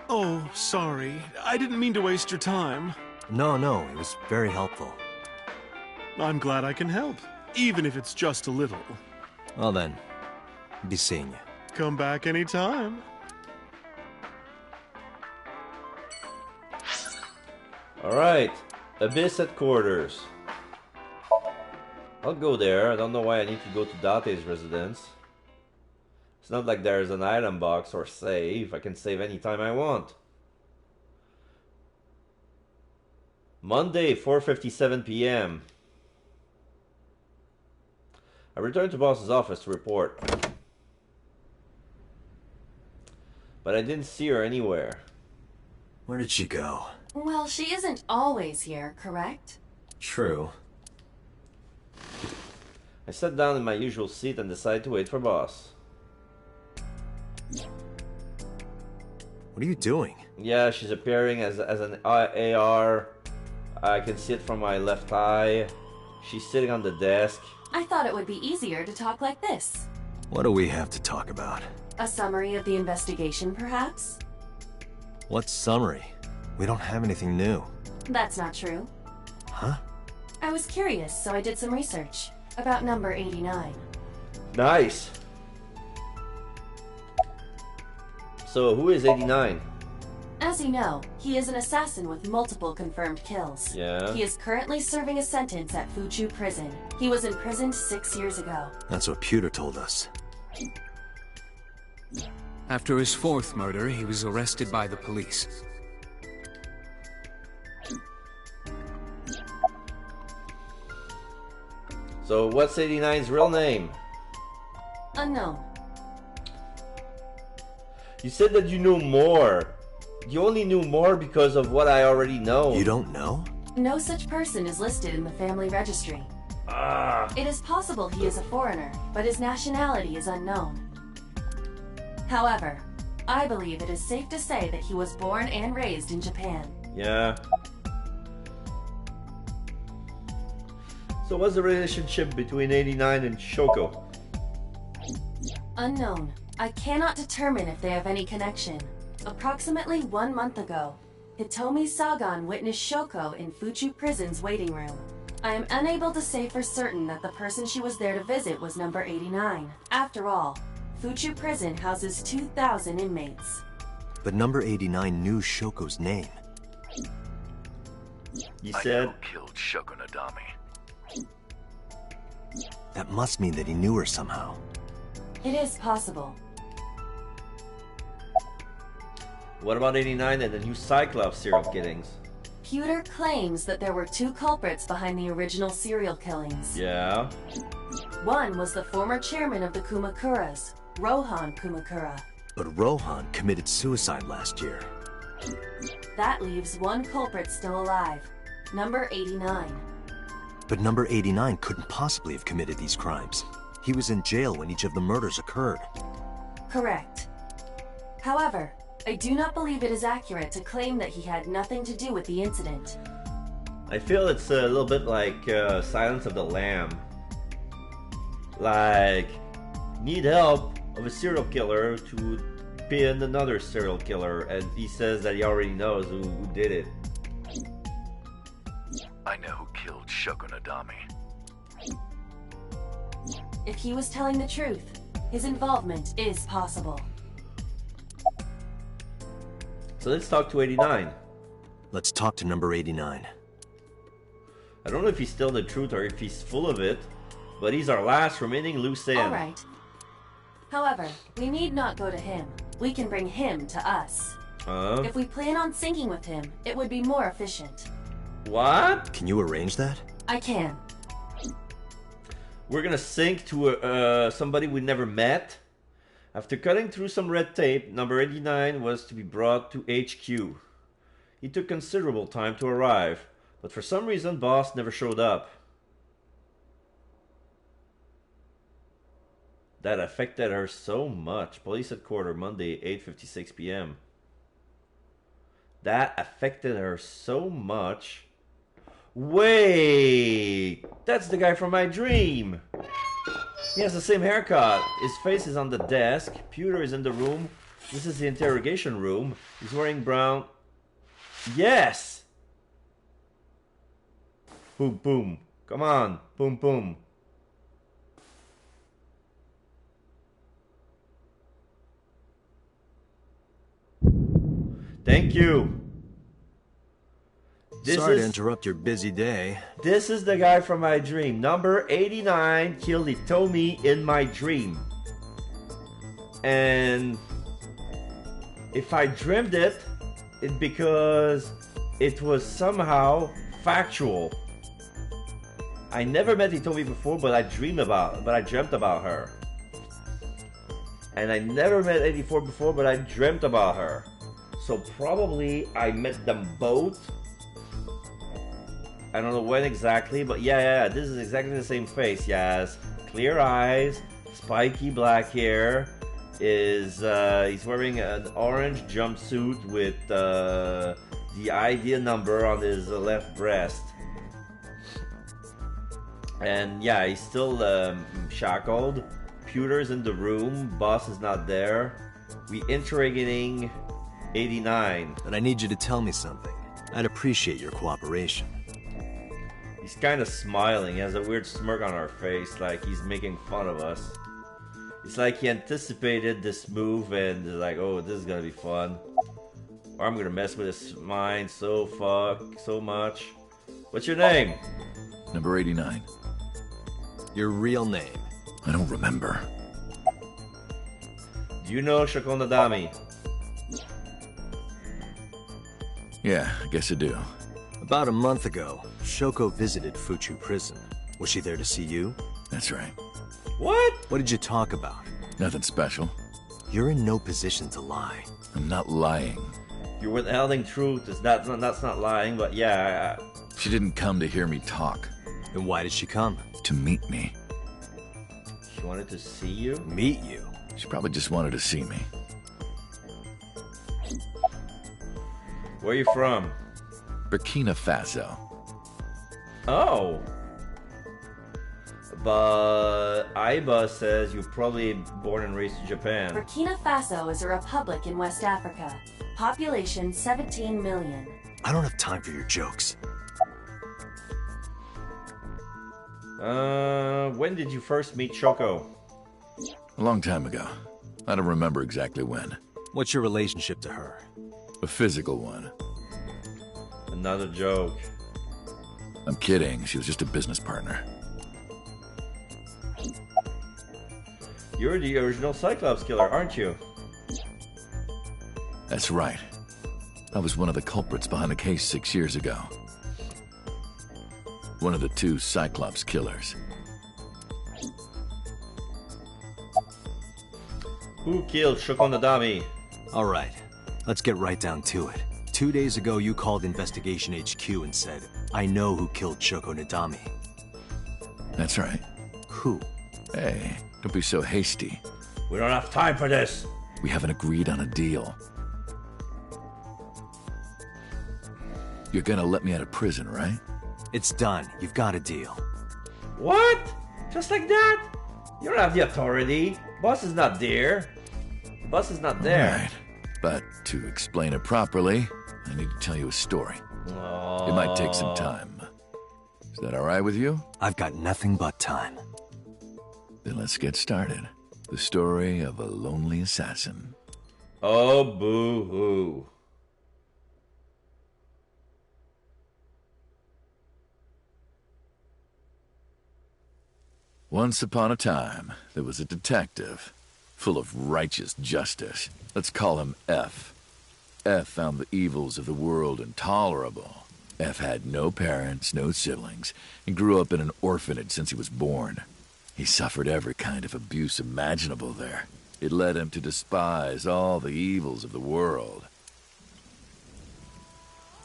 Oh, sorry. I didn't mean to waste your time. No, it was very helpful. I'm glad I can help, even if it's just a little. Well then, be seeing you. Come back anytime. Alright, Abyss headquarters. I'll go there. I don't know why I need to go to Date's residence. It's not like there's an item box or save. I can save anytime I want. Monday, 4:57 p.m. I returned to boss's office to report. But I didn't see her anywhere. Where did she go? Well, she isn't always here, correct? True. I sat down in my usual seat and decided to wait for boss. What are you doing? Yeah, she's appearing as an AR. I can see it from my left eye. She's sitting on the desk. I thought it would be easier to talk like this. What do we have to talk about? A summary of the investigation, perhaps? What summary? We don't have anything new. That's not true. Huh? I was curious, so I did some research about number 89. Nice. So, who is 89? As you know, he is an assassin with multiple confirmed kills. Yeah. He is currently serving a sentence at Fuchu Prison. He was imprisoned 6 years ago. That's what Pewter told us. After his fourth murder, he was arrested by the police. So, what's 89's real name? Unknown. You said that you knew more. You only knew more because of what I already know. You don't know? No such person is listed in the family registry. It is possible he is a foreigner, but his nationality is unknown. However, I believe it is safe to say that he was born and raised in Japan. Yeah. So what's the relationship between 89 and Shoko? Unknown. I cannot determine if they have any connection. Approximately 1 month ago, Hitomi Sagan witnessed Shoko in Fuchu Prison's waiting room. I am unable to say for certain that the person she was there to visit was number 89. After all, Fuchu Prison houses 2,000 inmates. But number 89 knew Shoko's name. You said... I killed Shoko Nadami. That must mean that he knew her somehow. It is possible. What about 89 and the new Cyclops serial killings? Pewter claims that there were 2 culprits behind the original serial killings. Yeah. One was the former chairman of the Kumakuras, Rohan Kumakura. But Rohan committed suicide last year. That leaves 1 culprit still alive, number 89. But number 89 couldn't possibly have committed these crimes. He was in jail when each of the murders occurred. Correct. However, I do not believe it is accurate to claim that he had nothing to do with the incident. I feel it's a little bit like Silence of the Lamb. Like, need help of a serial killer to pin another serial killer, and he says that he already knows who did it. I know who killed Shoko Nadami. If he was telling the truth, his involvement is possible. So let's talk to 89. Let's talk to number 89. I don't know if he's still the truth or if he's full of it, but he's our last remaining loose end. Alright. However, we need not go to him. We can bring him to us. If we plan on syncing with him, it would be more efficient. What? Can you arrange that? I can. We're gonna sync to somebody we never met. After cutting through some red tape, number 89 was to be brought to HQ. He took considerable time to arrive, but for some reason boss never showed up. That affected her so much. Police headquarters, Monday, 8:56 p.m. That affected her so much. Wait! That's the guy from my dream! He has the same haircut. His face is on the desk. Pewter is in the room. This is the interrogation room. He's wearing brown. Yes! Boom, boom. Come on. Boom, boom. Thank you. Sorry to interrupt your busy day. This is the guy from my dream. Number 89 killed Hitomi in my dream. And if I dreamed it, it's because it was somehow factual. I never met Hitomi before, but I dreamt about her. And I never met 84 before, but I dreamt about her. So probably I met them both. I don't know when exactly, but yeah, this is exactly the same face. Yes, clear eyes, spiky black hair. He's wearing an orange jumpsuit with the ID number on his left breast. And yeah, he's still shackled. Pewter's in the room. Boss is not there. We interrogating 89. But I need you to tell me something. I'd appreciate your cooperation. He's kind of smiling. He has a weird smirk on our face, like he's making fun of us. It's like he anticipated this move and is like, oh, this is gonna be fun. Or I'm gonna mess with his mind so much. What's your name? Number 89. Your real name? I don't remember. Do you know Shoko Nadami? Yeah, I guess I do. About a month ago, Shoko visited Fuchu Prison. Was she there to see you? That's right. What? What did you talk about? Nothing special. You're in no position to lie. I'm not lying. You're withholding truth. That's not lying, but yeah. She didn't come to hear me talk. Then why did she come? To meet me. She wanted to see you? Meet you? She probably just wanted to see me. Where are you from? Burkina Faso. Oh. But Aiba says you're probably born and raised in Japan. Burkina Faso is a republic in West Africa. Population 17 million. I don't have time for your jokes. When did you first meet Shoko? A long time ago. I don't remember exactly when. What's your relationship to her? A physical one. Another joke. I'm kidding. She was just a business partner. You're the original Cyclops killer, aren't you? That's right. I was one of the culprits behind the case 6 years ago. One of the 2 Cyclops killers. Who killed Shoko Nadami? All right, let's get right down to it. 2 days ago, you called Investigation HQ and said, I know who killed Shoko Nadami. That's right. Who? Hey, don't be so hasty. We don't have time for this. We haven't agreed on a deal. You're gonna let me out of prison, right? It's done. You've got a deal. What? Just like that? You don't have the authority. Boss is not there. Boss is not there. Right. But to explain it properly, I need to tell you a story. Oh. It might take some time. Is that all right with you? I've got nothing but time. Then let's get started. The story of a lonely assassin. Oh, boo-hoo. Once upon a time, there was a detective, full of righteous justice. Let's call him F. F found the evils of the world intolerable. F had no parents, no siblings, and grew up in an orphanage since he was born. He suffered every kind of abuse imaginable there. It led him to despise all the evils of the world.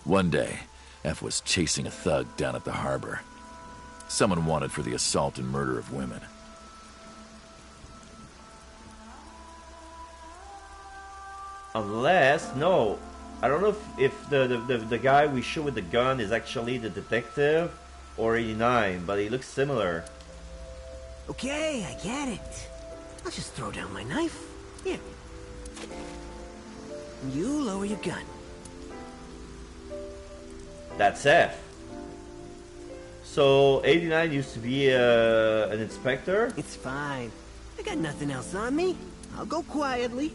One day, F was chasing a thug down at the harbor. Someone wanted for the assault and murder of women. Unless, no, I don't know if the guy we shoot with the gun is actually the detective or 89, but he looks similar. Okay, I get it. I'll just throw down my knife. Here. You lower your gun. That's F. So 89 used to be an inspector? It's fine. I got nothing else on me. I'll go quietly.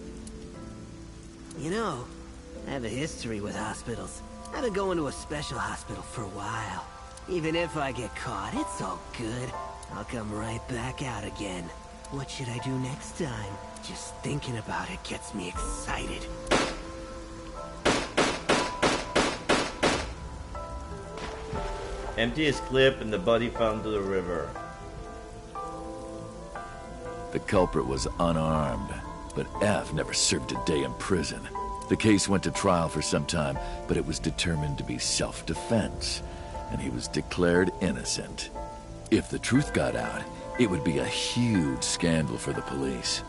You know, I have a history with hospitals. I've been going to a special hospital for a while. Even if I get caught, it's all good. I'll come right back out again. What should I do next time? Just thinking about it gets me excited. Empty his clip and the body fell into the river. The culprit was unarmed, but F never served a day in prison. The case went to trial for some time, but it was determined to be self-defense, and he was declared innocent. If the truth got out, it would be a huge scandal for the police.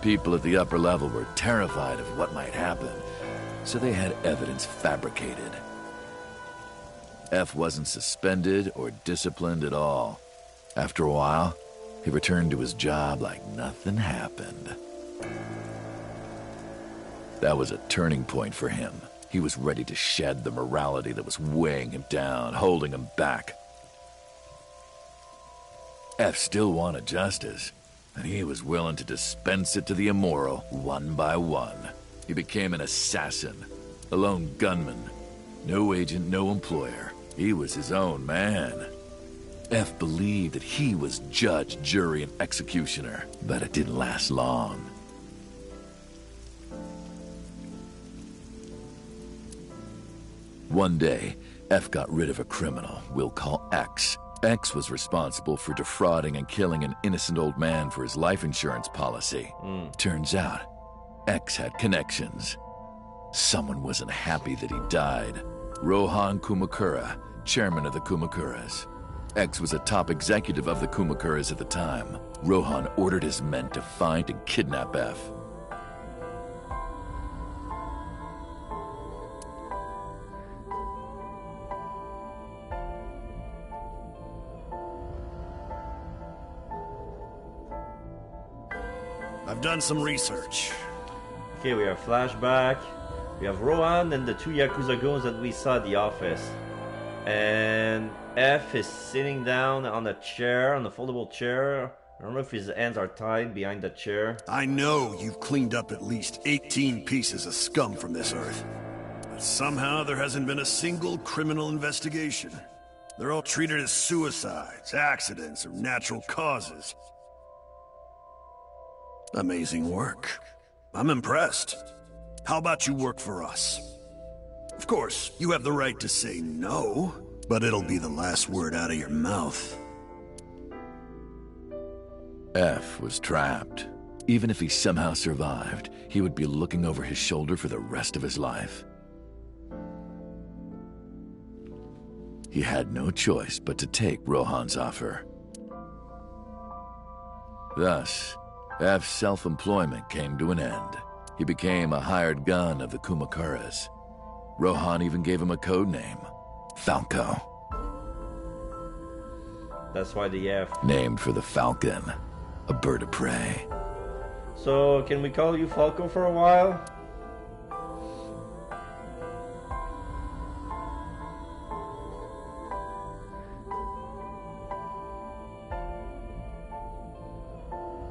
People at the upper level were terrified of what might happen, so they had evidence fabricated. F wasn't suspended or disciplined at all. After a while, he returned to his job like nothing happened. That was a turning point for him. He was ready to shed the morality that was weighing him down, holding him back. F still wanted justice, and he was willing to dispense it to the immoral one by one. He became an assassin, a lone gunman. No agent, no employer. He was his own man. F believed that he was judge, jury, and executioner, but it didn't last long. One day, F got rid of a criminal we'll call X. X was responsible for defrauding and killing an innocent old man for his life insurance policy. Turns out, X had connections. Someone wasn't happy that he died. Rohan Kumakura, chairman of the Kumakuras. X was a top executive of the Kumakuras at the time. Rohan ordered his men to find and kidnap F. I've done some research. Okay, we have flashback. We have Rohan and the two Yakuza goons that we saw at the office. And F is sitting down on a chair, on a foldable chair. I don't know if his hands are tied behind the chair. I know you've cleaned up at least 18 pieces of scum from this earth. But somehow there hasn't been a single criminal investigation. They're all treated as suicides, accidents, or natural causes. Amazing work. I'm impressed. How about you work for us? Of course, you have the right to say no, but it'll be the last word out of your mouth. F was trapped. Even if he somehow survived, he would be looking over his shoulder for the rest of his life. He had no choice but to take Rohan's offer. Thus, F's self-employment came to an end. He became a hired gun of the Kumakuras. Rohan even gave him a code name, Falco. That's why the F. Named for the falcon, a bird of prey. So, can we call you Falco for a while?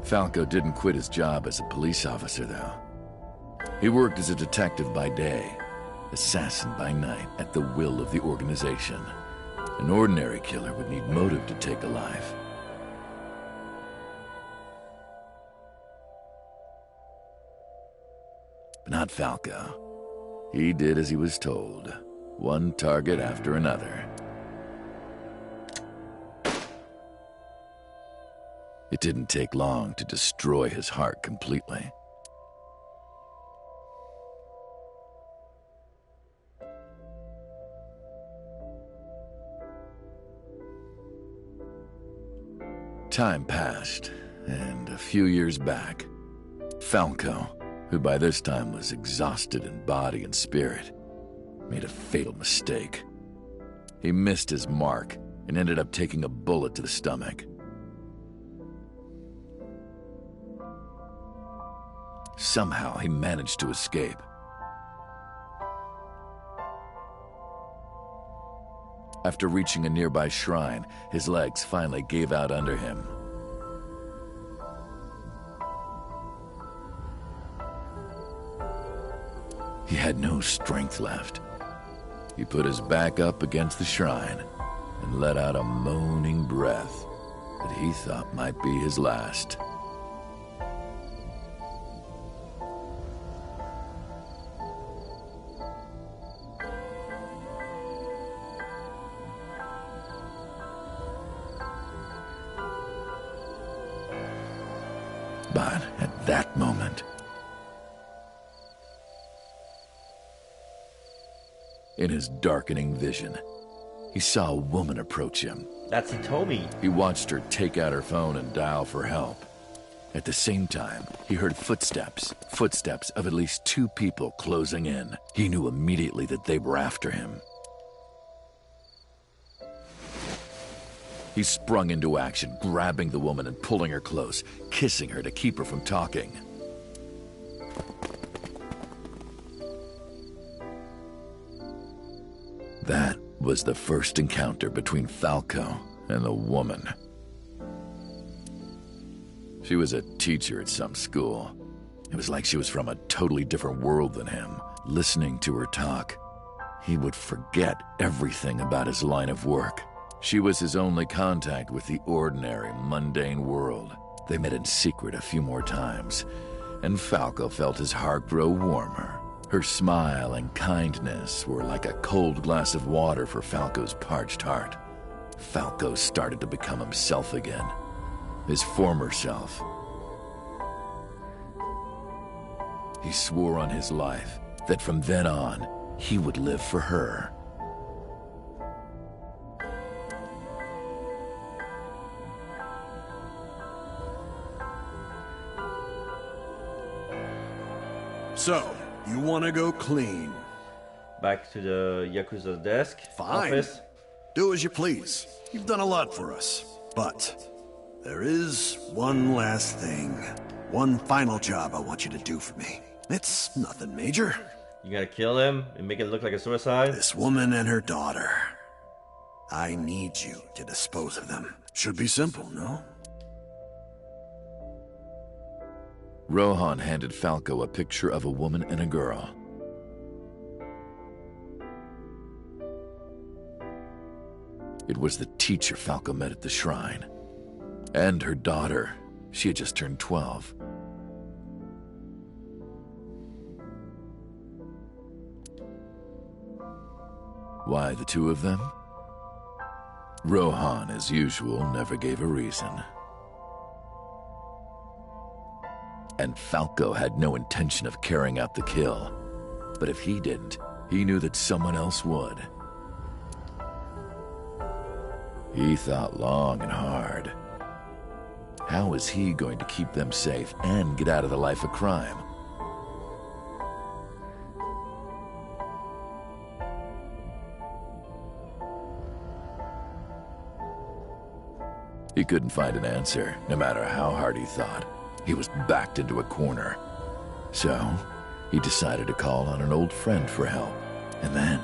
Falco didn't quit his job as a police officer, though. He worked as a detective by day, assassin by night, at the will of the organization. An ordinary killer would need motive to take a life. But not Falco. He did as he was told, one target after another. It didn't take long to destroy his heart completely. Time passed, and a few years back, Falco, who by this time was exhausted in body and spirit, made a fatal mistake. He missed his mark and ended up taking a bullet to the stomach. Somehow he managed to escape. After reaching a nearby shrine, his legs finally gave out under him. He had no strength left. He put his back up against the shrine and let out a moaning breath that he thought might be his last. But at that moment, in his darkening vision, he saw a woman approach him. That's Hitomi. He watched her take out her phone and dial for help. At the same time, he heard footsteps of at least two people closing in. He knew immediately that they were after him. He sprung into action, grabbing the woman and pulling her close, kissing her to keep her from talking. That was the first encounter between Falco and the woman. She was a teacher at some school. It was like she was from a totally different world than him. Listening to her talk, he would forget everything about his line of work. She was his only contact with the ordinary, mundane world. They met in secret a few more times, and Falco felt his heart grow warmer. Her smile and kindness were like a cold glass of water for Falco's parched heart. Falco started to become himself again, his former self. He swore on his life that from then on, he would live for her. So, you want to go clean? Back to the Yakuza desk. Fine. Office. Do as you please. You've done a lot for us. But there is one last thing. One final job I want you to do for me. It's nothing major. You gotta kill him and make it look like a suicide? This woman and her daughter. I need you to dispose of them. Should be simple, no? Rohan handed Falco a picture of a woman and a girl. It was the teacher Falco met at the shrine. And her daughter. She had just turned 12. Why the two of them? Rohan, as usual, never gave a reason. And Falco had no intention of carrying out the kill. But if he didn't, he knew that someone else would. He thought long and hard. How was he going to keep them safe and get out of the life of crime? He couldn't find an answer, no matter how hard he thought. He was backed into a corner. So, he decided to call on an old friend for help. And then...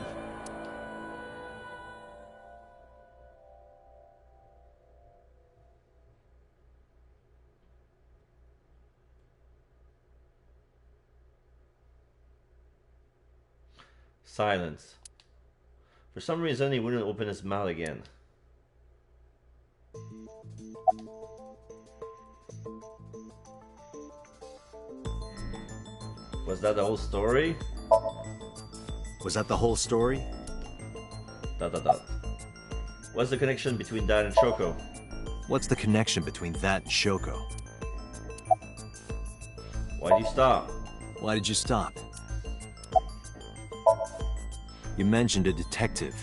Silence. For some reason, he wouldn't open his mouth again. Was that the whole story? Was that the whole story? ... What's the connection between that and Shoko? What's the connection between that and Shoko? Why'd you stop? Why did you stop? You mentioned a detective.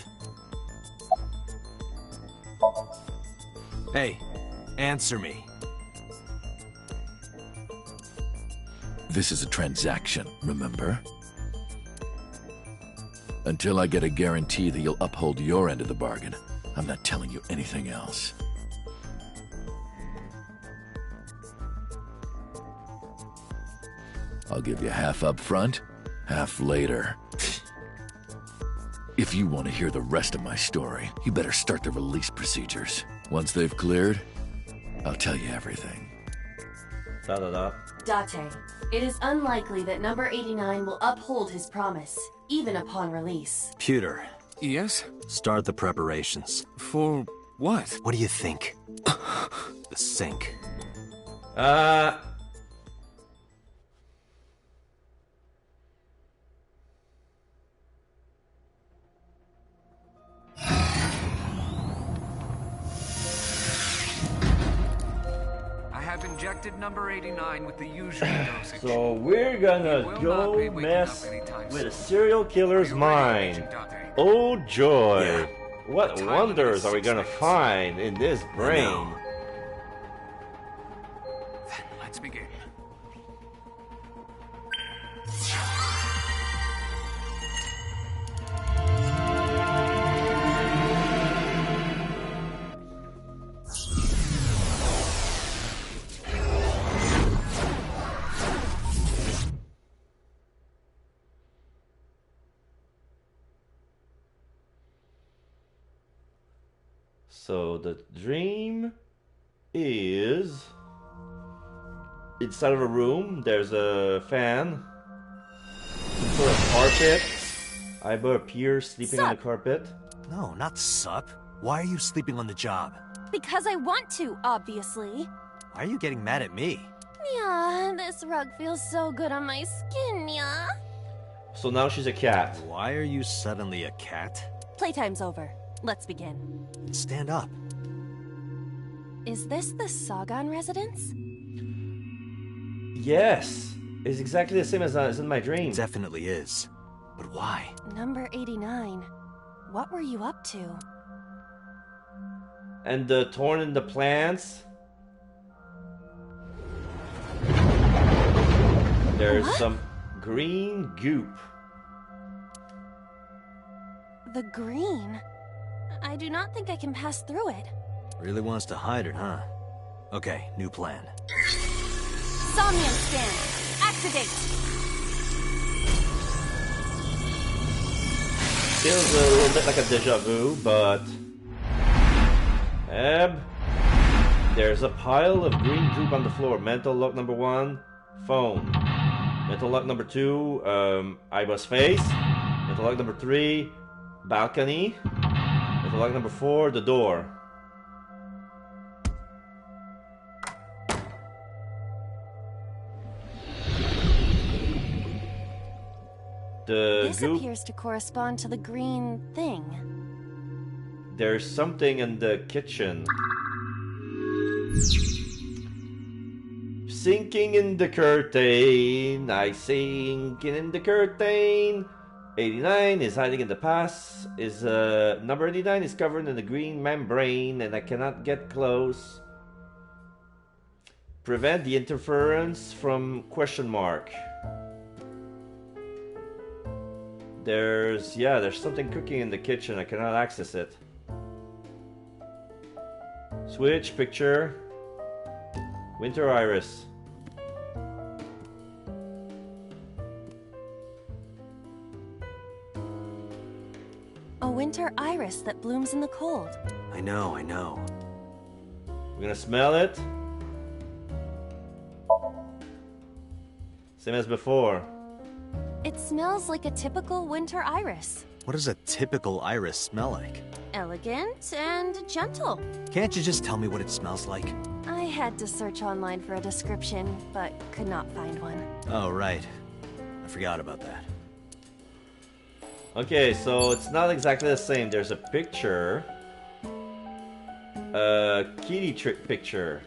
Hey, answer me. This is a transaction, remember? Until I get a guarantee that you'll uphold your end of the bargain, I'm not telling you anything else. I'll give you half up front, half later. If you want to hear the rest of my story, you better start the release procedures. Once they've cleared, I'll tell you everything. Date, it is unlikely that number 89 will uphold his promise, even upon release. Pewter. Yes? Start the preparations. For what? What do you think? The sink. Injected number 89 with the usual dosage. So we're gonna go mess with a serial killer's mind. Oh joy! Yeah. What wonders are we gonna find in this brain? Then let's begin. So the dream is inside of a room. There's a fan, some sort of carpet. Aiba appears sleeping on the carpet. No, not sup. Why are you sleeping on the job? Because I want to, obviously. Why are you getting mad at me? Yeah, this rug feels so good on my skin, yeah. So now she's a cat. Why are you suddenly a cat? Playtime's over. Let's begin. Stand up. Is this the Sagan residence? Yes, it's exactly the same as in my dream. It definitely is. But why? Number 89. What were you up to? And the thorn in the plants. There's some green goop. The green? I do not think I can pass through it. Really wants to hide it, huh? Okay, new plan. SOMNIUM scan. Activate. Feels a little bit like a deja vu, but... There's a pile of green goop on the floor. Mental lock number 1, phone. Mental lock number 2, Aiba's face. Mental lock number 3, balcony. Mental lock number 4, the door. This goop, appears to correspond to the green thing. there's something in the kitchen. Sinking in the curtain, I sinking in the curtain. 89 is hiding in the past. Number 89 is covered in the green membrane, and I cannot get close. Prevent the interference from question mark. There's something cooking in the kitchen. I cannot access it. Switch picture. Winter iris. A winter iris that blooms in the cold. I know. We're gonna smell it. Same as before. It smells like a typical winter iris. What does a typical iris smell like? Elegant and gentle. Can't you just tell me what it smells like? I had to search online for a description, but could not find one. Oh, right. I forgot about that. Okay, so it's not exactly the same. There's a picture. A kitty trick picture.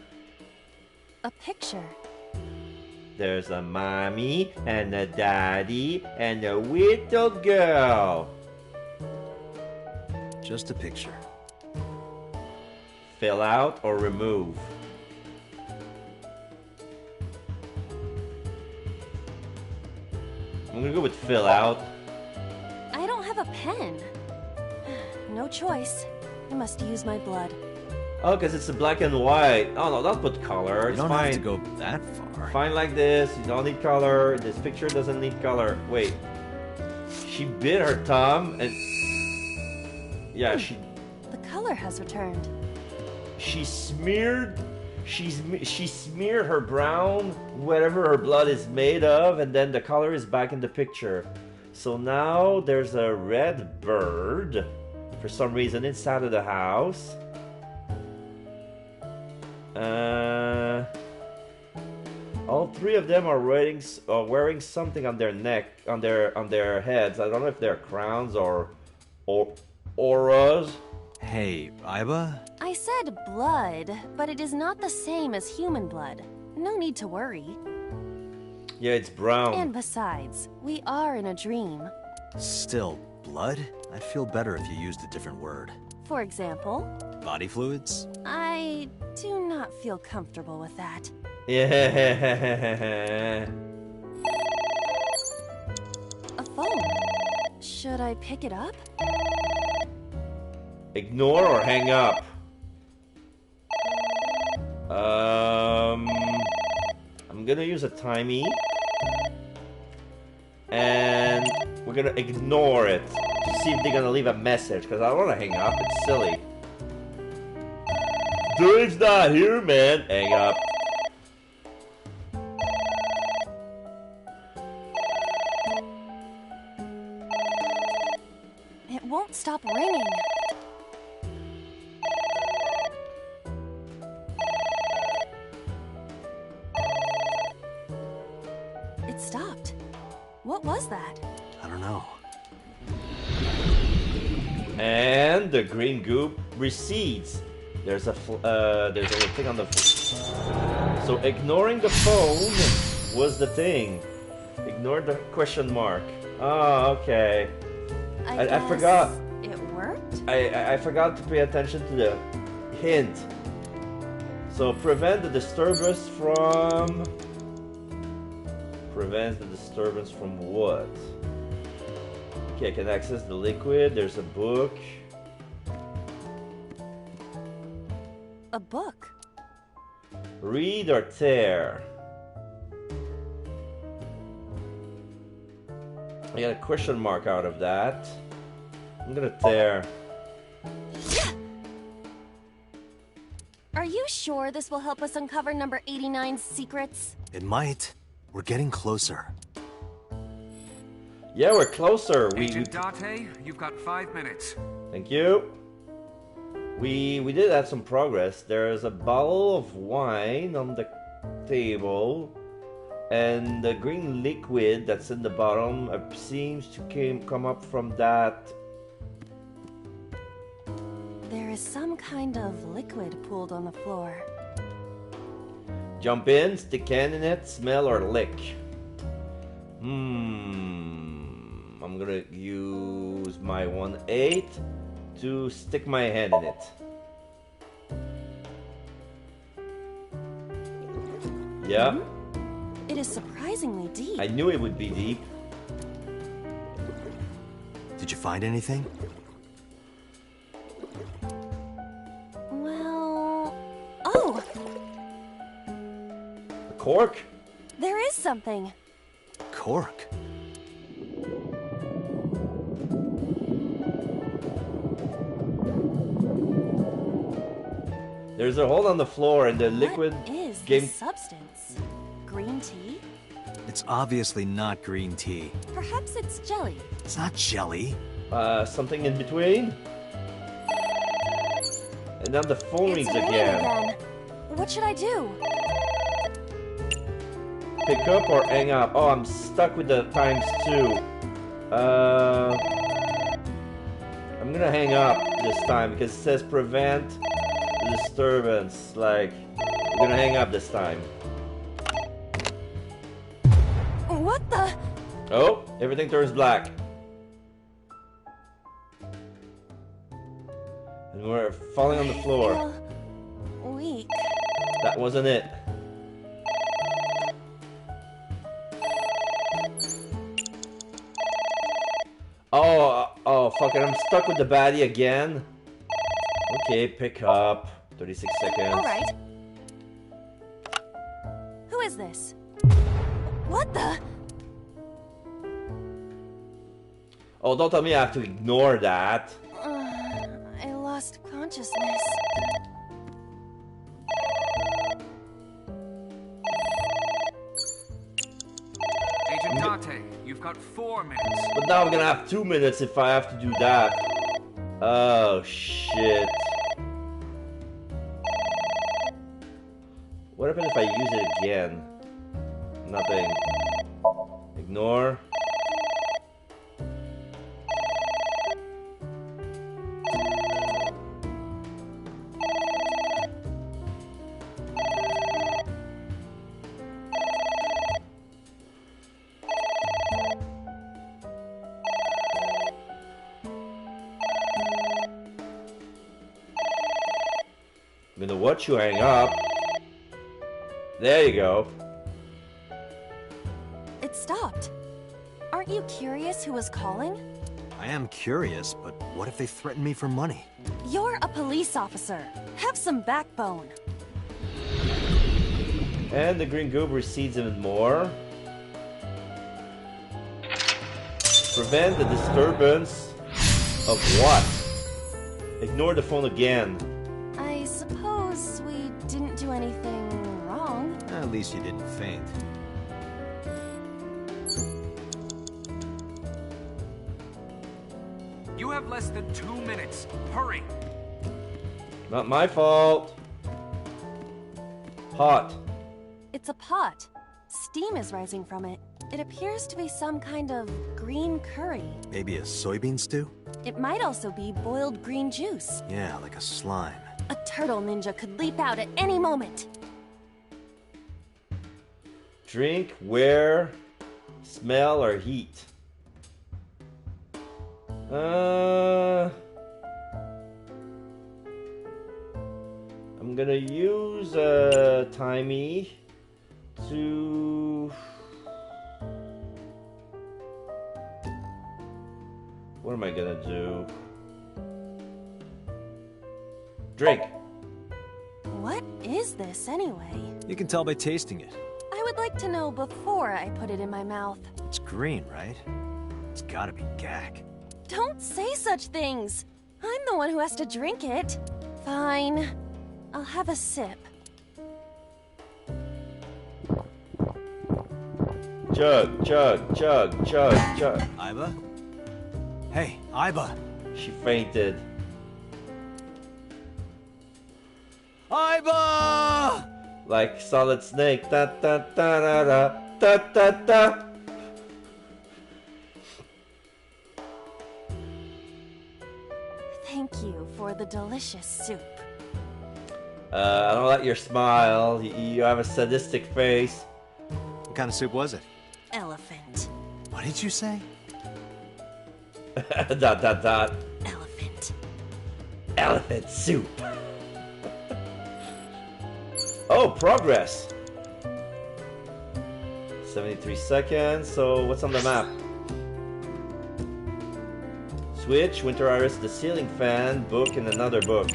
A picture? There's a mommy and a daddy and a little girl. Just a picture. Fill out or remove. I'm gonna go with fill out. I don't have a pen. No choice. I must use my blood. Oh, because it's a black and white. Oh no, don't put color. It's You don't fine. have to go that far. Fine like this. You don't need color. This picture doesn't need color. Wait. She bit her thumb and... Yeah, The color has returned. she smeared she smeared her brown, whatever her blood is made of, and then the color is back in the picture. So now there's a red bird for some reason inside of the house. All three of them are wearing something on their neck, on their heads. I don't know if they're crowns or auras. Hey, Iba? I said blood, but it is not the same as human blood. No need to worry. Yeah, it's brown. And besides, we are in a dream. Still, blood? I'd feel better if you used a different word. For example? Body fluids? I do not feel comfortable with that. Yeah. A phone. Should I pick it up? Ignore or hang up? I'm gonna use a timey. And we're gonna ignore it to see if they're gonna leave a message, because I don't wanna hang up, it's silly. Dave's not here, man. Hang up. It won't stop ringing. It stopped. What was that? I don't know. And the green goop recedes. There's a little thing on the phone. So ignoring the phone was the thing. Ignore the question mark. Oh, okay. I forgot. It worked? I forgot to pay attention to the hint. So prevent the disturbance from... Prevents the disturbance from what? Okay, I can access the liquid. There's a book. A book? Read or tear? I got a question mark out of that. I'm gonna tear. Are you sure this will help us uncover number 89's secrets? It might. We're getting closer. Yeah, we're closer. Agent Date, you've got 5 minutes. Thank you. We did have some progress. There's a bottle of wine on the table, and the green liquid that's in the bottom seems to come up from that. There is some kind of liquid pooled on the floor. Jump in, stick hand in it, smell or lick. I'm gonna use my 1/8 to stick my hand in it. Yeah. It is surprisingly deep. I knew it would be deep. Did you find anything? Well, cork? There is something. Cork? There's a hole on the floor and the liquid What is game. this substance? Green tea? It's obviously not green tea. Perhaps it's jelly. It's not jelly. Something in between? And then the phone It's rings ringing again. What should I do? Pick up or hang up? Oh, I'm stuck with the ×2. I'm gonna hang up this time because it says prevent the disturbance. Like, I'm gonna hang up this time. What the? Oh, everything turns black. And we're falling on the floor. Weak. That wasn't it. Oh, fuck it, I'm stuck with the baddie again. Okay, pick up. 36 seconds. Alright. Who is this? What the? Oh, don't tell me I have to ignore that. I lost consciousness. Agent Date, you've got 4 minutes. But now I'm gonna have 2 minutes if I have to do that. Oh, shit. What happens if I use it again? Nothing. Ignore. I'm gonna watch you hang up. There you go. It stopped. Aren't you curious who was calling? I am curious, but what if they threaten me for money? You're a police officer. Have some backbone. And the green goob recedes even more. Prevent the disturbance of what? Ignore the phone again. I suppose we didn't do anything wrong. At least you didn't faint. You have less than 2 minutes. Hurry. Not my fault. Hot. It's a pot. Steam is rising from it. It appears to be some kind of green curry. Maybe a soybean stew? It might also be boiled green juice. Yeah, like a slime. A turtle ninja could leap out at any moment. Drink, wear, smell, or heat. I'm gonna use Timey to... What am I gonna do? Drink. What is this anyway? You can tell by tasting it. I would like to know before I put it in my mouth. It's green, right? It's gotta be gack. Don't say such things. I'm the one who has to drink it. Fine. I'll have a sip. Chug, chug, chug, chug, chug. Iba? Hey, Iba! She fainted. Iba! Like Solid Snake. Da da da da da da da da. Thank you for the delicious soup. I don't like your smile. You have a sadistic face. What kind of soup was it? Elephant. What did you say? Dot dot dot. Elephant. Elephant soup. Oh, progress. 73 seconds. So what's on the map? Switch, Winter Iris, the ceiling fan, book, and another book.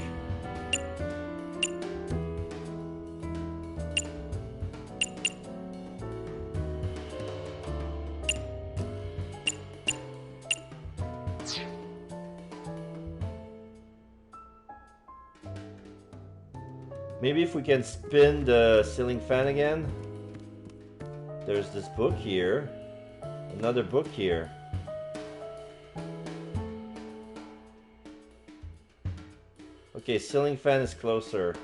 Maybe if we can spin the ceiling fan again. There's this book here. Another book here. Okay, ceiling fan is closer.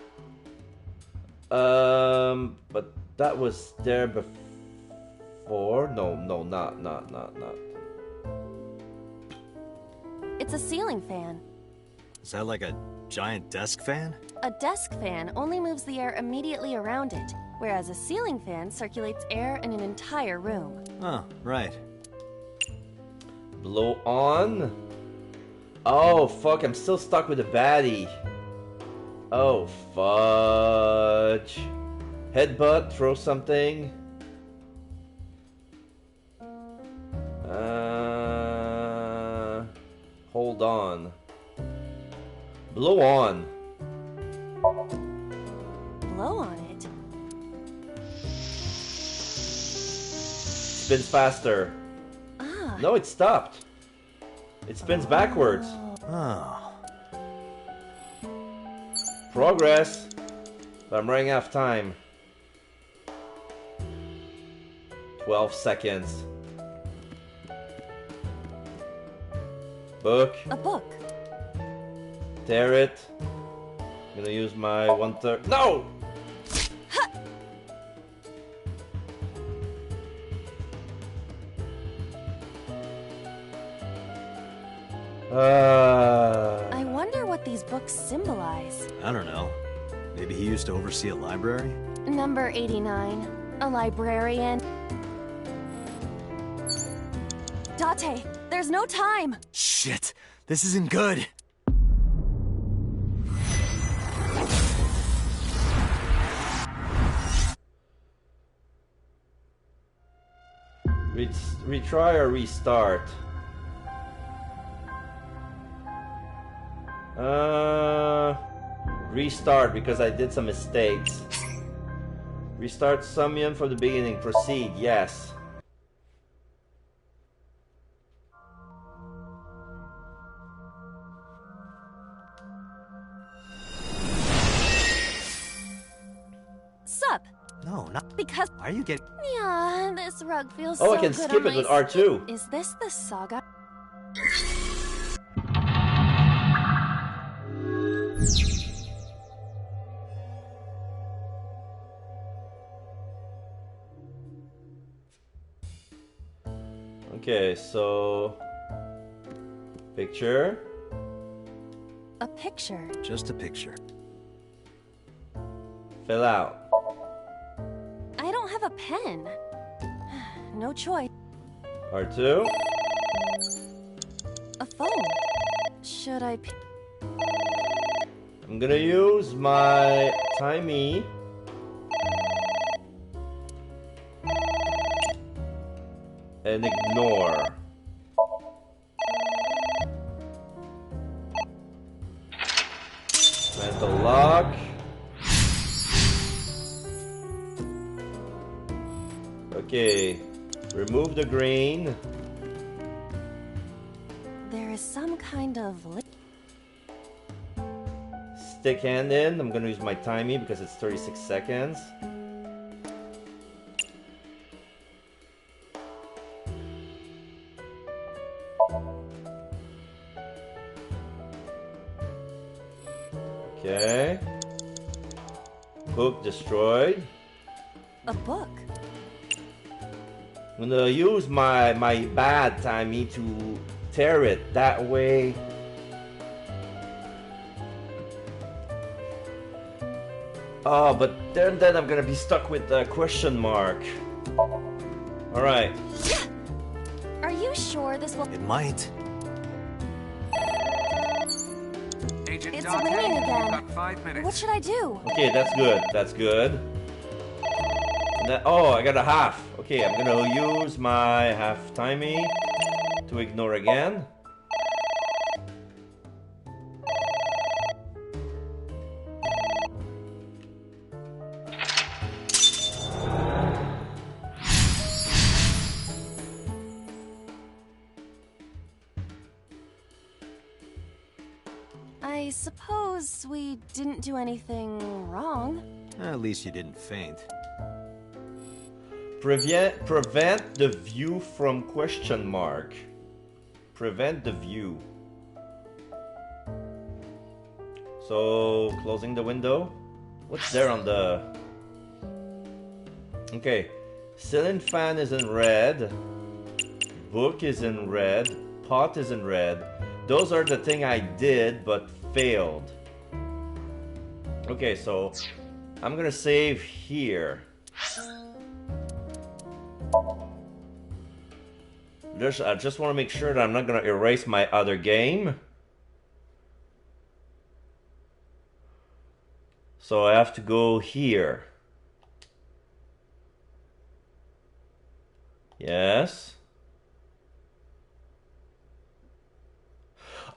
But that was there before. No, not. It's a ceiling fan. Is that like a giant desk fan? A desk fan only moves the air immediately around it, whereas a ceiling fan circulates air in an entire room. Oh, right. Blow on. Oh, fuck, I'm still stuck with the baddie. Oh, fudge. Headbutt, throw something. Hold on. Blow on. Blow on it? Spins faster. Ah. No, it stopped. It spins backwards. Oh. Progress. But I'm running out of time. 12 seconds. Book. A book. Tear it. I'm gonna use my 1/3. No! I wonder what these books symbolize. I don't know. Maybe he used to oversee a library? Number 89. A librarian. Date, there's no time! Shit! This isn't good! Retry or restart? Restart because I did some mistakes. Restart SOMNIUM from the beginning. Proceed, yes. Sup? No, not because. Why are you getting? Yeah, this rug feels Oh, so I can good skip on it with my R2. Is this the saga? Okay, so picture. A picture. Just a picture. Fill out. I don't have a pen. No choice. R2. A phone. Should I? I'm gonna use my timey. And ignore. Mental lock. Okay, remove the green. There is some kind of Stick hand in. I'm gonna use my timey because it's 36 seconds. Okay. Book destroyed. A book. I'm gonna use my bad timey to tear it that way. Oh, but then I'm gonna be stuck with the question mark. All right. Are you sure this will? It might. It's ringing again. About 5 minutes. What should I do? Okay, that's good. That's good. Oh, I got a half. Okay, I'm gonna use my half timey to ignore again. I suppose we didn't do anything wrong. At least you didn't faint. Prevent the view from question mark. Prevent the view. So, closing the window. What's there on the... Okay. Ceiling fan is in red. Book is in red. Pot is in red. Those are the thing I did but failed. Okay, so I'm gonna save here. I just want to make sure that I'm not gonna erase my other game. So I have to go here. Yes.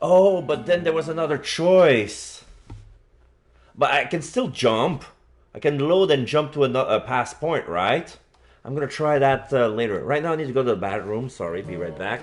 Oh, but then there was another choice. But I can still jump. I can load and jump to a past point, right? I'm gonna try that later. Right now I need to go to the bathroom. Sorry, be right back.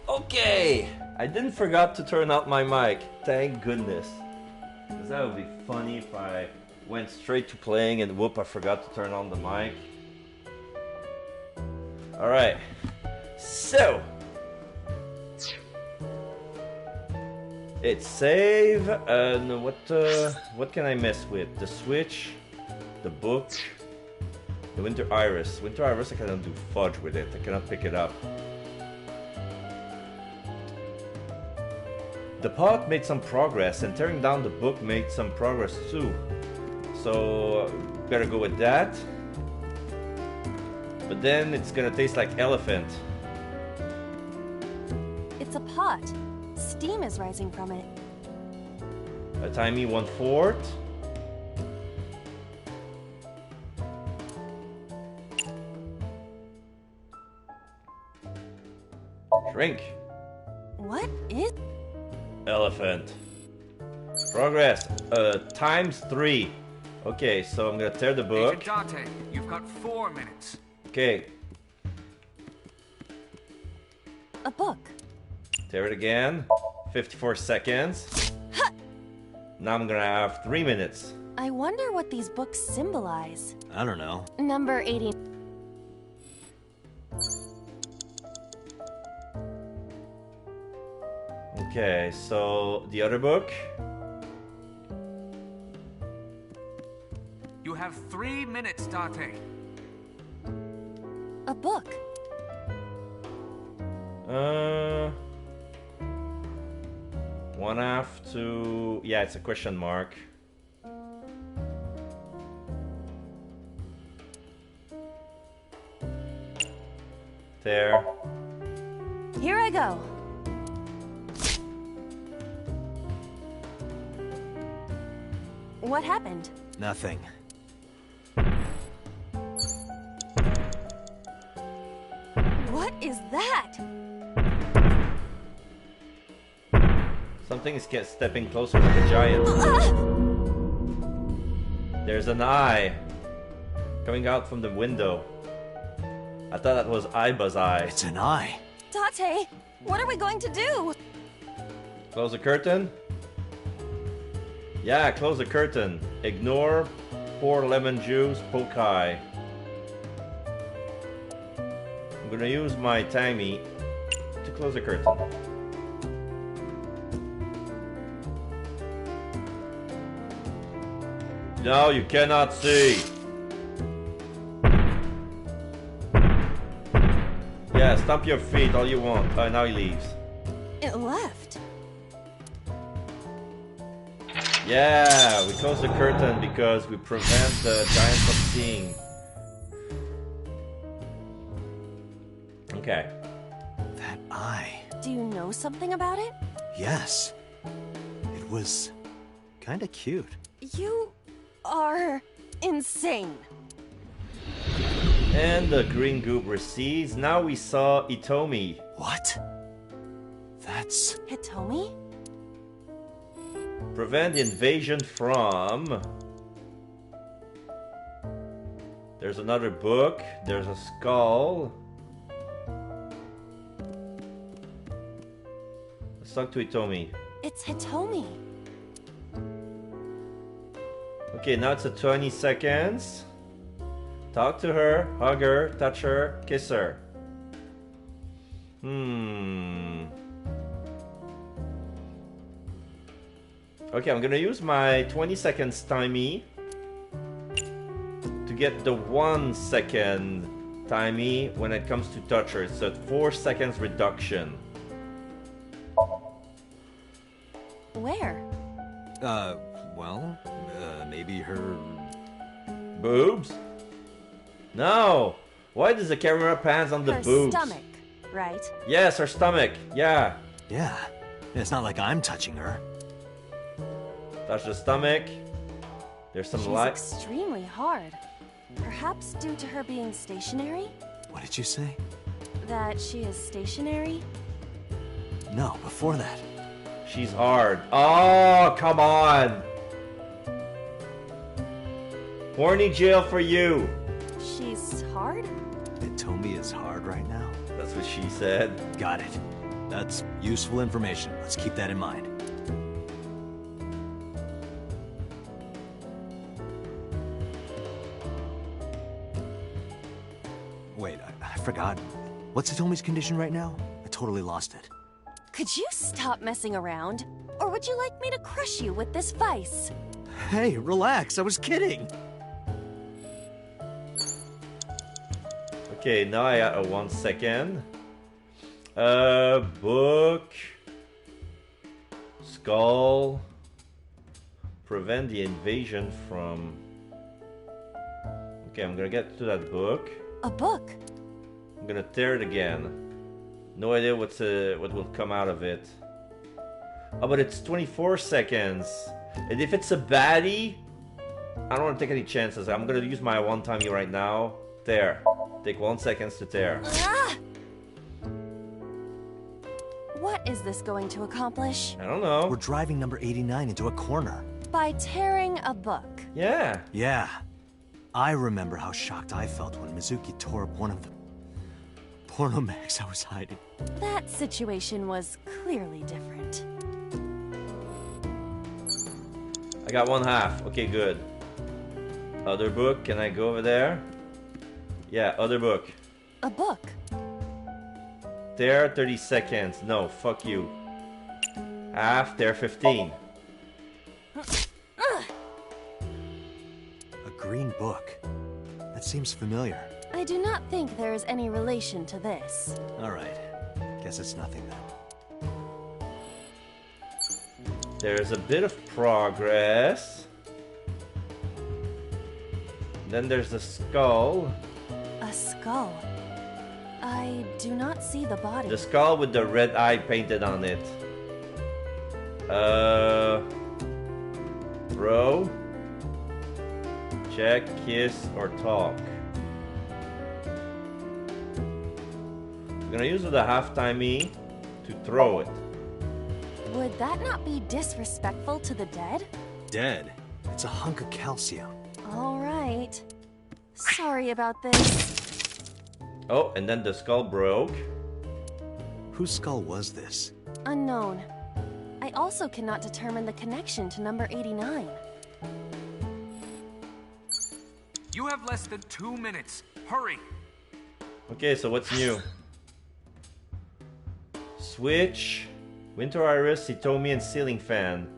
Okay, I didn't forget to turn out my mic. Thank goodness. Because that would be funny if I went straight to playing and whoop, I forgot to turn on the mic. Alright, so it's save, and what can I mess with? The switch, the book, the Winter Iris. Winter Iris, I cannot do fudge with it. I cannot pick it up. The pot made some progress, and tearing down the book made some progress too. So, better go with that. But then it's gonna taste like elephant. It's a pot. Steam is rising from it. A tiny 1/4. Drink. What is... Elephant. Progress. Times 3. Okay, so I'm gonna tear the book. Agent Dante, you've got 4 minutes. Okay. A book. Tear it again. 54 seconds. Now I'm gonna have 3 minutes. I wonder what these books symbolize. I don't know. Number 80. Okay, so the other book. You have 3 minutes, Dante. A book. One half to... Yeah, it's a question mark. There. Here I go. What happened? Nothing. What is that? Something is stepping closer like a giant. There's an eye coming out from the window. I thought that was Aiba's eye. It's an eye. Date, what are we going to do? Close the curtain? Yeah, close the curtain. Ignore, pour lemon juice, poke eye. I'm gonna use my timey to close the curtain. No, you cannot see. Yeah, stomp your feet all you want. Now he leaves. It left. Yeah, we close the curtain because we prevent the giant from seeing. Okay. That eye. Do you know something about it? Yes. It was kinda cute. You are insane. And the green goop recedes. Now we saw Itomi. What? That's... Hitomi? Prevent the invasion from... There's another book. There's a skull. Let's talk to Itomi. It's Hitomi. Okay, now it's a 20 seconds. Talk to her, hug her, touch her, kiss her. Okay, I'm gonna use my 20 seconds timey to get the 1 second timey when it comes to touch her. It's a 4 seconds reduction. Where? Well, maybe her... boobs? No! Why does the camera pans on the Her boobs? stomach, right? Yes, her stomach. Yeah. Yeah. It's not like I'm touching her. Touch the stomach. There's some She's light. extremely hard. Perhaps due to her being stationary? What did you say? That she is stationary? No, before that. She's hard. Oh, come on. Horny jail for you. She's hard? Hitomi is hard right now. That's what she said. Got it. That's useful information. Let's keep that in mind. Wait, I forgot. What's Hitomi's condition right now? I totally lost it. Could you stop messing around? Or would you like me to crush you with this vice? Hey, relax. I was kidding. Okay, now I got a 1 second. Book. Skull. Prevent the invasion from... Okay, I'm gonna get to that book. A book? I'm gonna tear it again. No idea what will come out of it. Oh, but it's 24 seconds. And if it's a baddie, I don't want to take any chances. I'm gonna use my one-timey right now. Tear. Take 1 second to tear. Ah! What is this going to accomplish? I don't know. We're driving number 89 into a corner. By tearing a book. Yeah. Yeah. I remember how shocked I felt when Mizuki tore up one of the porno mags I was hiding. That situation was clearly different. I got 1/2. Okay, good. Other book. Can I go over there? Yeah, other book. A book? There, 30 seconds. No, fuck you. Half, there, 15. A green book. That seems familiar. I do not think there is any relation to this. Alright. Guess it's nothing then. There's a bit of progress. Then there's the skull. A skull. I do not see the body. The skull with the red eye painted on it. Bro. Check, kiss, or talk. I'm gonna use the half-timey to throw it. Would that not be disrespectful to the dead? Dead? It's a hunk of calcium. All right. Sorry about this. Oh, and then the skull broke. Whose skull was this? Unknown. I also cannot determine the connection to number 89. You have less than 2 minutes. Hurry. Okay, so what's new? Switch, Winter Iris, Hitomi, and Ceiling Fan.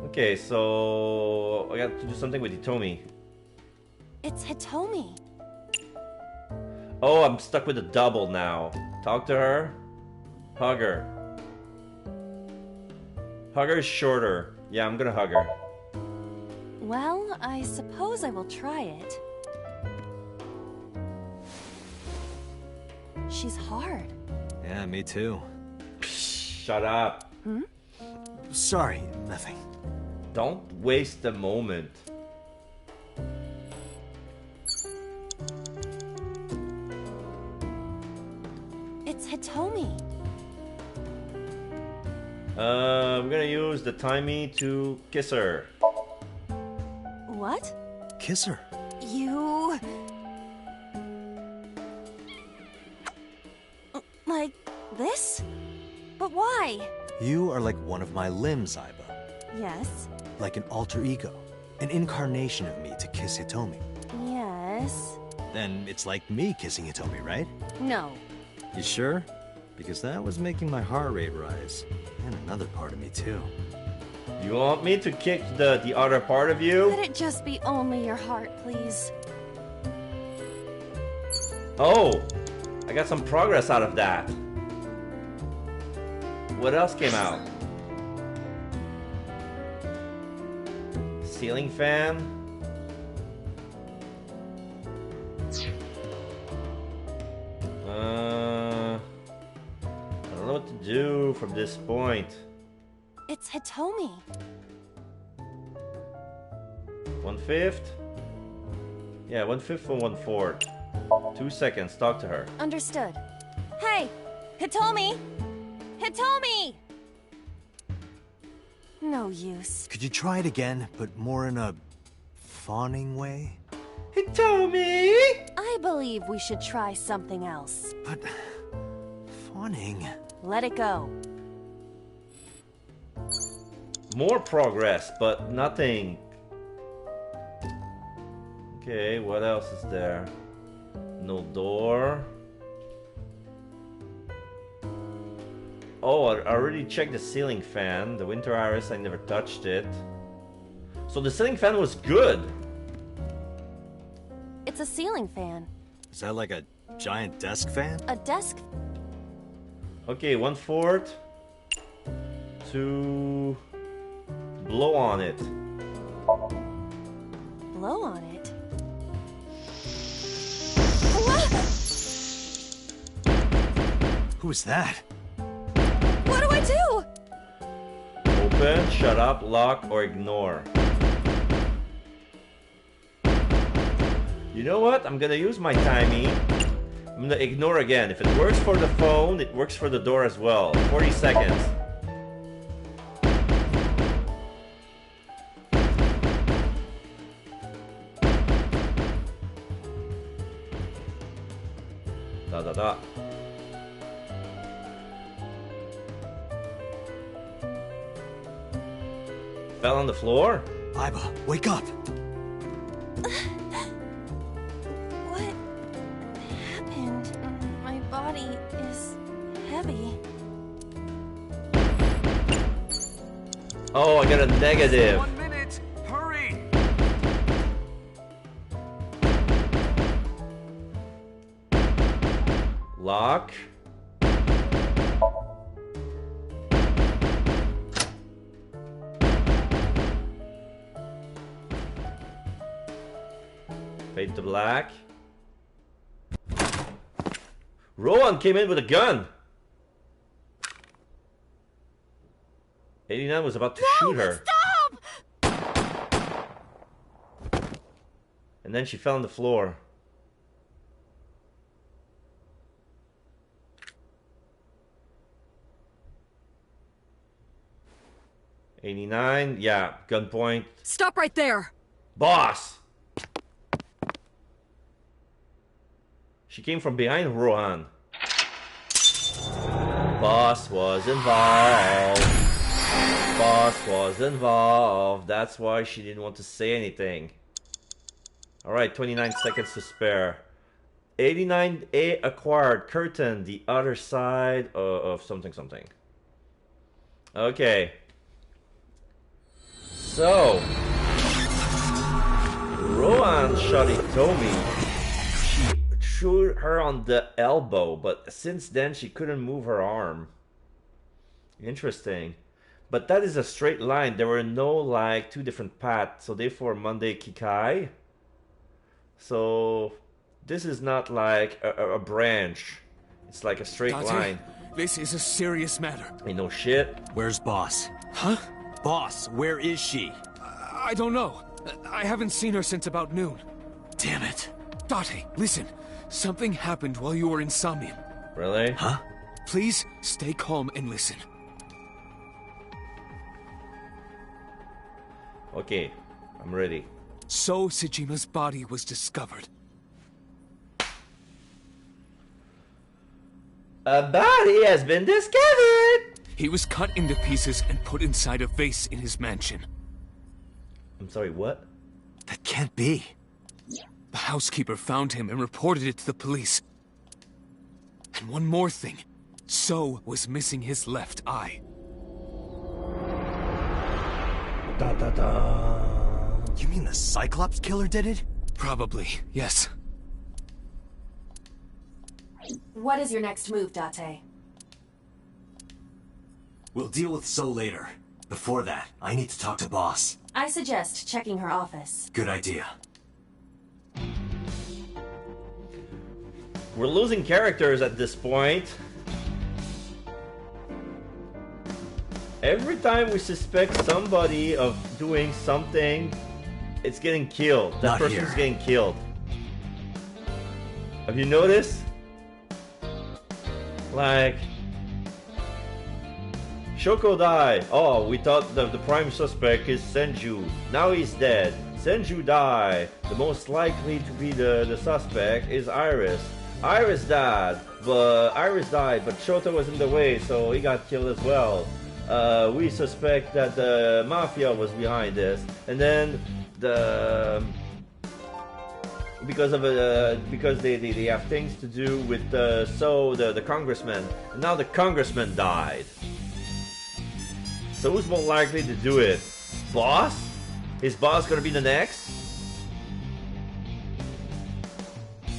Okay, so I got to do something with Hitomi. It's Hitomi. Oh, I'm stuck with a double now. Talk to her. Hug her. Hug her is shorter. Yeah, I'm gonna hug her. Well, I suppose I will try it. She's hard. Yeah, me too. Shut up. Hmm? Sorry, nothing. Don't waste the moment. It's Hitomi. I'm gonna use the timey to kiss her. What? Kiss her. You... Like this? But why? You are like one of my limbs, Aiba. Yes. Like an alter ego. An incarnation of me to kiss Hitomi. Yes. Then it's like me kissing Hitomi, right? No. You sure? Because that was making my heart rate rise. And another part of me, too. You want me to kick the other part of you? Let it just be only your heart, please. Oh! I got some progress out of that. What else came out? Ceiling fan? I don't know what to do from this point. It's Hitomi. 1/5? Yeah, 1/5 and 1/4. 2 seconds, talk to her. Understood. Hey! Hitomi! Hitomi! No use. Could you try it again, but more in a fawning way? Hitomi! I believe we should try something else. But... fawning... Let it go. More progress, but nothing. Okay, what else is there? No door. Oh, I already checked the ceiling fan. The Winter Iris, I never touched it. So the ceiling fan was good. It's a ceiling fan. Is that like a giant desk fan? A desk... Okay, 1/4 to blow on it. Blow on it? Who is that? What do I do? Open, shut up, lock, or ignore. You know what? I'm gonna use my timey. I'm gonna ignore again. If it works for the phone, it works for the door as well. 40 seconds. Da da da. Fell on the floor? Aiba, wake up! What happened? My body is heavy. Oh, I got a negative. 1 minute! Hurry! Lock. Fade to black. Rowan came in with a gun. 89 was about to shoot her. Stop! And then she fell on the floor. '89, yeah, gunpoint. Stop right there! Boss! She came from behind Rohan. Boss was involved. Boss was involved. That's why she didn't want to say anything. Alright, 29 seconds to spare. 89A acquired. Curtain, the other side of something something. Okay. So, Rohan shot Hitomi. She threw her on the elbow, but since then she couldn't move her arm. Interesting. But that is a straight line. There were no like two different paths, so therefore Monday Kikai. So this is not like a branch. It's like a straight line. This is a serious matter. Ain't no shit. Where's Boss? Huh? Boss, where is she? I don't know. I haven't seen her since about noon. Damn it. Date, listen. Something happened while you were in Somnium. Really? Huh? Please stay calm and listen. Okay, I'm ready. So Sejima's body was discovered. A body has been discovered! He was cut into pieces and put inside a vase in his mansion. I'm sorry, what? That can't be. The housekeeper found him and reported it to the police. And one more thing. So was missing his left eye. Da da da. You mean the Cyclops killer did it? Probably, yes. What is your next move, Date? We'll deal with So later. Before that, I need to talk to Boss. I suggest checking her office. Good idea. We're losing characters at this point. Every time we suspect somebody of doing something, it's getting killed. That person's getting killed. Have you noticed? Like, Shoko died. Oh, we thought the prime suspect is Senju. Now he's dead. Senju died. The most likely to be the suspect is Iris. Iris died, but Shota was in the way, so he got killed as well. We suspect that the mafia was behind this, and then because they have things to do with the congressman, and now the congressman died. So who's more likely to do it? Boss? Is Boss gonna be the next?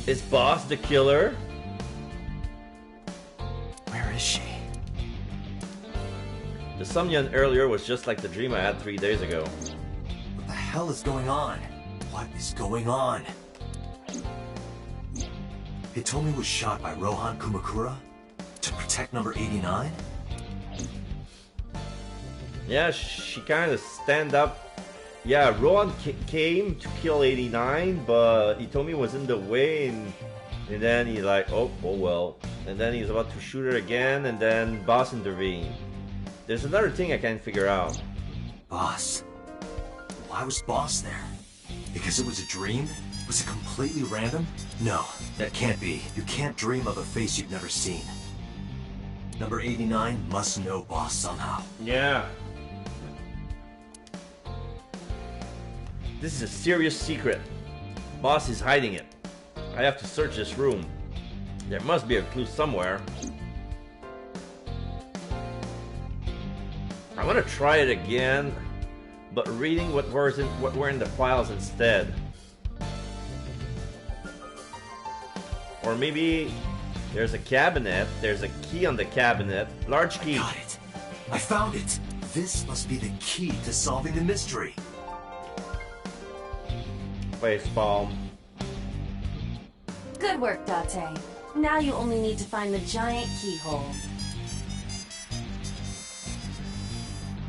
Is Boss the killer? Where is she? The Somnium earlier was just like the dream I had 3 days ago. What the hell is going on? What is going on? Hitomi was shot by Rohan Kumakura to protect number 89? Yeah, she kind of stand up. Yeah, Rohan came to kill 89, but Hitomi was in the way, and then he's like, oh well. And then he's about to shoot her again, and then Boss intervened. There's another thing I can't figure out. Boss. Why was Boss there? Because it was a dream? Was it completely random? No, that can't be. You can't dream of a face you've never seen. Number 89 must know Boss somehow. Yeah. This is a serious secret. Boss is hiding it. I have to search this room. There must be a clue somewhere. I want to try it again, but reading what were in the files instead. Or maybe there's a cabinet. There's a key on the cabinet. Large key. Got it. I found it. This must be the key to solving the mystery. Facepalm. Good work, Date. Now you only need to find the giant keyhole.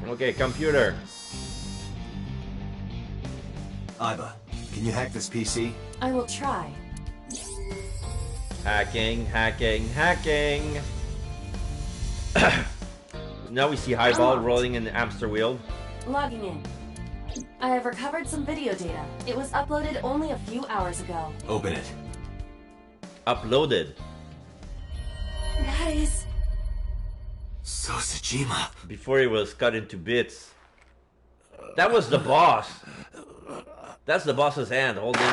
Okay, computer. Iba, can you hack this PC? I will try. Hacking, hacking, hacking. Now we see Highball rolling in the hamster wheel. Logging in. I have recovered some video data. It was uploaded only a few hours ago. Open it. Uploaded. That is... Sosajima. Before he was cut into bits. That was the boss. That's the boss's hand holding...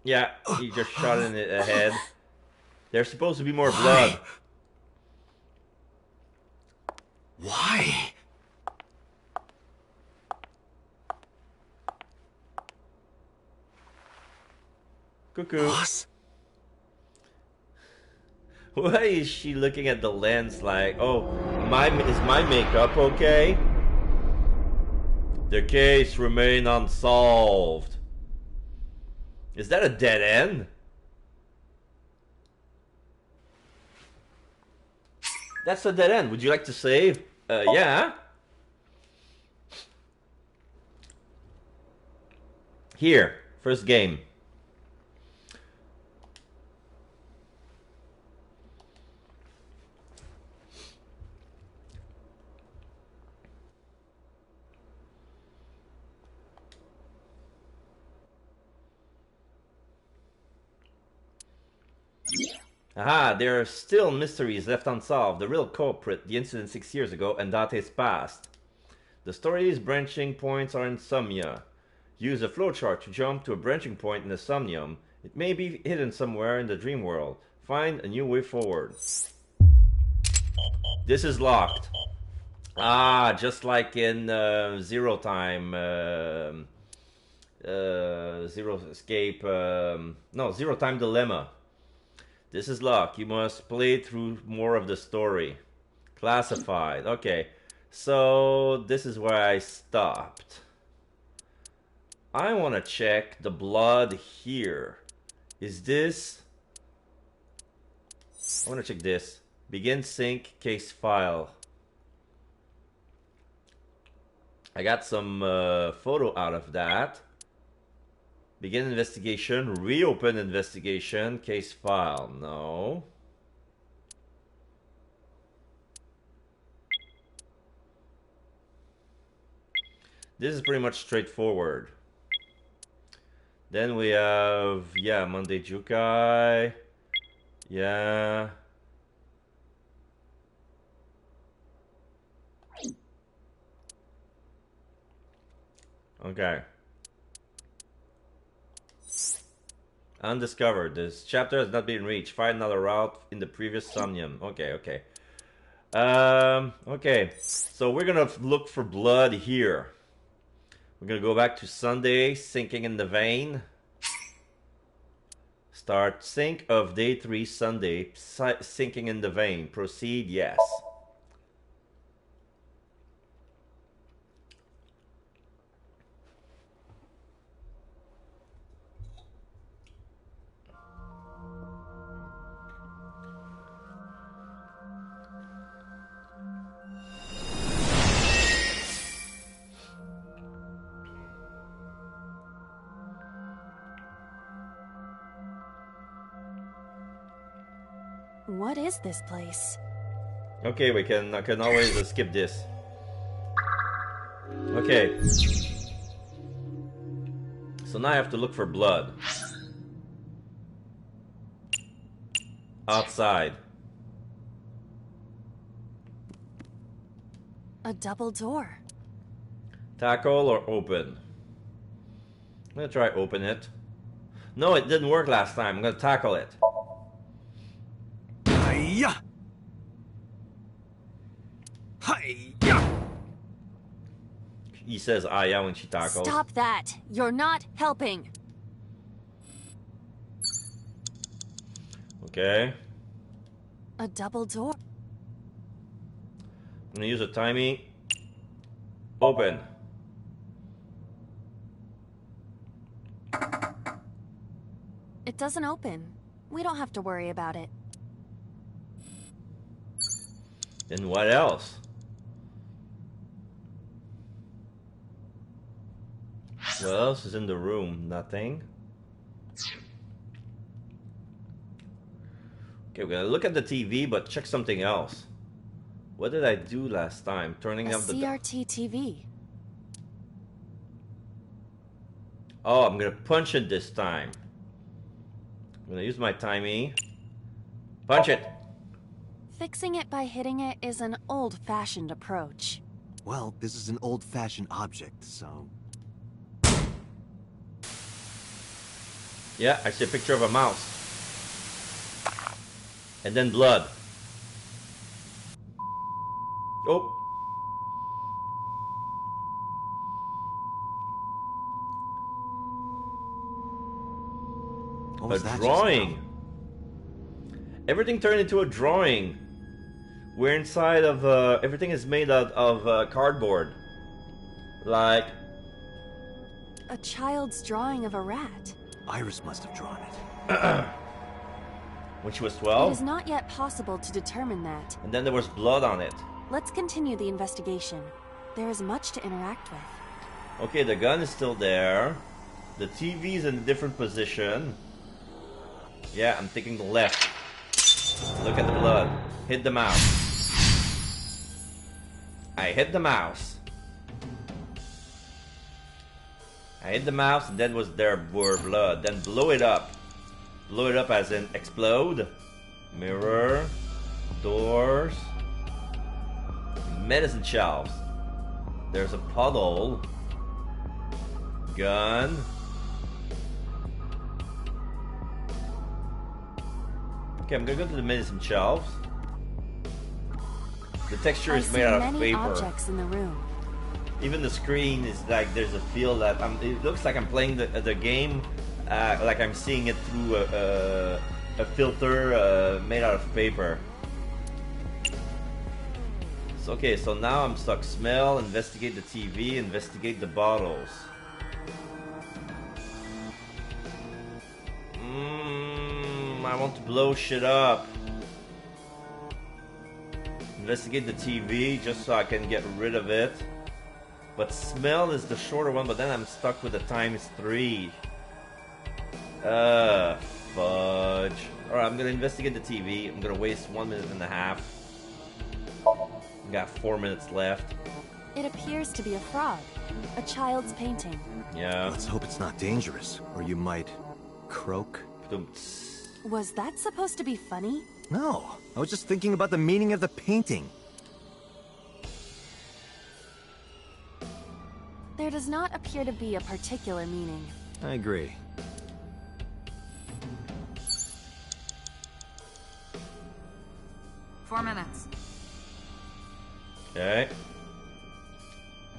Yeah, he just shot in the head. There's supposed to be more blood. Why? Cuckoo. Boss? Why is she looking at the lens like, oh, is my makeup okay? The case remain unsolved. Is that a dead end? That's a dead end. Would you like to save? Yeah. Here, first game. Aha, there are still mysteries left unsolved. The real culprit, the incident 6 years ago, and Dante's past. The story's branching points are in Somnia. Use a flowchart to jump to a branching point in the Somnium. It may be hidden somewhere in the dream world. Find a new way forward. This is locked. Ah, just like in Zero Time. Zero Escape. No, Zero Time Dilemma. This is locked. You must play through more of the story. Classified. Okay. So, this is where I stopped. I want to check the blood here. Is this... I want to check this. Begin sync case file. I got some photo out of that. Begin investigation, reopen investigation, case file. No. This is pretty much straightforward. Then we have, yeah, Monday Jukai. Yeah. Okay. Undiscovered. This chapter has not been reached. Find another route in the previous Somnium. Okay, okay. Okay. So we're gonna look for blood here. We're gonna go back to Sunday, sinking in the vein. Start sync of day 3 Sunday, sinking in the vein. Proceed, yes. What is this place? Okay, I can always skip this. Okay. So now I have to look for blood. Outside. A double door. Tackle or open? I'm gonna try open it. No, it didn't work last time. I'm gonna tackle it. Hiya! Hiya! He says "Aya" when she tackles. Stop that! You're not helping! Okay. A double door. I'm gonna use a timing. Open. It doesn't open. We don't have to worry about it. Then what else? What else is in the room? Nothing. Okay, we're gonna look at the TV, but check something else. What did I do last time? Turning up the... CRT TV. Oh, I'm gonna punch it this time. I'm gonna use my timey. Punch it! Fixing it by hitting it is an old-fashioned approach. Well, this is an old-fashioned object, so... Yeah, I see a picture of a mouse. And then blood. Oh. What was A that drawing. Everything turned into a drawing. We're inside of everything is made out of cardboard. Like A child's drawing of a rat. Iris must have drawn it. When she was It 12. is not yet possible to determine that. And then there was blood on it. Let's continue the investigation. There is much to interact with. Okay, the gun is still there. The TV is in a different position. Yeah, I'm taking the left. Look at the blood. Hit the mouse. I hit the mouse. I hit the mouse, and then was there were blood. Then blow it up. Blow it up as in explode. Mirror. Doors. Medicine shelves. There's a puddle. Gun. Okay, I'm gonna go to the medicine shelves. The texture is made out of many paper. objects in the room. Even the screen is like there's a feel that it looks like I'm playing the game, like I'm seeing it through a filter made out of paper. So, okay, so now I'm stuck. Smell, investigate the TV, investigate the bottles. I want to blow shit up. Investigate the TV just so I can get rid of it. But smell is the shorter one, but then I'm stuck with the ×3. Fudge. Alright, I'm gonna investigate the TV. I'm gonna waste 1.5 minutes. We got 4 minutes left. It appears to be a frog. A child's painting. Yeah. Let's hope it's not dangerous, or you might croak. Was that supposed to be funny? No, I was just thinking about the meaning of the painting. There does not appear to be a particular meaning. I agree. Four minutes. Okay.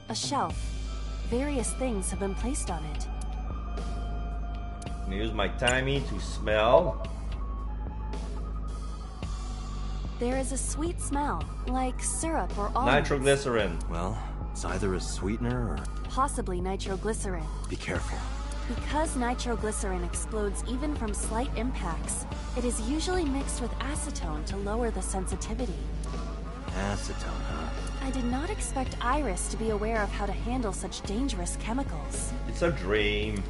A shelf. Various things have been placed on it. I'm gonna use my timey to smell. There is a sweet smell, like syrup or almonds. Nitroglycerin. Well, it's either a sweetener or... Possibly nitroglycerin. Be careful. Because nitroglycerin explodes even from slight impacts, it is usually mixed with acetone to lower the sensitivity. Acetone, huh? I did not expect Iris to be aware of how to handle such dangerous chemicals. It's a dream.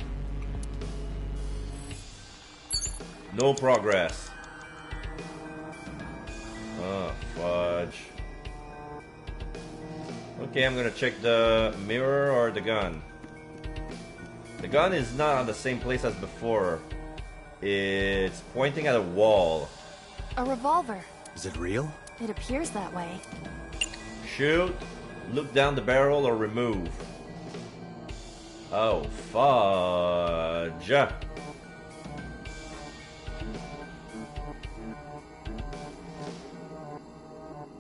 No progress. Oh, fudge. Okay, I'm gonna check the mirror or the gun. The gun is not on the same place as before. It's pointing at a wall. A revolver. Is it real? It appears that way. Shoot, look down the barrel or remove. Oh, fudge.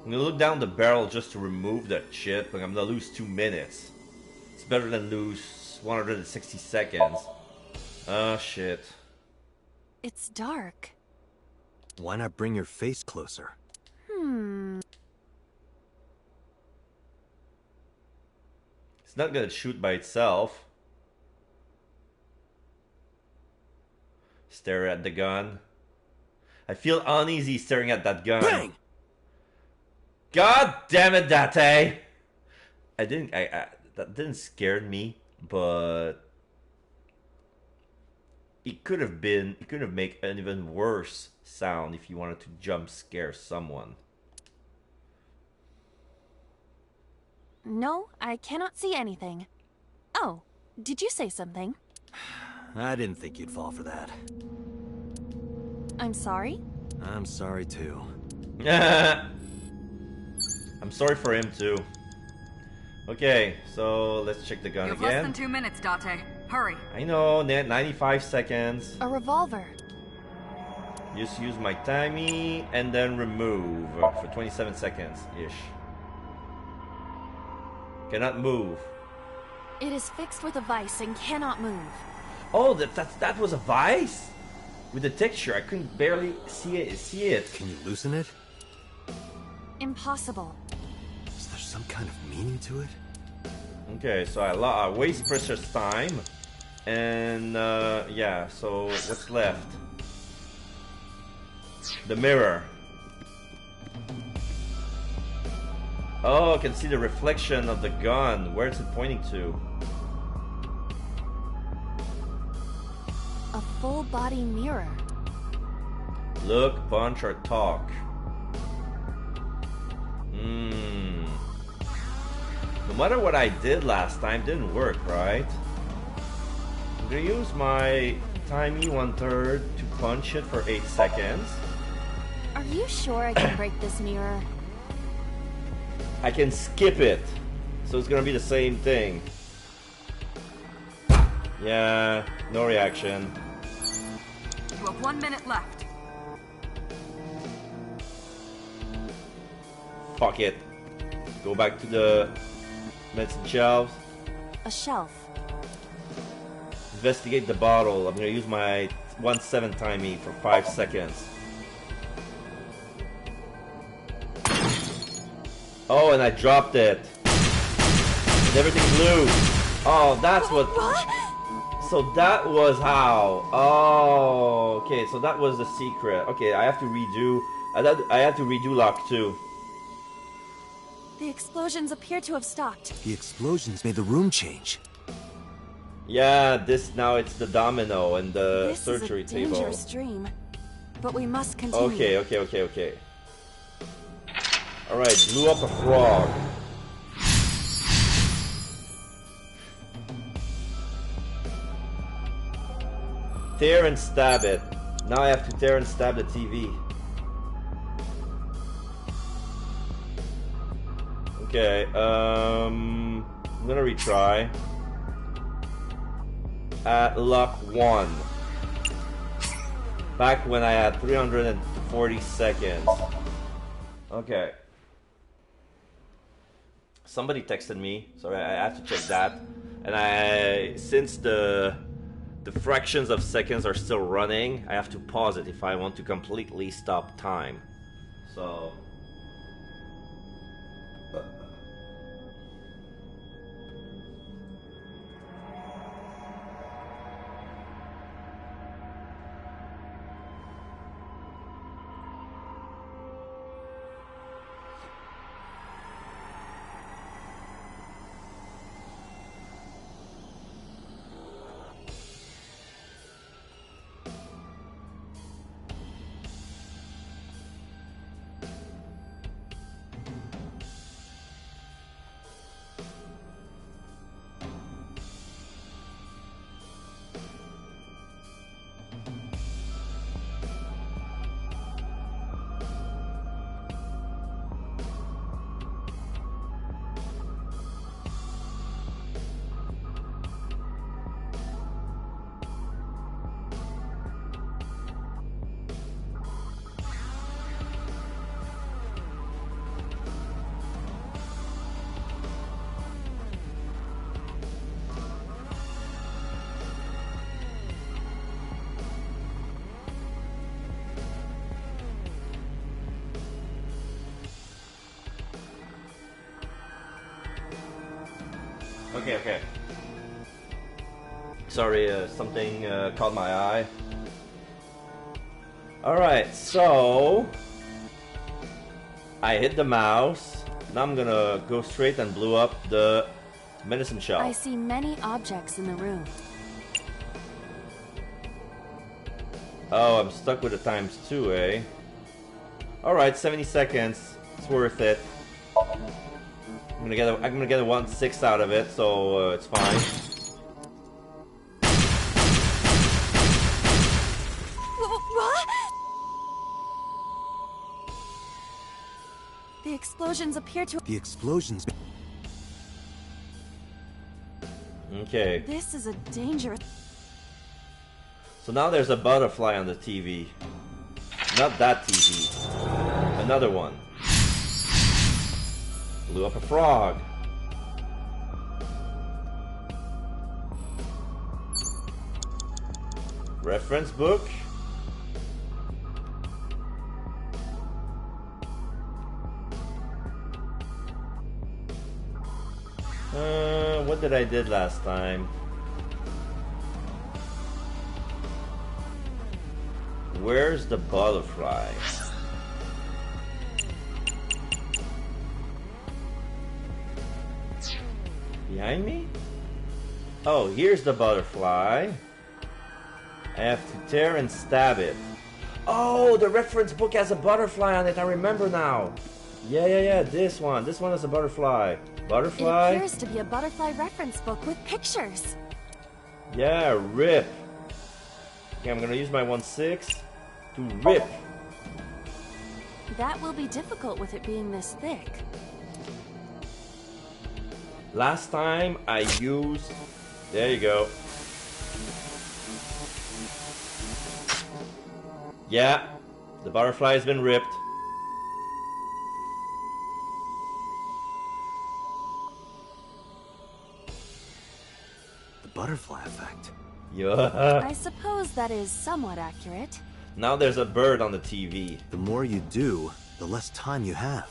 I'm gonna look down the barrel just to remove that shit, but I'm gonna lose 2 minutes. It's better than lose 160 seconds. Oh, shit. It's dark. Why not bring your face closer? It's not gonna shoot by itself. Stare at the gun. I feel uneasy staring at that gun. Bang! God damn it, Date! That didn't scare me, but it could have made an even worse sound if you wanted to jump scare someone. No, I cannot see anything. Oh, did you say something? I didn't think you'd fall for that. I'm sorry? I'm sorry too. I'm sorry for him too. Okay, so let's check the gun You have again. less than 2 minutes, Date. Hurry. I know, 95 seconds. A revolver. Just use my timey and then remove for 27 seconds-ish. Cannot move. It is fixed with a vise and cannot move. Oh, that was a vise? With the texture, I couldn't barely see it. Can you loosen it? Impossible. Is there some kind of meaning to it? Okay, so I waste precious time. And, yeah, so what's left? The mirror. Oh, I can see the reflection of the gun. Where is it pointing to? A full body mirror. Look, punch, or talk. No matter what I did last time, didn't work, right? I'm gonna use my timey 1/3 to punch it for 8 seconds. Are you sure I can break this mirror? I can skip it, so it's gonna be the same thing. Yeah, no reaction. You have 1 minute left. Fuck it. Go back to the medicine shelves. A shelf. Investigate the bottle. I'm gonna use my 1/7 timey for 5 seconds. Oh, and I dropped it. And everything's loose. Oh, that's what. So that was how. Oh, okay. So that was the secret. Okay, I have to redo. I have to redo lock 2. The explosions appear to have stopped. The explosions made the room change. Yeah, this now it's the domino and the surgery This is a table. dangerous dream, but we must continue. Okay. All right, blew up a frog. Tear and stab it. Now I have to tear and stab the TV. Okay, I'm gonna retry. At lock 1. Back when I had 340 seconds. Okay. Somebody texted me, so I have to check that. And since the fractions of seconds are still running, I have to pause it if I want to completely stop time. So. Okay. Sorry, something caught my eye. Alright, so I hit the mouse. Now I'm gonna go straight and blow up the medicine shop. I see many objects in the room. Oh, I'm stuck with the ×2, eh? Alright, 70 seconds. It's worth it. I'm gonna get a 1/6 out of it, so it's fine. What? The explosions appear to... The explosions... Okay. This is a dangerous... So now there's a butterfly on the TV. Not that TV. Another one. Blew up a frog. Reference book. What did I did last time? Where's the butterfly? Behind me? Oh, here's the butterfly. I have to tear and stab it. Oh, the reference book has a butterfly on it. I remember now. Yeah. This one. This one has a butterfly. Butterfly? It appears to be a butterfly reference book with pictures. Yeah, rip. Okay, I'm gonna use my 1/6 to rip. That will be difficult with it being this thick. Last time I used... There you go. Yeah, the butterfly has been ripped. The butterfly effect. Yeah. I suppose that is somewhat accurate. Now there's a bird on the TV. The more you do, the less time you have.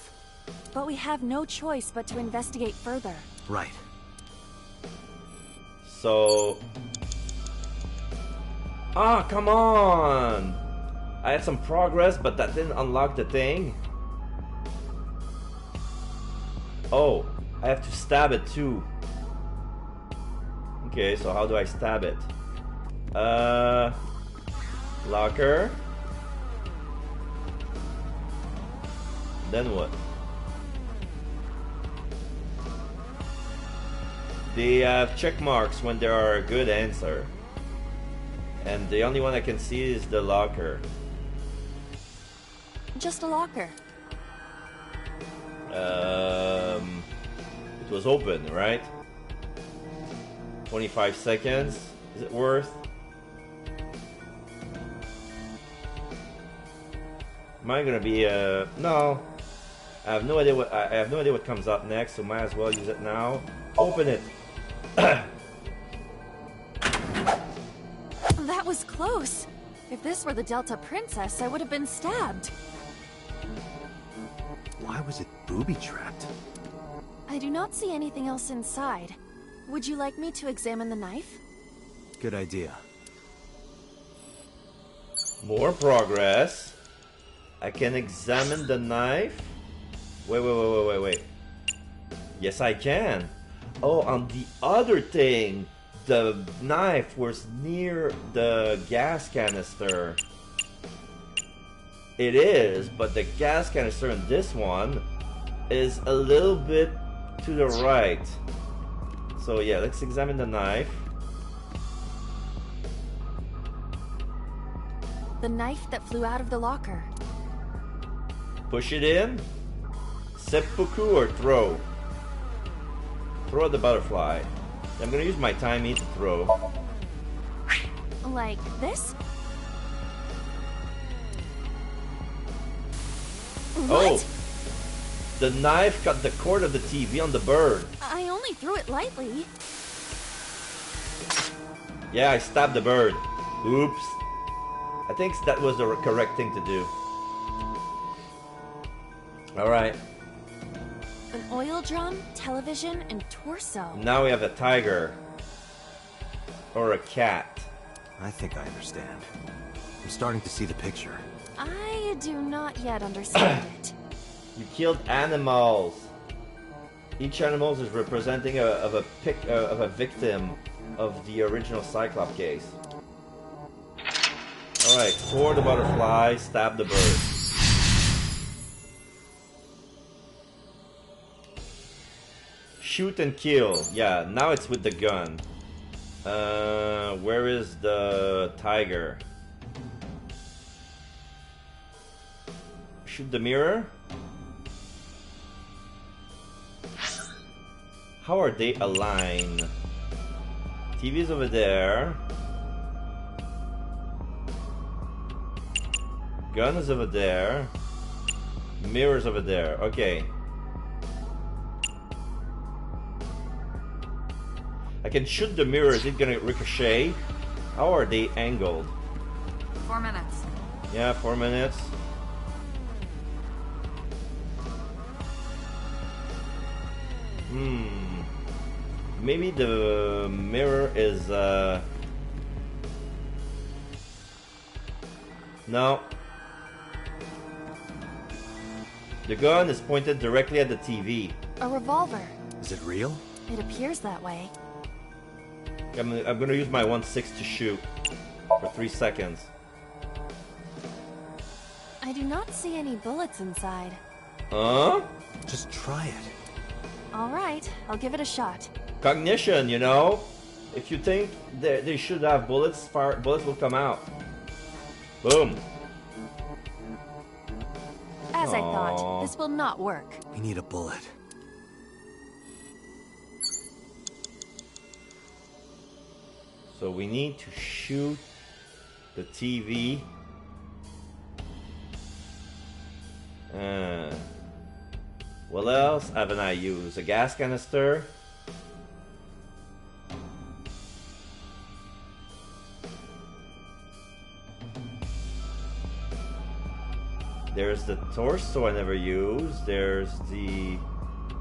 But we have no choice but to investigate further. Right. So... Ah, come on! I had some progress, but that didn't unlock the thing. Oh, I have to stab it too. Okay, so how do I stab it? Locker. Then what? They have check marks when there are a good answer. And the only one I can see is the locker. Just a locker. It was open, right? 25 seconds. Is it worth? Am I gonna be no. I have no idea what I have no idea what comes up next, so might as well use it now. Open it. That was close. If this were the Delta Princess, I would have been stabbed. Why was it booby-trapped? I do not see anything else inside. Would you like me to examine the knife? Good idea. More progress. I can examine the knife. Wait. Yes, I can. Oh, on the other thing, the knife was near the gas canister. It is, but the gas canister in this one is a little bit to the right. So yeah, let's examine the knife. The knife that flew out of the locker. Push it in. Seppuku or throw? Throw the butterfly. I'm gonna use my timey to throw. Like this? Oh! The knife cut the cord of the TV on the bird. I only threw it lightly. Yeah, I stabbed the bird. Oops. I think that was the correct thing to do. Alright. An oil drum, television, and torso. Now we have a tiger. Or a cat. I think I understand. I'm starting to see the picture. I do not yet understand it. You killed animals. Each animal is representing of a victim of the original Cyclops case. Alright, sword the butterfly, stab the bird. Shoot and kill. Yeah, now it's with the gun. Where is the tiger? Shoot the mirror? How are they aligned? TV's over there. Gun is over there. Mirror's over there. Okay. I can shoot the mirror. Is it gonna ricochet? How are they angled? 4 minutes. Yeah, 4 minutes. Maybe the mirror is no. The gun is pointed directly at the TV. A revolver. Is it real? It appears that way. I'm gonna use my 1.6 to shoot for 3 seconds. I do not see any bullets inside. Huh? Just try it. Alright, I'll give it a shot. Cognition, you know? If you think they should have bullets, bullets will come out. Boom. As I thought, this will not work. We need a bullet. So we need to shoot the TV. What else haven't I used? A gas canister. There's the torso I never used. There's the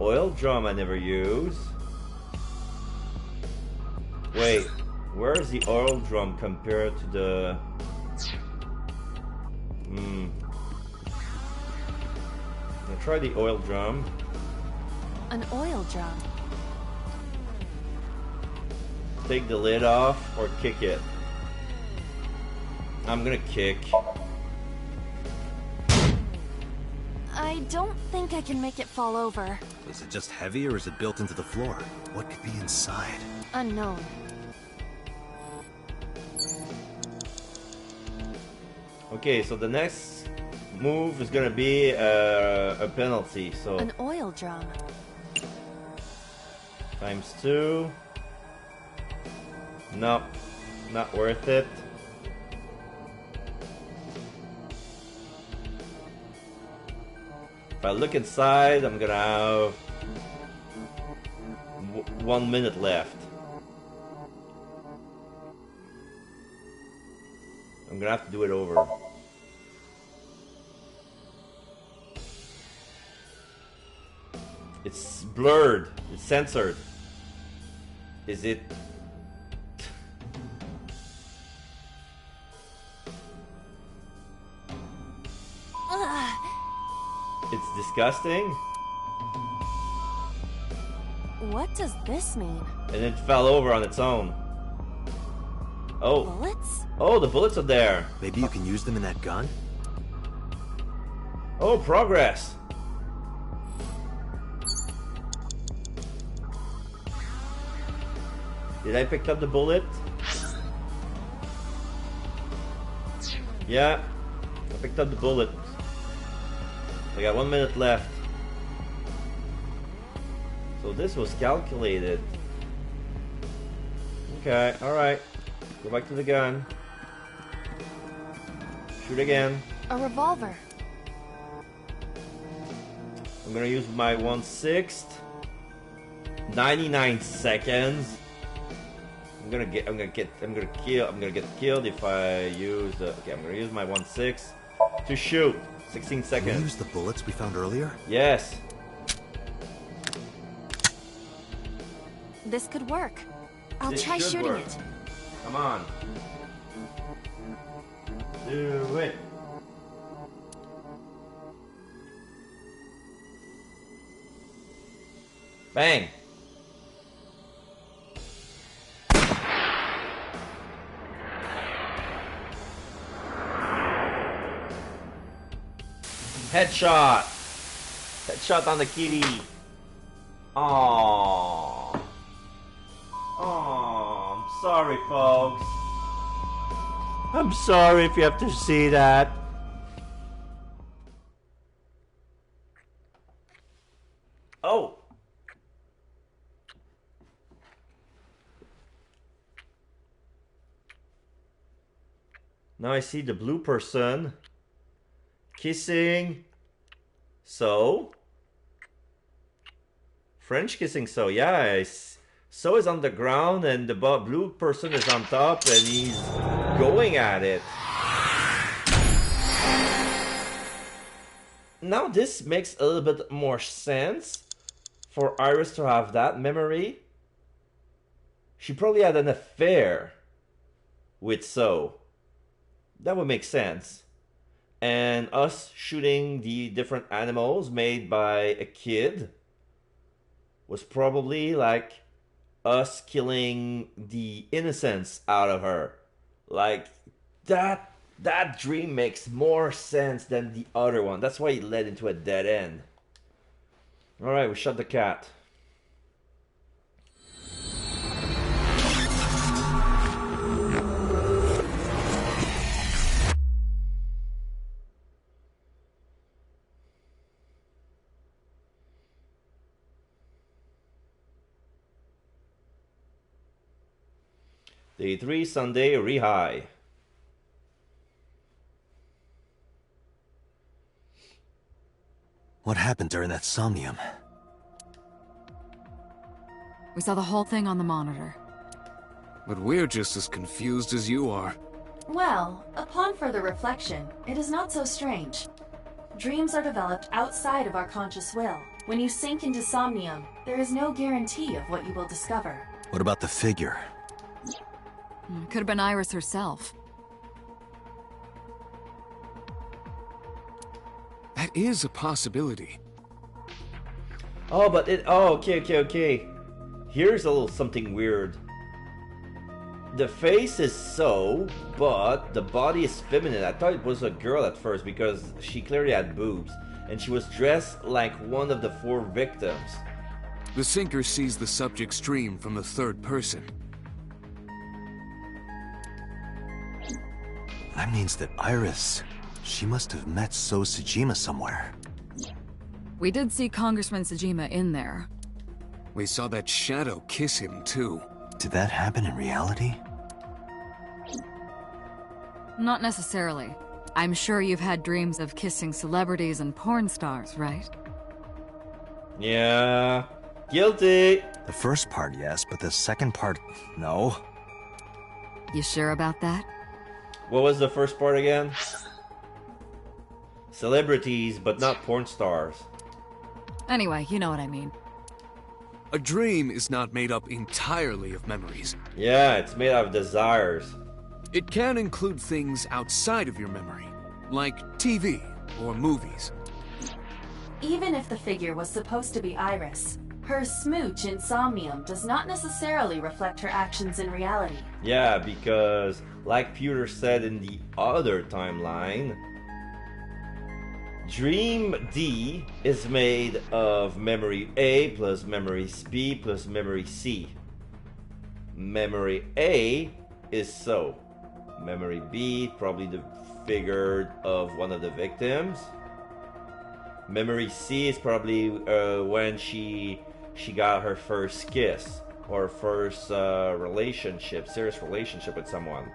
oil drum I never used. Wait, where is the oil drum compared to the... I'll try the oil drum. An oil drum. Take the lid off or kick it. I'm gonna kick. I don't think I can make it fall over. Is it just heavy or is it built into the floor? What could be inside? Unknown. Okay, so the next move is gonna be a penalty, so... An oil drum. ×2. No, not worth it. If I look inside, I'm gonna have 1 minute left. I'm gonna have to do it over. It's blurred. It's censored. Is it... It's disgusting. What does this mean? And it fell over on its own. Oh. Bullets? Oh, the bullets are there. Maybe you can use them in that gun? Oh, progress. Did I pick up the bullet? Yeah, I picked up the bullet. I got 1 minute left. So this was calculated. Okay, alright. Go back to the gun. Shoot again. A revolver. I'm gonna use my 1/6. 99 seconds. I'm gonna get killed if I use the... Okay, I'm gonna use my 1/6 to shoot. 16 seconds. Can we use the bullets we found earlier? Yes. This could work. I'll This try should shooting work. it. Come on. 2, Bang! Headshot! Headshot on the kitty! Aww. Aww, I'm sorry, folks. I'm sorry if you have to see that. Oh! Now I see the blue person kissing So. French kissing So. Yeah, So is on the ground and the blue person is on top and he's going at it. Now this makes a little bit more sense for Iris to have that memory. She probably had an affair with So. That would make sense. And us shooting the different animals made by a kid was probably like us killing the innocence out of her. Like that dream makes more sense than the other one. That's why it led into a dead end. Alright, we shot the cat. Day 3, Sunday, Rehigh. What happened during that somnium? We saw the whole thing on the monitor. But we're just as confused as you are. Well, upon further reflection, it is not so strange. Dreams are developed outside of our conscious will. When you sink into somnium, there is no guarantee of what you will discover. What about the figure? Could have been Iris herself. That is a possibility. Oh, but it... Oh, okay. Here's a little something weird. The face is So, but the body is feminine. I thought it was a girl at first because she clearly had boobs. And she was dressed like one of the 4 victims. The sinker sees the subject's dream from the third person. That means that Iris, she must have met So Sejima somewhere. We did see Congressman Sejima in there. We saw that shadow kiss him too. Did that happen in reality? Not necessarily. I'm sure you've had dreams of kissing celebrities and porn stars, right? Yeah. Guilty. The first part, yes, but the second part, no. You sure about that? What was the first part again? Celebrities, but not porn stars. Anyway, you know what I mean. A dream is not made up entirely of memories. Yeah, it's made out of desires. It can include things outside of your memory, like TV or movies. Even if the figure was supposed to be Iris, her smooch in somnium does not necessarily reflect her actions in reality. Yeah, because, like Pewter said in the other timeline, Dream D is made of memory A plus memory B plus memory C. Memory A is So. Memory B, probably the figure of one of the victims. Memory C is probably when she got her first kiss or first serious relationship with someone,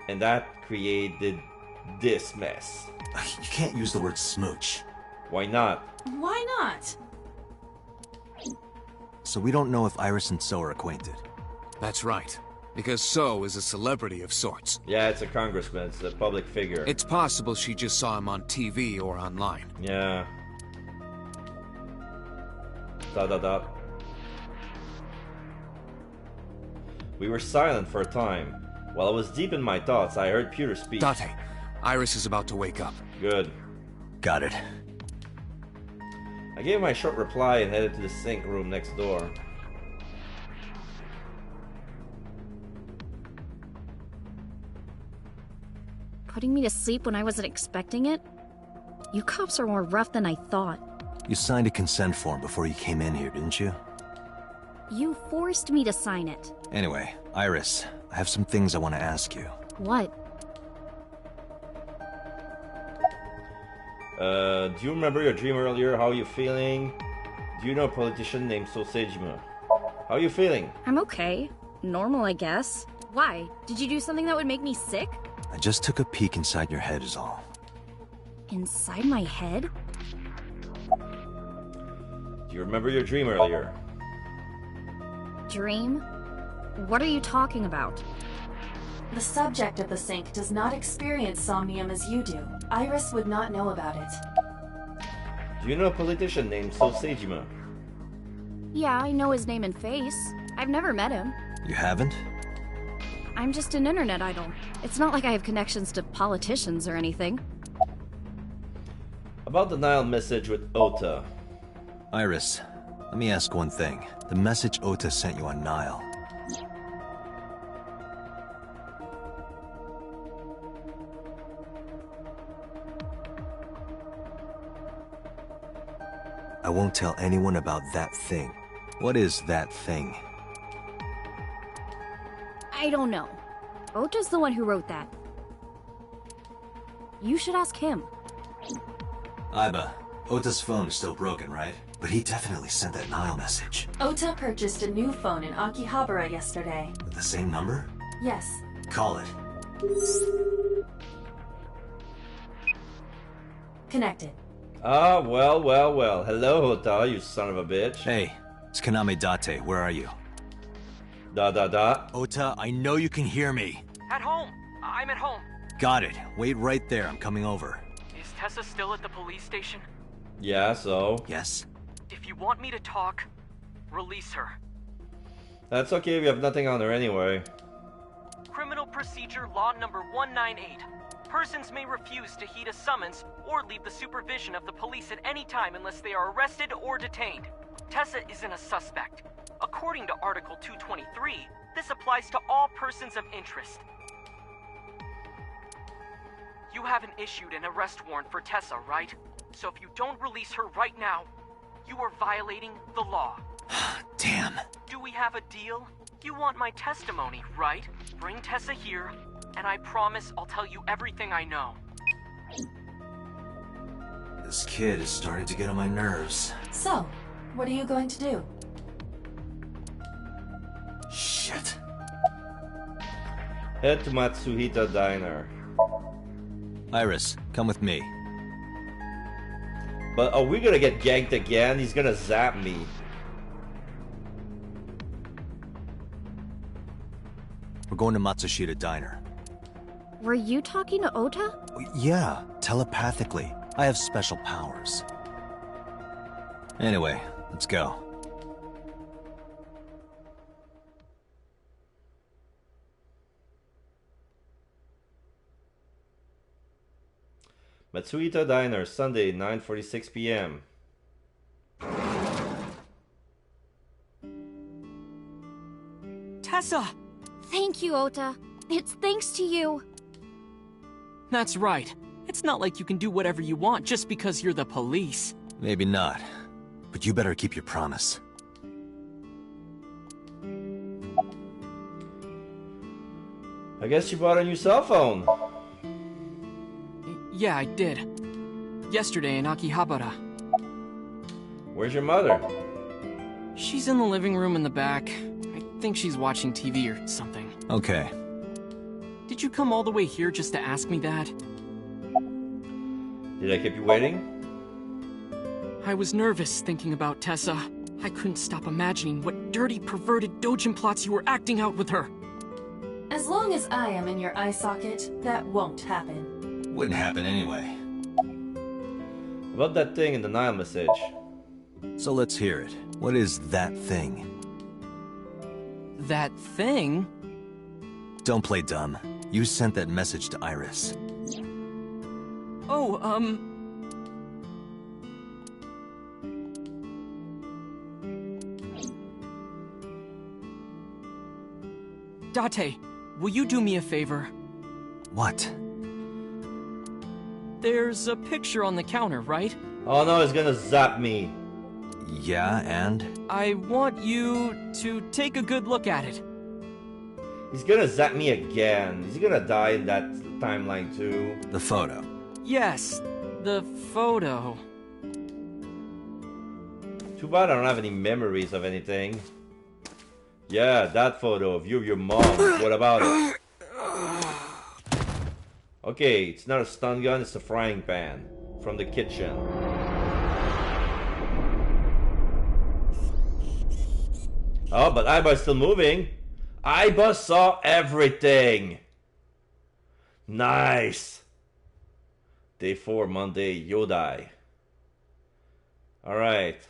and that created this mess. You can't use the word smooch. Why not? Why not? So we don't know if Iris and So are acquainted. That's right. Because So is a celebrity of sorts. Yeah, it's a congressman. It's a public figure. It's possible she just saw him on TV or online. Yeah. ... We were silent for a time. While I was deep in my thoughts, I heard Pewter speak. Date, Iris is about to wake up. Good. Got it. I gave him my short reply and headed to the sink room next door. Putting me to sleep when I wasn't expecting it? You cops are more rough than I thought. You signed a consent form before you came in here, didn't you? You forced me to sign it. Anyway, Iris, I have some things I want to ask you. What? Do you remember your dream earlier? How are you feeling? Do you know a politician named Sosejima? How are you feeling? I'm okay. Normal, I guess. Why? Did you do something that would make me sick? I just took a peek inside your head is all. Inside my head? Do you remember your dream earlier? Dream? What are you talking about? The subject of the sink does not experience somnium as you do. Iris would not know about it. Do you know a politician named Sosejima? Yeah, I know his name and face. I've never met him. You haven't? I'm just an internet idol. It's not like I have connections to politicians or anything. About the Nile message with Ota. Iris, let me ask one thing. The message Ota sent you on Nile. I won't tell anyone about that thing. What is that thing? I don't know. Ota's the one who wrote that. You should ask him. Aiba, Ota's phone is still broken, right? But he definitely sent that Nile message. Ota purchased a new phone in Akihabara yesterday. With the same number? Yes. Call it. Connected. Ah, well, well, well. Hello, Ota, you son of a bitch. Hey, it's Kaname Date. Where are you? Da. Ota, I know you can hear me. At home. I'm at home. Got it. Wait right there. I'm coming over. Is Tessa still at the police station? Yeah, so? Yes. If you want me to talk, release her. That's okay, we have nothing on her anyway. Criminal Procedure Law Number 198. Persons may refuse to heed a summons or leave the supervision of the police at any time unless they are arrested or detained. Tessa isn't a suspect. According to Article 223, this applies to all persons of interest. You haven't issued an arrest warrant for Tessa, right? So if you don't release her right now, you are violating the law. Damn. Do we have a deal? You want my testimony, right? Bring Tessa here, and I promise I'll tell you everything I know. This kid is starting to get on my nerves. So, what are you going to do? Shit. Head to Matsuhita Diner. Iris, come with me. But are we gonna get ganked again? He's gonna zap me. We're going to Matsushita Diner. Were you talking to Ota? Yeah, telepathically. I have special powers. Anyway, let's go. Matsuhita Diner, Sunday, 9:46 p.m. Tessa! Thank you, Ota. It's thanks to you. That's right. It's not like you can do whatever you want just because you're the police. Maybe not. But you better keep your promise. I guess you bought a new cell phone. Yeah, I did. Yesterday in Akihabara. Where's your mother? She's in the living room in the back. I think she's watching TV or something. Okay. Did you come all the way here just to ask me that? Did I keep you waiting? I was nervous thinking about Tessa. I couldn't stop imagining what dirty, perverted dojin plots you were acting out with her. As long as I am in your eye socket, that won't happen. Wouldn't happen anyway. About that thing in the Nile message. So let's hear it. What is that thing? That thing? Don't play dumb. You sent that message to Iris. Oh, Date, will you do me a favor? What? There's a picture on the counter, right? Oh no, it's gonna zap me. Yeah, and? I want you to take a good look at it. He's gonna zap me again. He's gonna die in that timeline too. The photo. Yes, the photo. Too bad I don't have any memories of anything. Yeah, that photo of you of your mom. What about it? Okay, it's not a stun gun, it's a frying pan from the kitchen. Oh, but Aiba's still moving. Aiba saw everything. Nice. Day 4, Monday, Yodai. Alright.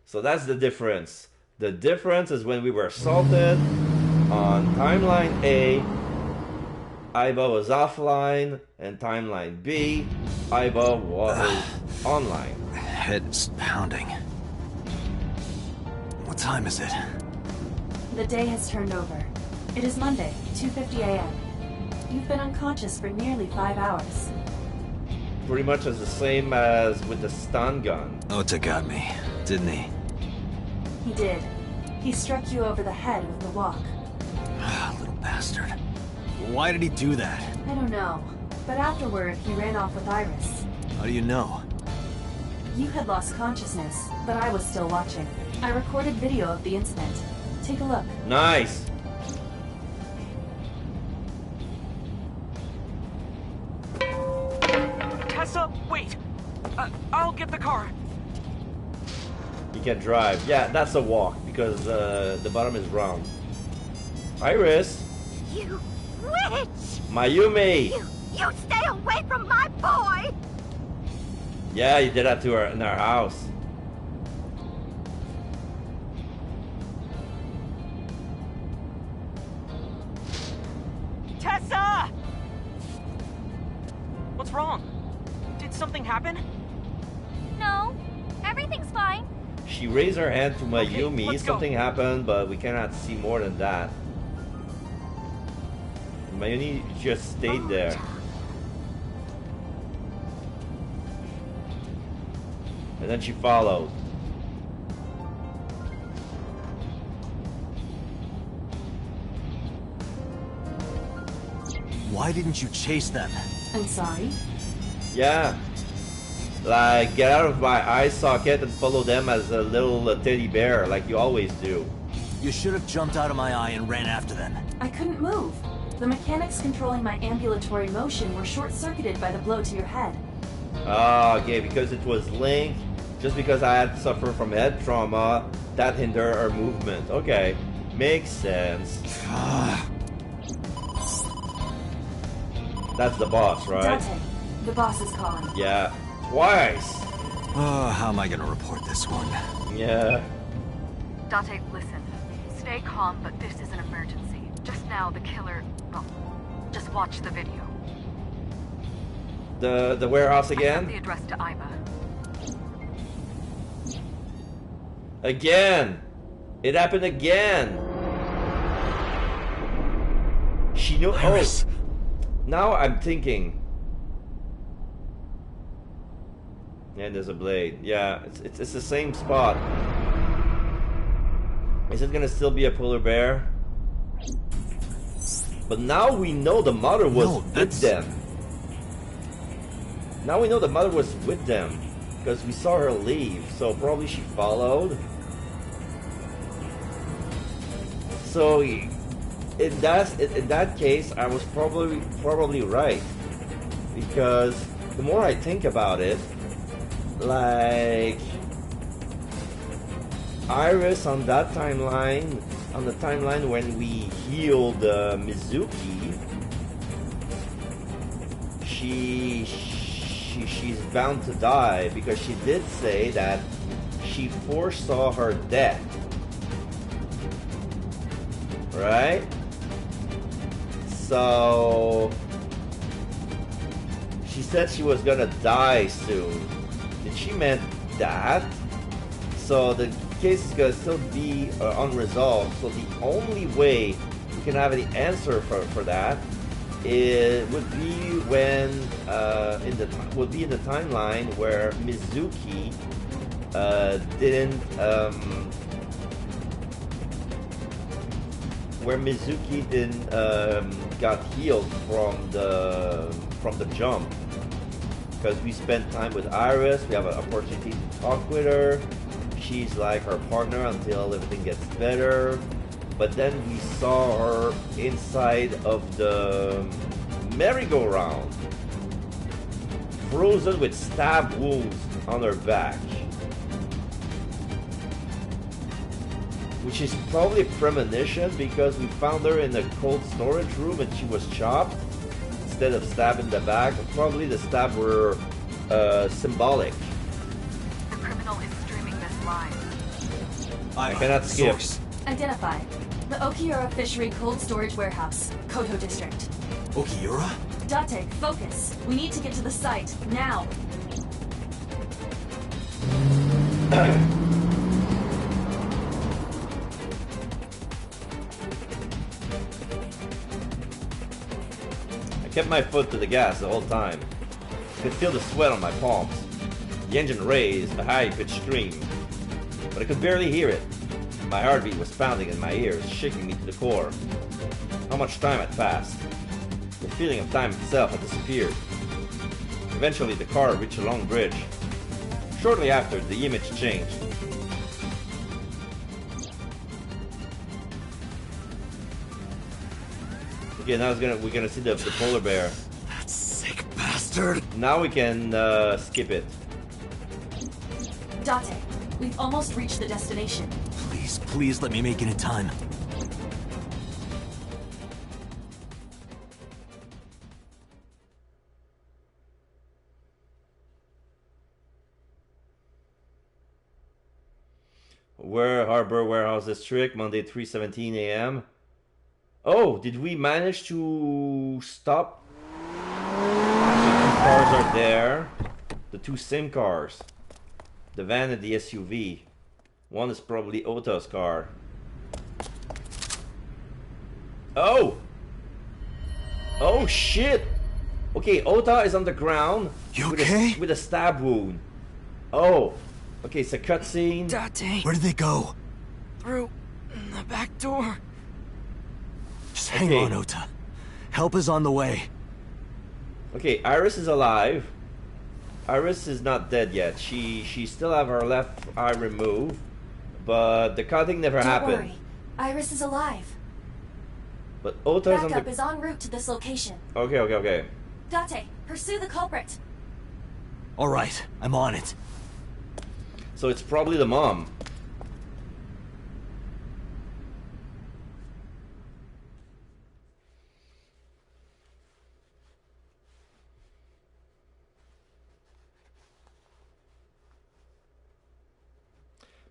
So that's the difference. The difference is when we were assaulted on timeline A, Aiba was offline, and timeline B, Aiba was online. Head's pounding. What time is it? The day has turned over. It is Monday, 2:50 a.m. You've been unconscious for nearly 5 hours. Pretty much as the same as with the stun gun. Ota got me, didn't he? He did. He struck you over the head with the walk. Little bastard. Why did he do that? I don't know. But afterward, he ran off with Iris. How do you know? You had lost consciousness, but I was still watching. I recorded video of the incident. Take a look. Nice. Tessa, wait! I'll get the car. You can drive. Yeah, that's a walk because the bottom is round. Iris. You witch! Mayumi. You stay away from my boy! Yeah, you did that to her in our house. Tessa! What's wrong? Did something happen? No, everything's fine. She raised her hand to Mayumi. let's go. Something happened, but we cannot see more than that. Mayumi just stayed there. And then she followed. Why didn't you chase them? I'm sorry? Yeah. Like, get out of my eye socket and follow them as a little teddy bear, like you always do. You should have jumped out of my eye and ran after them. I couldn't move. The mechanics controlling my ambulatory motion were short-circuited by the blow to your head. Ah, okay, because it was linked, just because I had suffered from head trauma, that hindered our movement. Okay, makes sense. That's the boss, right? Date, the boss is calling. Yeah, twice. Oh, how am I gonna report this one? Yeah. Date, listen. Stay calm, but this is an emergency. Just now, the killer... Well, just watch the video. The warehouse I sent again? the address to Aiba. Again! It happened again! She knew... Iris. Oh! Now I'm thinking... And there's a blade. Yeah, it's the same spot. Is it gonna still be a polar bear? But now we know the mother was with them. Now we know the mother was with them. Because we saw her leave. So probably she followed. So in that case, I was probably right. Because the more I think about it, like Iris on that timeline, on the timeline when we healed Mizuki, she's bound to die because she did say that she foresaw her death. Right? So she said she was gonna die soon. Did she meant that? So the case is gonna still be unresolved. So the only way we can have any answer for that, it would be when in the timeline where Mizuki didn't got healed from the jump, because we spent time with Iris. We have an opportunity to talk with her. She's like our partner until everything gets better. But then we saw her inside of the merry-go-round, frozen with stab wounds on her back, which is probably a premonition, because we found her in a cold storage room and she was chopped instead of stabbed in the back. Probably the stab were symbolic. The criminal is streaming this live. I cannot skip. Identify. The Okiura Fishery Cold Storage Warehouse, Koto District. Okiura? Date, focus. We need to get to the site, now. I kept my foot to the gas the whole time. I could feel the sweat on my palms. The engine raised a high-pitched scream, but I could barely hear it. My heartbeat was pounding in my ears, shaking me to the core. How much time had passed? The feeling of time itself had disappeared. Eventually, the car reached a long bridge. Shortly after, the image changed. Okay, now we're gonna see the polar bear. That sick bastard! Now we can skip it. Date, we've almost reached the destination. Please let me make it in time. Harbor Warehouse District, Monday 3:17 a.m. Oh, did we manage to stop? The two cars are there. The two same cars. The van and the SUV. One is probably Ota's car. Oh! Oh shit! Okay, Ota is on the ground. You okay? With a stab wound. Oh. Okay, it's a cutscene. Date. Where did they go? Through the back door. Just hang on, Ota. Help is on the way. Okay, Iris is alive. Iris is not dead yet. She still have her left eye removed, but the cutting never happened. Don't worry. Iris is alive. But Ota is on Backup the... is en route to this location. Okay. Date, pursue the culprit. All right, I'm on it. So it's probably the mom.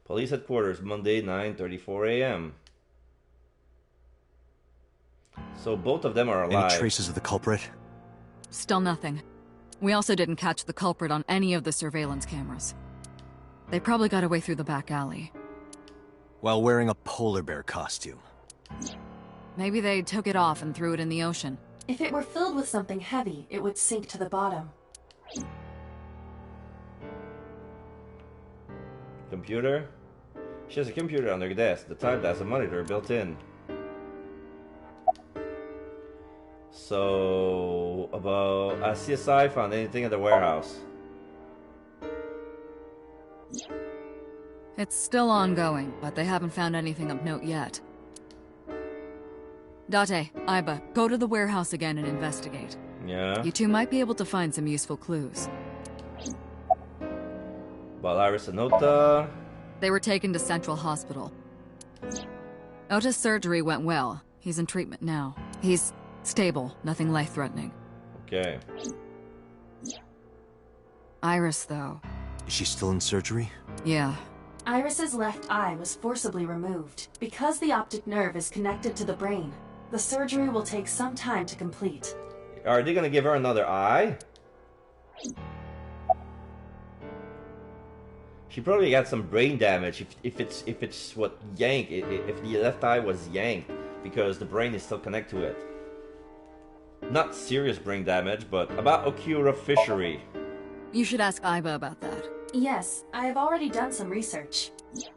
Police headquarters, Monday, 9:34 a.m. So both of them are alive. Any traces of the culprit? Still nothing. We also didn't catch the culprit on any of the surveillance cameras. They probably got away through the back alley. While wearing a polar bear costume. Maybe they took it off and threw it in the ocean. If it were filled with something heavy, it would sink to the bottom. Computer? She has a computer on her desk. The type has a monitor built in. So, about CSI found anything at the warehouse? It's still ongoing, but they haven't found anything of note yet. Date, Aiba, go to the warehouse again and investigate. Yeah? You two might be able to find some useful clues. About Iris and Ota. They were taken to Central Hospital. Ota's surgery went well. He's in treatment now. He's stable, nothing life-threatening. Okay. Iris, though. Is she still in surgery? Yeah. Iris's left eye was forcibly removed. Because the optic nerve is connected to the brain, the surgery will take some time to complete. Are they gonna give her another eye? She probably got some brain damage if it's what yanked, if the left eye was yanked. because the brain is still connected to it. Not serious brain damage, but about Okiura fishery. You should ask Aiba about that. Yes, I have already done some research.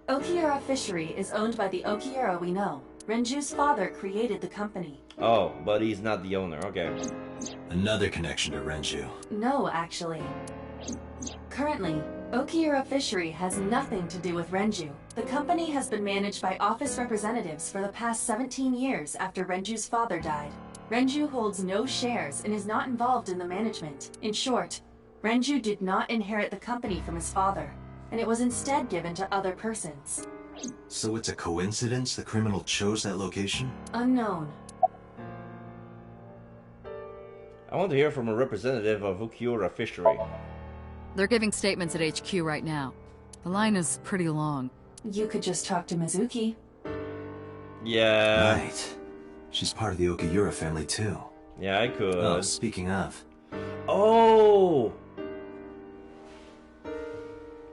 Okiura Fishery is owned by the Okiura we know. Renju's father created the company. Oh, but he's not the owner, okay. Another connection to Renju. No, actually. Currently, Okiura Fishery has nothing to do with Renju. The company has been managed by office representatives for the past 17 years after Renju's father died. Renju holds no shares and is not involved in the management. In short, Renju did not inherit the company from his father, and it was instead given to other persons. So it's a coincidence the criminal chose that location? Unknown. I want to hear from a representative of Okiura Fishery. They're giving statements at HQ right now. The line is pretty long. You could just talk to Mizuki. Yeah. Right. She's part of the Okiura family too. Yeah, I could. Oh, speaking of. Oh!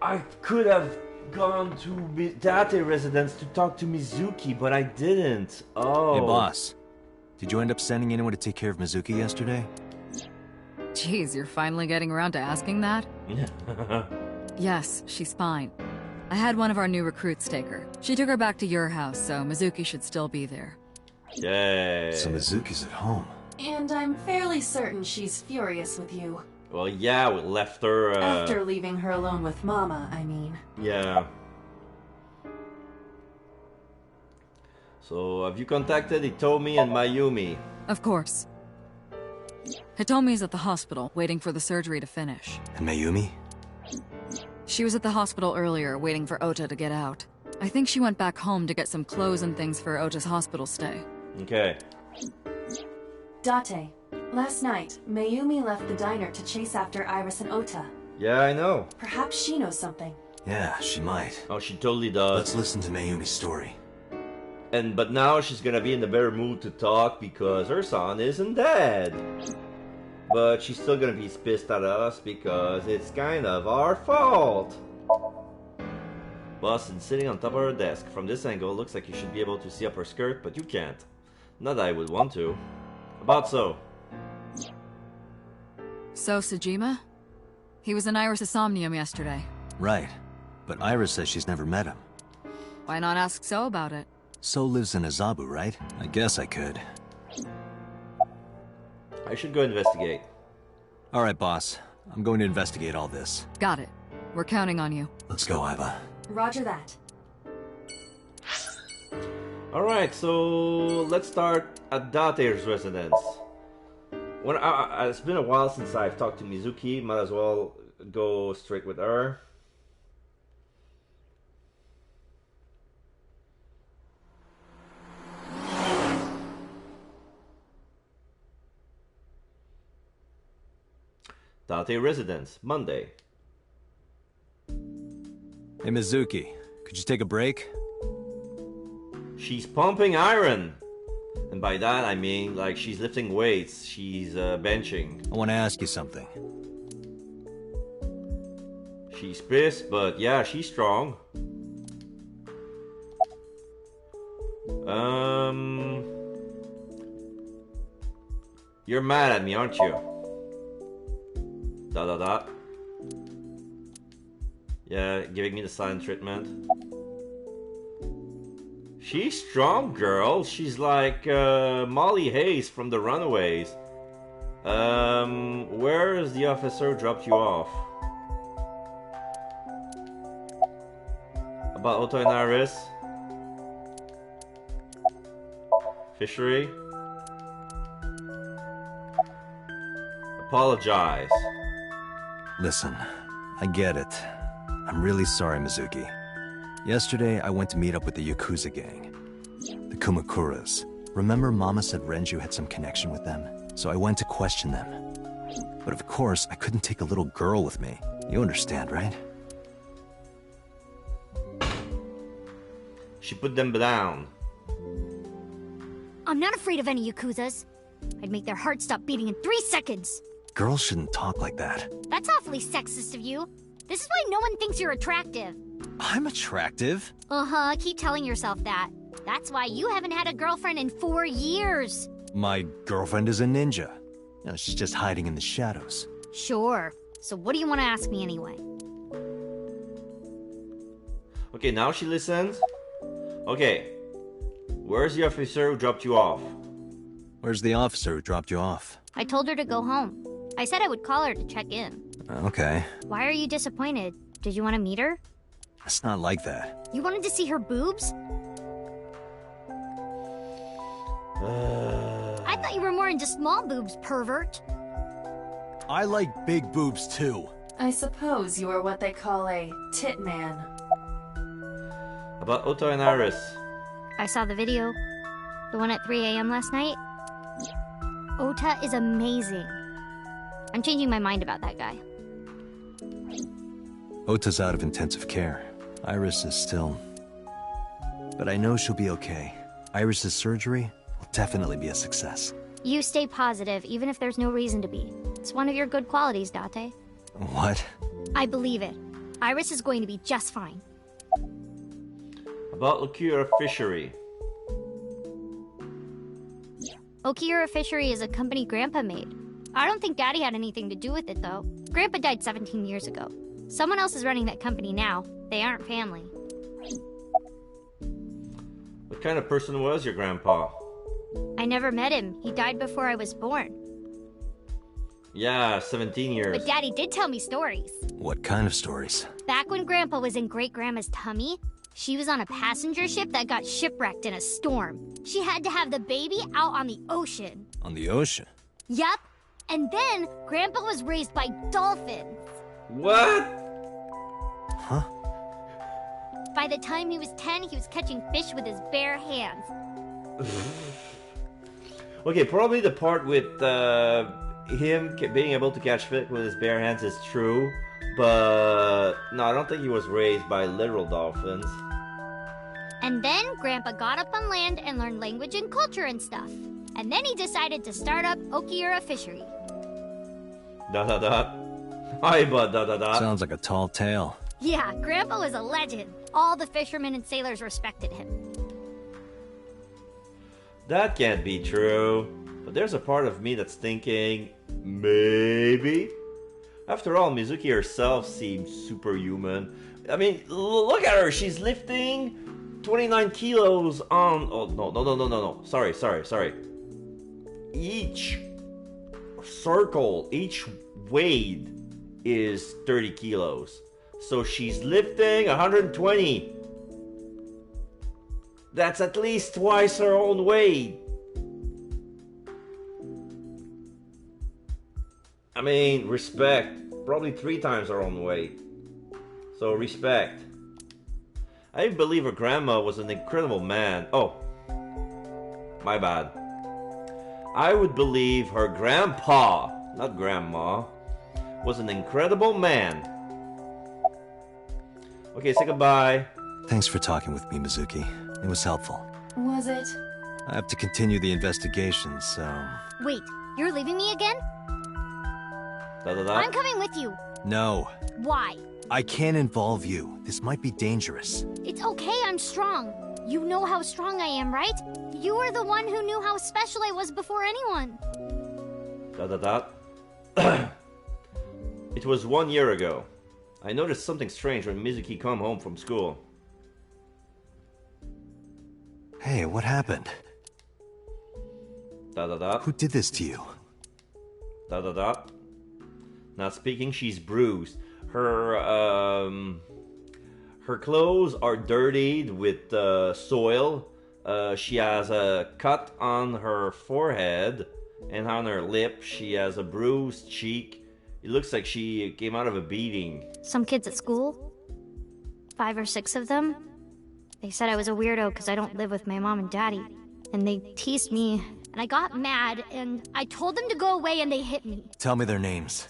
I could have gone to Date residence to talk to Mizuki, but I didn't. Oh. Hey, boss. Did you end up sending anyone to take care of Mizuki yesterday? Jeez, you're finally getting around to asking that? Yes, she's fine. I had one of our new recruits take her. She took her back to your house, so Mizuki should still be there. Yay. So Mizuki's at home. And I'm fairly certain she's furious with you. Well, yeah, we left her, After leaving her alone with Mama, I mean. Yeah. So, have you contacted Hitomi and Mayumi? Of course. Hitomi's at the hospital, waiting for the surgery to finish. And Mayumi? She was at the hospital earlier, waiting for Ota to get out. I think she went back home to get some clothes and things for Ota's hospital stay. Okay. Date, last night, Mayumi left the diner to chase after Iris and Ota. Yeah, I know. Perhaps she knows something. Yeah, she might. Oh, she totally does. Let's listen to Mayumi's story. But now she's gonna be in the better mood to talk because her son isn't dead. But she's still gonna be pissed at us because it's kind of our fault. Boss is sitting on top of her desk. From this angle, looks like you should be able to see up her skirt, but you can't. Not that I would want to. About so. So, Sejima? He was in Iris' SOMNIUM yesterday. Right. But Iris says she's never met him. Why not ask So about it? So lives in Azabu, right? I guess I could. I should go investigate. Alright, boss. I'm going to investigate all this. Got it. We're counting on you. Let's go, Aiba. Roger that. Alright, so let's start at Date's residence. It's been a while since I've talked to Mizuki. Might as well go straight with her. Date residence, Monday. Hey, Mizuki. Could you take a break? She's pumping iron. And by that I mean, like, she's lifting weights. She's benching. I want to ask you something. She's pissed, but yeah, she's strong. You're mad at me, aren't you? Dot dot dot. Yeah, giving me the silent treatment. She's strong, girl. She's like Molly Hayes from the Runaways. Where is the officer dropped you off? About Ota and Iris? Fishery? Apologize. Listen, I get it. I'm really sorry, Mizuki. Yesterday, I went to meet up with the Yakuza gang. The Kumakuras. Remember Mama said Renju had some connection with them? So I went to question them. But of course, I couldn't take a little girl with me. You understand, right? She put them down. I'm not afraid of any Yakuzas. I'd make their hearts stop beating in 3 seconds. Girls shouldn't talk like that. That's awfully sexist of you. This is why no one thinks you're attractive. I'm attractive. Uh-huh, keep telling yourself that. That's why you haven't had a girlfriend in 4 years. My girlfriend is a ninja. You know, she's just hiding in the shadows. Sure. So what do you want to ask me anyway? Okay, now she listens. Okay. Where's the officer who dropped you off? Where's the officer who dropped you off? I told her to go home. I said I would call her to check in. Okay. Why are you disappointed? Did you want to meet her? It's not like that. You wanted to see her boobs? I thought you were more into small boobs, pervert. I like big boobs too. I suppose you are what they call a tit man. About Ota and Iris. I saw the video. The one at 3 a.m. last night. Ota is amazing. I'm changing my mind about that guy. Ota's out of intensive care. Iris is still... But I know she'll be okay. Iris's surgery will definitely be a success. You stay positive, even if there's no reason to be. It's one of your good qualities, Date. What? I believe it. Iris is going to be just fine. About Okura Fishery. Okura Fishery is a company Grandpa made. I don't think Daddy had anything to do with it, though. Grandpa died 17 years ago. Someone else is running that company now. They aren't family. What kind of person was your grandpa? I never met him. He died before I was born. Yeah, 17 years. But Daddy did tell me stories. What kind of stories? Back when Grandpa was in Great-Grandma's tummy, she was on a passenger ship that got shipwrecked in a storm. She had to have the baby out on the ocean. On the ocean? Yup. And then Grandpa was raised by dolphins. What? Huh? By the time he was 10, he was catching fish with his bare hands. Okay, probably the part with him being able to catch fish with his bare hands is true, but no, I don't think he was raised by literal dolphins. And then Grandpa got up on land and learned language and culture and stuff. And then he decided to start up Okura Fishery. Hi, bud, Sounds like a tall tale. Yeah, Grandpa was a legend. All the fishermen and sailors respected him. That can't be true. But there's a part of me that's thinking, maybe? After all, Mizuki herself seems superhuman. I mean, look at her. She's lifting 29 kilos on... Oh, no. Sorry. Each circle, each weight is 30 kilos. So she's lifting 120. That's at least twice her own weight. I mean, respect. Probably 3 times her own weight. So respect. I believe her grandma was an incredible man. Oh, my bad. I would believe her grandpa, not grandma, was an incredible man. Okay, say goodbye. Thanks for talking with me, Mizuki. It was helpful. Was it? I have to continue the investigation, so... Wait, you're leaving me again? I'm coming with you. No. Why? I can't involve you. This might be dangerous. It's okay, I'm strong. You know how strong I am, right? You were the one who knew how special I was before anyone. It was 1 year ago. I noticed something strange when Mizuki come home from school. Hey, what happened? Who did this to you? Not speaking, she's bruised. Her clothes are dirtied with soil. She has a cut on her forehead and on her lip. She has a bruised cheek. It looks like she came out of a beating. Some kids at school? 5 or 6 of them? They said I was a weirdo because I don't live with my mom and daddy. And they teased me, and I got mad, and I told them to go away, and they hit me. Tell me their names.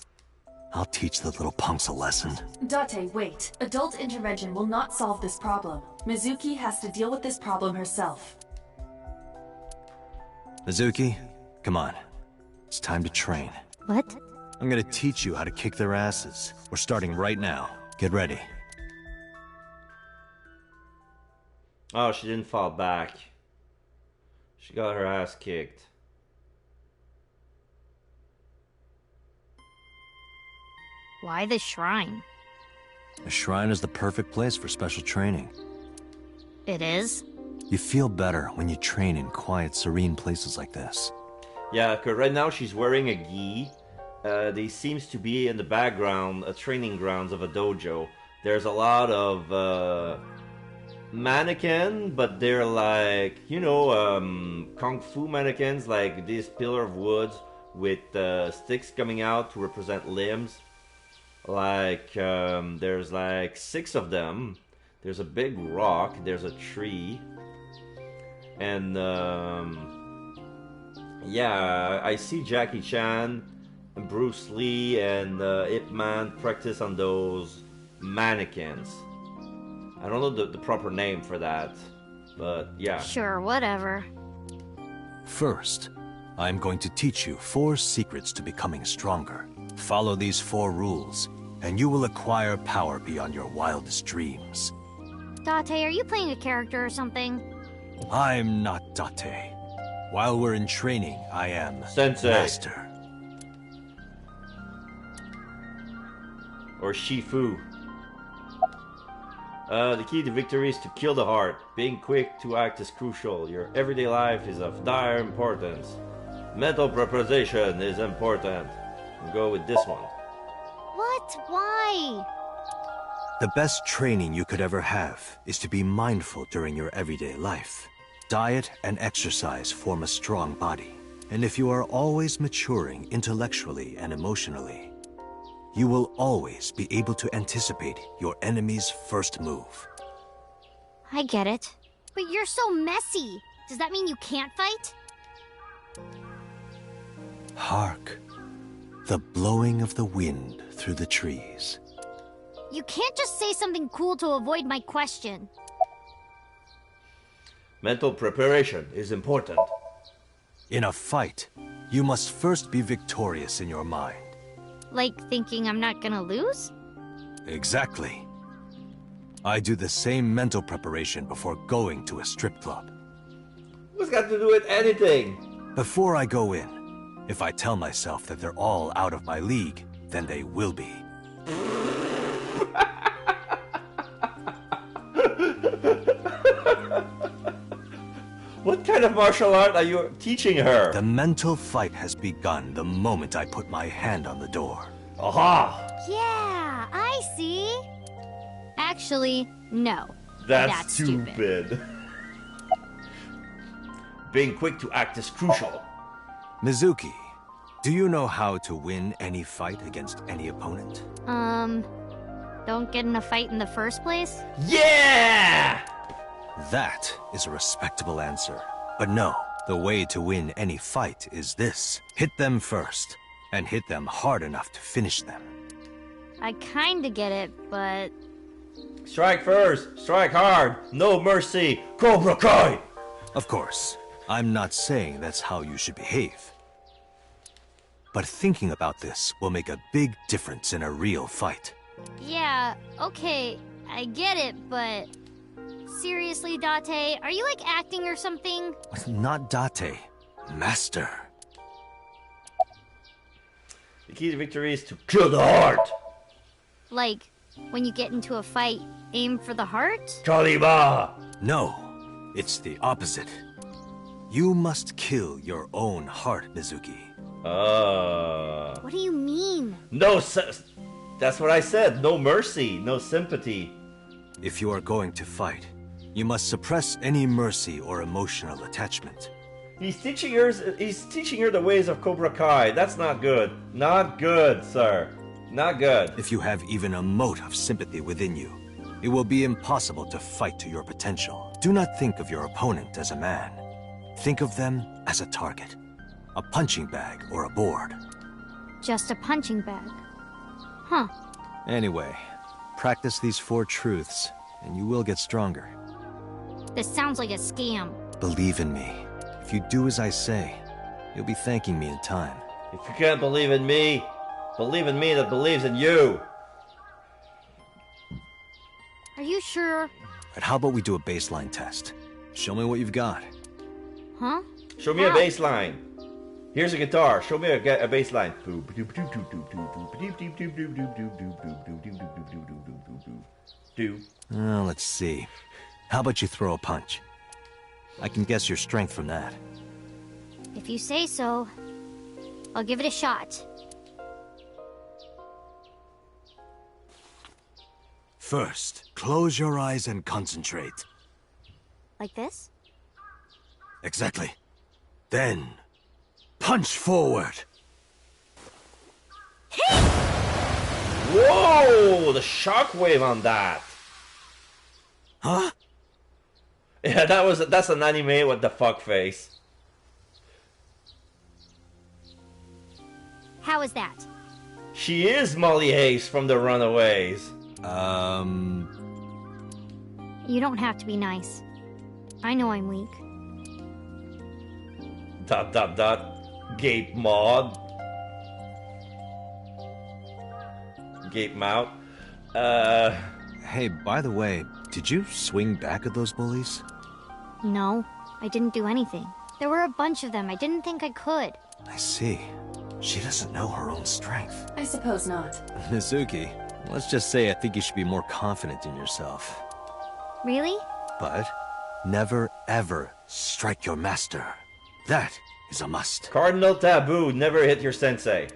I'll teach the little punks a lesson. Date, wait. Adult intervention will not solve this problem. Mizuki has to deal with this problem herself. Mizuki, come on. It's time to train. What? I'm gonna teach you how to kick their asses. We're starting right now. Get ready. Oh, she didn't fall back. She got her ass kicked. Why the shrine? A shrine is the perfect place for special training. It is? You feel better when you train in quiet, serene places like this. Yeah, because right now she's wearing a gi. There seems to be in the background a training grounds of a dojo. There's a lot of mannequin, but they're like, you know, kung fu mannequins, like this pillar of woods with sticks coming out to represent limbs. Like, there's like 6 of them. There's a big rock, there's a tree. And, yeah, I see Jackie Chan, and Bruce Lee, and Ip Man practice on those mannequins. I don't know the proper name for that, but yeah. Sure, whatever. First, I'm going to teach you 4 secrets to becoming stronger. Follow these 4 rules, and you will acquire power beyond your wildest dreams. Date, are you playing a character or something? I'm not Date. While we're in training, I am Sensei. Master. Or Shifu. The key to victory is to kill the heart. Being quick to act is crucial. Your everyday life is of dire importance. Mental preparation is important. We'll go with this one. What? Why? The best training you could ever have is to be mindful during your everyday life. Diet and exercise form a strong body. And if you are always maturing intellectually and emotionally, you will always be able to anticipate your enemy's first move. I get it. But you're so messy. Does that mean you can't fight? Hark, the blowing of the wind through the trees. You can't just say something cool to avoid my question. Mental preparation is important. In a fight, you must first be victorious in your mind. Like thinking I'm not gonna lose? Exactly. I do the same mental preparation before going to a strip club. What's got to do with anything? Before I go in, if I tell myself that they're all out of my league, then they will be. What kind of martial art are you teaching her? The mental fight has begun the moment I put my hand on the door. Aha! Yeah, I see. Actually, no. That's stupid. Being quick to act is crucial. Mizuki, do you know how to win any fight against any opponent? Don't get in a fight in the first place? Yeah! That is a respectable answer. But no, the way to win any fight is this. Hit them first, and hit them hard enough to finish them. I kinda get it, but... Strike first, strike hard, no mercy, Cobra Kai! Of course, I'm not saying that's how you should behave. But thinking about this will make a big difference in a real fight. Yeah, okay, I get it, but... Seriously, Date, are you like acting or something? Not Date, Master. The key to victory is to kill the heart! Like, when you get into a fight, aim for the heart? Kaliba! No, it's the opposite. You must kill your own heart, Mizuki. What do you mean? No, that's what I said. No mercy, no sympathy. If you are going to fight, you must suppress any mercy or emotional attachment. He's teaching her the ways of Cobra Kai. That's not good. Not good, sir. Not good. If you have even a mote of sympathy within you, it will be impossible to fight to your potential. Do not think of your opponent as a man. Think of them as a target. A punching bag or a board. Just a punching bag. Huh. Anyway, practice these 4 truths, and you will get stronger. This sounds like a scam. Believe in me. If you do as I say, you'll be thanking me in time. If you can't believe in me that believes in you. Are you sure? Right, how about we do a baseline test? Show me what you've got. Huh? Show me a baseline. Here's a guitar. Show me a baseline. Let's see. How about you throw a punch? I can guess your strength from that. If you say so, I'll give it a shot. First, close your eyes and concentrate. Like this? Exactly. Then, punch forward. Whoa! The shockwave on that. Huh? Yeah, that's an anime with the fuck face. How is that? She is Molly Hayes from The Runaways. You don't have to be nice. I know I'm weak. ... Gape mod. Gape mouth. Hey, by the way, did you swing back at those bullies? No, I didn't do anything. There were a bunch of them. I didn't think I could. I see. She doesn't know her own strength. I suppose not. Mizuki, let's just say I think you should be more confident in yourself. Really? But never ever strike your master. That is a must. Cardinal taboo, never hit your sensei.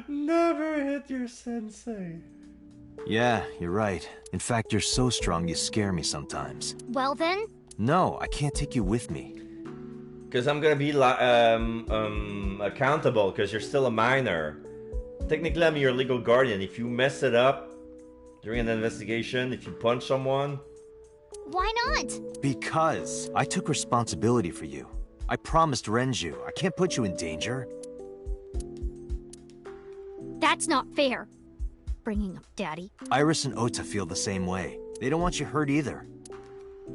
Never hit your sensei. Yeah, you're right. In fact, you're so strong you scare me sometimes. Well then? No, I can't take you with me. Because I'm gonna be accountable, because you're still a minor. Technically, I'm your legal guardian. If you mess it up during an investigation, if you punch someone... Why not? Because I took responsibility for you. I promised Renju. I can't put you in danger. That's not fair. Bringing up Daddy. Iris and Ota feel the same way. They don't want you hurt either.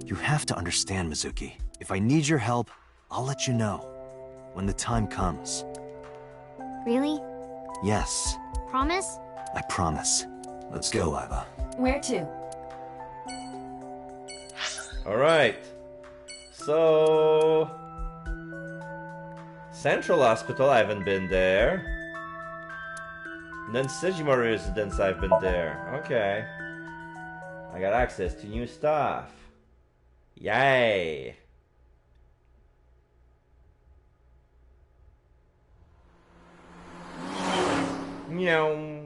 You have to understand, Mizuki. If I need your help, I'll let you know. When the time comes. Really? Yes. Promise? I promise. Let's go, Iva. Where to? Alright. So... Central Hospital, I haven't been there. And then Sejima Residence, I've been there. Okay. I got access to new stuff. Yay! Meow.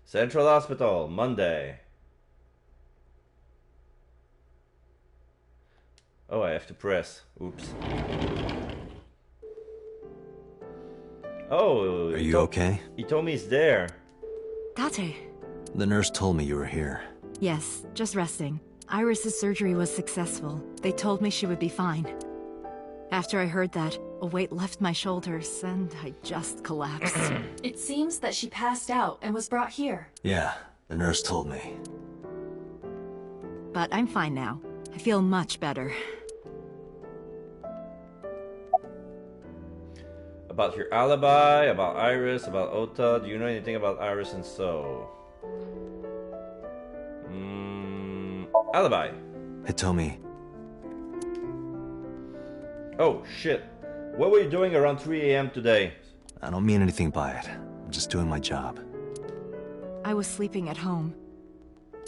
Central Hospital, Monday. Oh, I have to press. Oops. Oh, are you okay? He told me he's there. Date. The nurse told me you were here. Yes, just resting. Iris's surgery was successful. They told me she would be fine. After I heard that, a weight left my shoulders, and I just collapsed. It seems that she passed out and was brought here. Yeah, the nurse told me. But I'm fine now. I feel much better. About your alibi, about Iris, about Ota. Do you know anything about Iris and So? Alibi. Hitomi. Oh, shit. What were you doing around 3 AM today? I don't mean anything by it. I'm just doing my job. I was sleeping at home.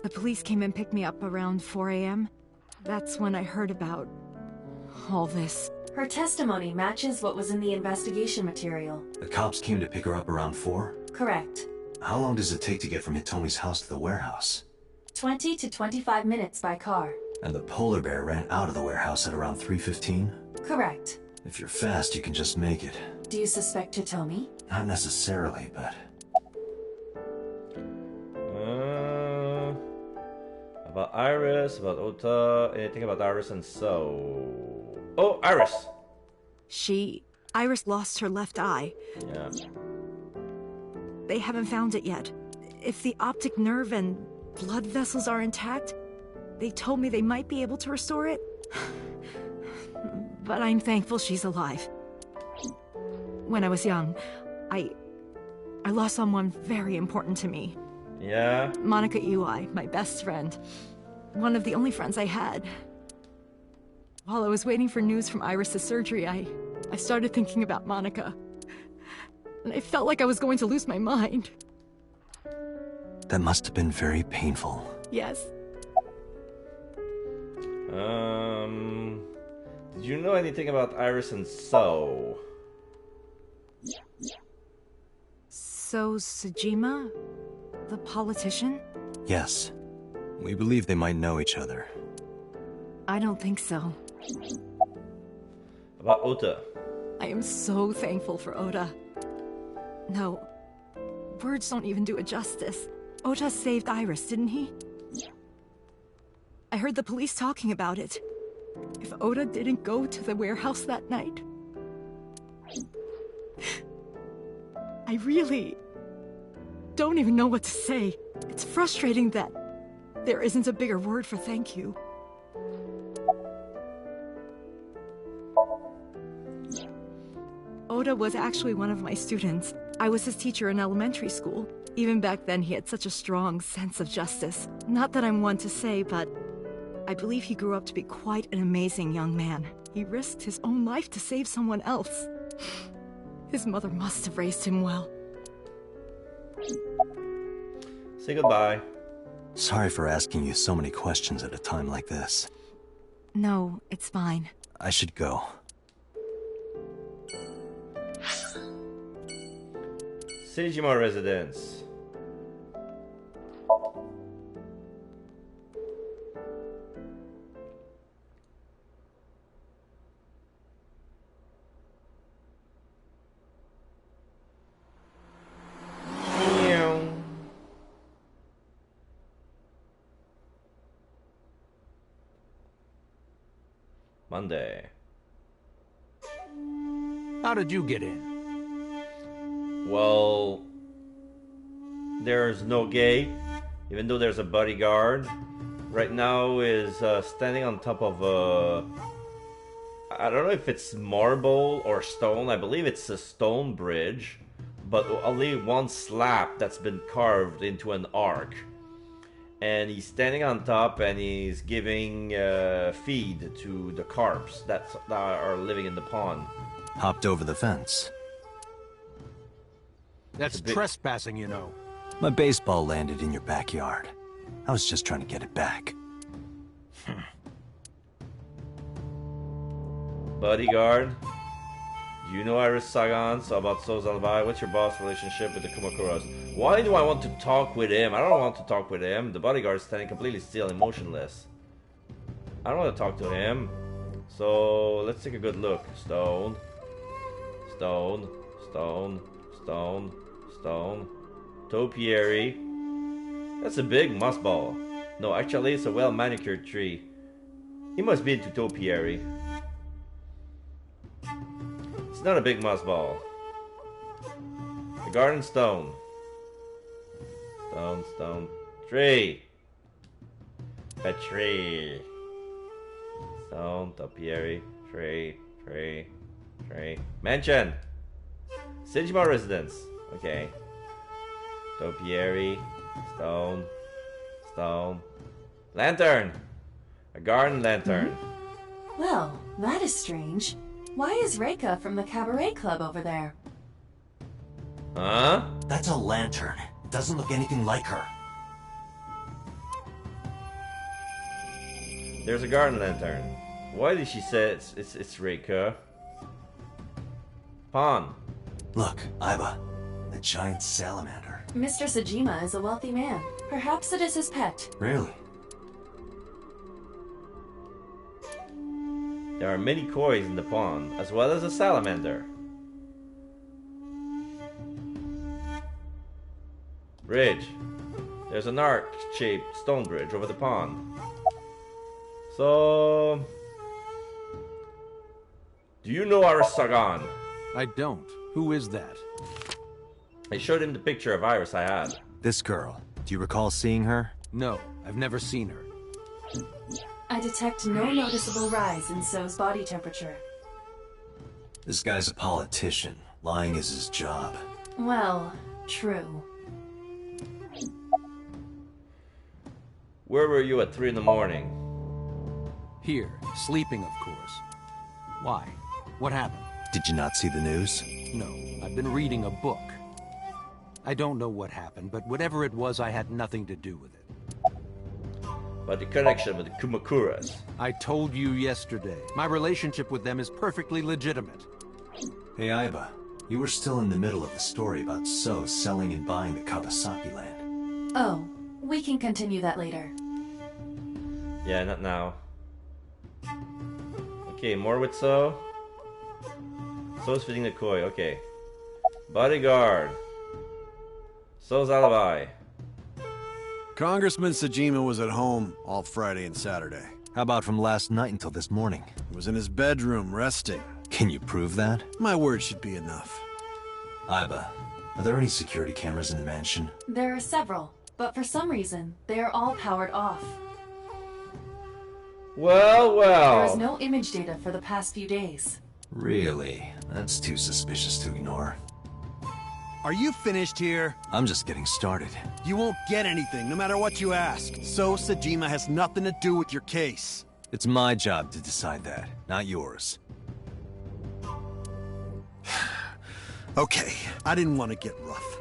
The police came and picked me up around 4 AM. That's when I heard about all this. Her testimony matches what was in the investigation material. The cops came to pick her up around 4? Correct. How long does it take to get from Hitomi's house to the warehouse? 20 to 25 minutes by car. And the polar bear ran out of the warehouse at around 3:15? Correct. If you're fast, you can just make it. Do you suspect Hitomi? Not necessarily, but... About Iris, about Ota, anything about Iris and So... Oh, Iris! Iris lost her left eye. Yeah. They haven't found it yet. If the optic nerve and blood vessels are intact, they told me they might be able to restore it. But I'm thankful she's alive. when I was young, I lost someone very important to me. Yeah? Monica Eli, my best friend. One of the only friends I had. While I was waiting for news from Iris' surgery, I started thinking about Monica. And I felt like I was going to lose my mind. That must have been very painful. Yes. Did you know anything about Iris and So? So, Sejima? The politician? Yes. We believe they might know each other. I don't think so. About Ota? I am so thankful for Ota. No, words don't even do it justice. Ota saved Iris, didn't he? I heard the police talking about it. If Ota didn't go to the warehouse that night... I really... don't even know what to say. It's frustrating that there isn't a bigger word for thank you. Ota was actually one of my students. I was his teacher in elementary school. Even back then, he had such a strong sense of justice. Not that I'm one to say, but I believe he grew up to be quite an amazing young man. He risked his own life to save someone else. His mother must have raised him well. Say goodbye. Sorry for asking you so many questions at a time like this. No, it's fine. I should go. Sejima residence. Monday. How did you get in? Well, there's no gate, even though there's a bodyguard. Right now is standing on top of a... I don't know if it's marble or stone. I believe it's a stone bridge, but only one slab that's been carved into an arc. And he's standing on top and he's giving feed to the carps that are living in the pond. Hopped over the fence. That's trespassing, you know. My baseball landed in your backyard. I was just trying to get it back. Bodyguard, do you know Iris Sagan? So about So's alibi. What's your boss relationship with the Kumakuras? Why do I want to talk with him? I don't want to talk with him. The bodyguard is standing completely still and motionless. I don't want to talk to him. So let's take a good look. Stone. Stone. Stone. Stone. Stone. Topiary. That's a big moss ball. No, actually it's a well manicured tree. He must be into topiary. It's not a big moss ball. The garden stone. Stone, stone. Tree. A tree. Stone, topiary. Tree. Tree. Tree. Mansion. Sejima residence. Okay. Topiary. Stone. Stone. Lantern. A garden lantern. Well, that is strange. Why is Reika from the Cabaret Club over there? Huh? That's a lantern. It doesn't look anything like her. There's a garden lantern. Why did she say it's Reika? Pond. Look, Iba. A giant salamander. Mr. Sejima is a wealthy man. Perhaps it is his pet. Really? There are many koi in the pond, as well as a salamander. Bridge. There's an arc-shaped stone bridge over the pond. So... do you know Iris Sagan? I don't. Who is that? I showed him the picture of Iris I had. This girl. Do you recall seeing her? No, I've never seen her. I detect no noticeable rise in So's body temperature. This guy's a politician. Lying is his job. Well, true. Where were you at 3 in the morning? Here, sleeping, of course. Why? What happened? Did you not see the news? No, I've been reading a book. I don't know what happened, but whatever it was, I had nothing to do with it. But the connection with the Kumakuras. I told you yesterday. My relationship with them is perfectly legitimate. Hey, Aiba. You were still in the middle of the story about So selling and buying the Kawasaki land. Oh, we can continue that later. Yeah, not now. Okay, more with So. So's feeding the koi, okay. Bodyguard. So's alibi. Congressman Sajima was at home all Friday and Saturday. How about from last night until this morning? He was in his bedroom, resting. Can you prove that? My word should be enough. Aiba, are there any security cameras in the mansion? There are several, but for some reason, they are all powered off. Well, well. There is no image data for the past few days. Really? That's too suspicious to ignore. Are you finished here? I'm just getting started. You won't get anything, no matter what you ask. So Sajima has nothing to do with your case. It's my job to decide that, not yours. Okay, I didn't want to get rough.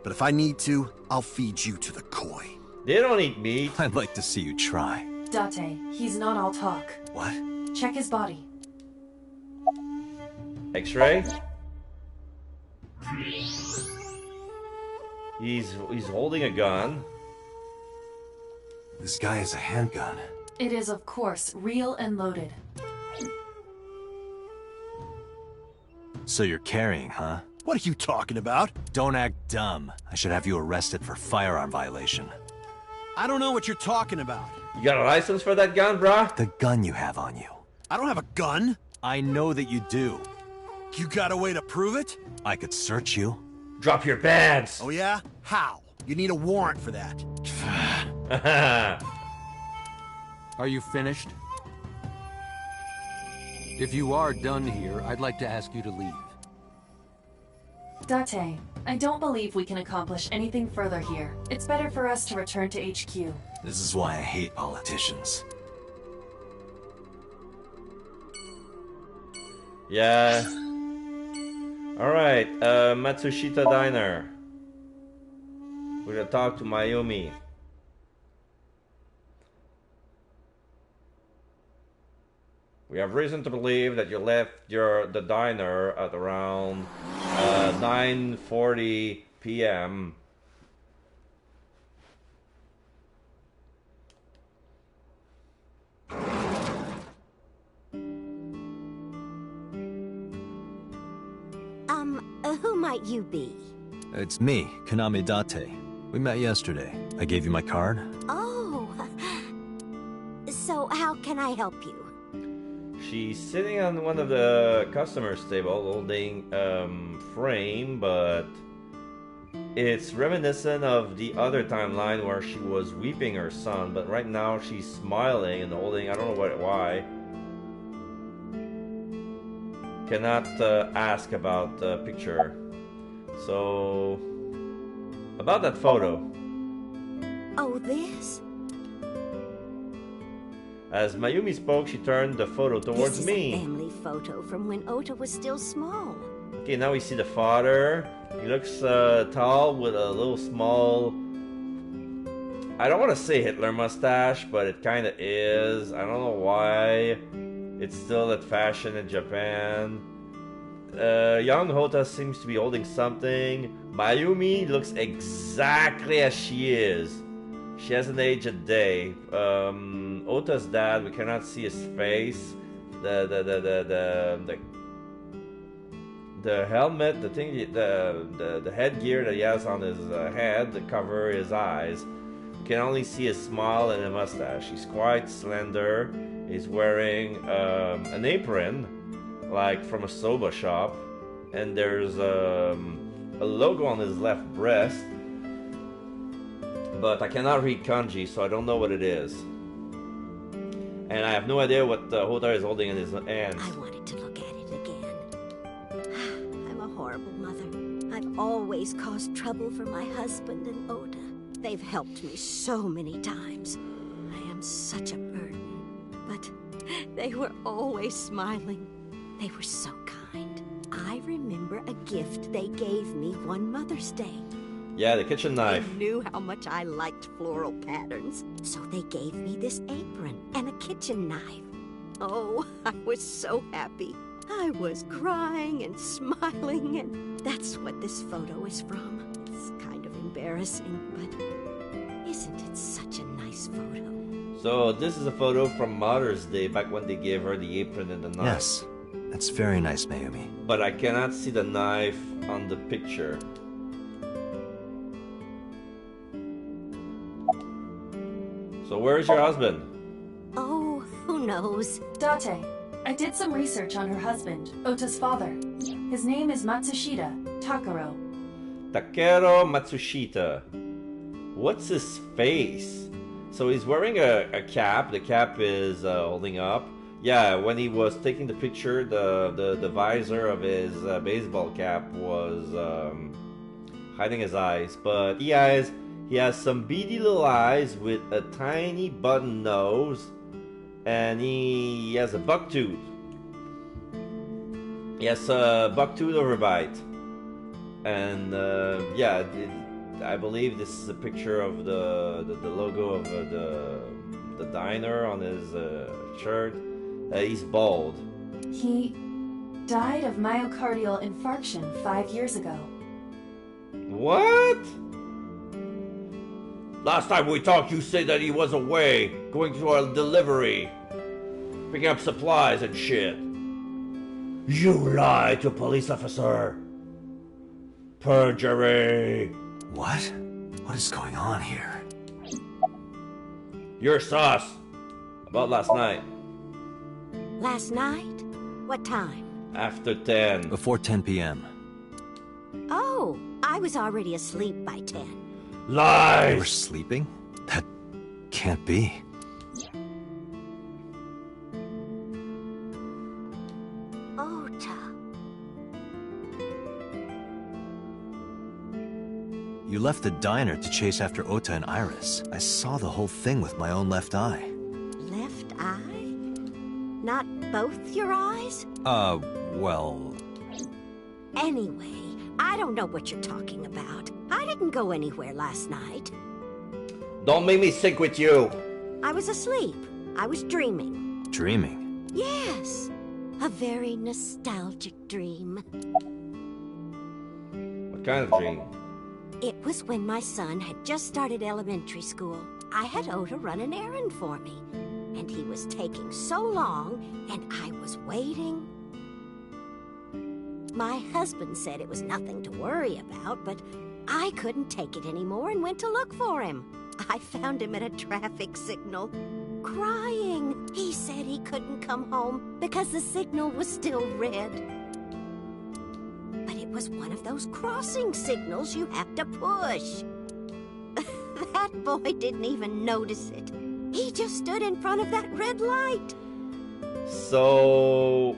But if I need to, I'll feed you to the koi. They don't eat meat. I'd like to see you try. Date, he's not all talk. What? Check his body. X-ray? He's holding a gun. This guy has a handgun. It is, of course, real and loaded. So you're carrying, huh? What are you talking about? Don't act dumb. I should have you arrested for firearm violation. I don't know what you're talking about. You got a license for that gun, brah? The gun you have on you. I don't have a gun. I know that you do. You got a way to prove it? I could search you. Drop your pants! Oh yeah? How? You need a warrant for that. Are you finished? If you are done here, I'd like to ask you to leave. Date, I don't believe we can accomplish anything further here. It's better for us to return to HQ. This is why I hate politicians. Yeah. Alright, Matsushita Diner. We're gonna talk to Mayumi. We have reason to believe that you left the diner at around 9:40 p.m. Who might you be? It's me, Kaname Date. We met yesterday. I gave you my card. Oh. So how can I help you? She's sitting on one of the customers' table holding frame, but it's reminiscent of the other timeline where she was weeping her son, but right now she's smiling and holding, I don't know why. Cannot ask about the picture. So, about that photo. Oh, this? As Mayumi spoke, she turned the photo towards This is me. a family photo from when Ota was still small. Okay, now we see the father. He looks tall with a little small... I don't want to say Hitler mustache, but it kind of is. I don't know why. It's still that fashion in Japan. Young Ota seems to be holding something. Mayumi looks exactly as she is. She hasn't aged a day. Ota's dad, we cannot see his face. The helmet, the thing, the headgear that he has on his head to cover his eyes. You can only see a smile and a mustache. He's quite slender. He's wearing an apron, like from a soba shop, and there's a logo on his left breast. But I cannot read kanji, so I don't know what it is. And I have no idea what Hotar is holding in his hand. I wanted to look at it again. I'm a always caused trouble for my husband and Ota. They've helped me so many times. I am such a burden. But they were always smiling. They were so kind. I remember a gift they gave me one Mother's Day. Yeah, the kitchen knife. They knew how much I liked floral patterns, so they gave me this apron and a kitchen knife. Oh, I was so happy. I was crying and smiling, and that's what this photo is from. It's kind of embarrassing, but isn't it such a nice photo? So this is a photo from Mother's Day, back when they gave her the apron and the knife. Yes, that's very nice, Mayumi. But I cannot see the knife on the picture. So where's your husband? Oh, who knows? Date, I did some research on her husband, Ota's father. His name is Matsushita Takaro. Takero Matsushita. What's his face? So he's wearing a cap. The cap is holding up. Yeah, when he was taking the picture, the visor of his baseball cap was hiding his eyes. But he has some beady little eyes with a tiny button nose, and he has a buck tooth. He has a buck tooth overbite, and yeah, I believe this is a picture of the logo of the diner on his shirt. He's bald. He died of myocardial infarction 5 years ago. What? Last time we talked, you said that he was away, going to a delivery, picking up supplies and shit. You lied to a police officer. Perjury. What? What is going on here? You're sus. About last night. Last night? What time? After 10. Before 10 p.m. Oh, I was already asleep by 10. Lies! You were sleeping? That can't be. Ota. You left the diner to chase after Ota and Iris. I saw the whole thing with my own left eye. Left eye? Not both your eyes? Well... Anyway, I don't know what you're talking about. I didn't go anywhere last night. Don't make me sick with you. I was asleep. I was dreaming. Dreaming? Yes. A very nostalgic dream. What kind of dream? It was when my son had just started elementary school. I had Ota run an errand for me, and he was taking so long, and I was waiting. My husband said it was nothing to worry about, but I couldn't take it anymore and went to look for him. I found him at a traffic signal, crying. He said he couldn't come home because the signal was still red. But it was one of those crossing signals you have to push. That boy didn't even notice it. He just stood in front of that red light. So...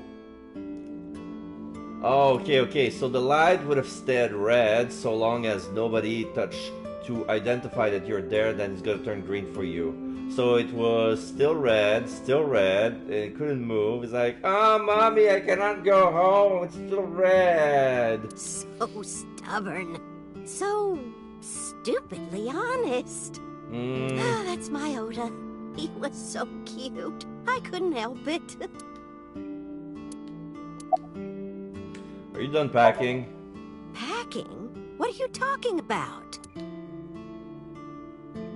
Oh, okay. So the light would have stayed red so long as nobody touched to identify that you're there, then it's gonna turn green for you. So it was still red, and it couldn't move. It's like, oh, mommy, I cannot go home. It's still red. So stubborn. So stupidly honest. Ah, that's my Ota. He was so cute. I couldn't help it. Are you done packing? Packing? What are you talking about?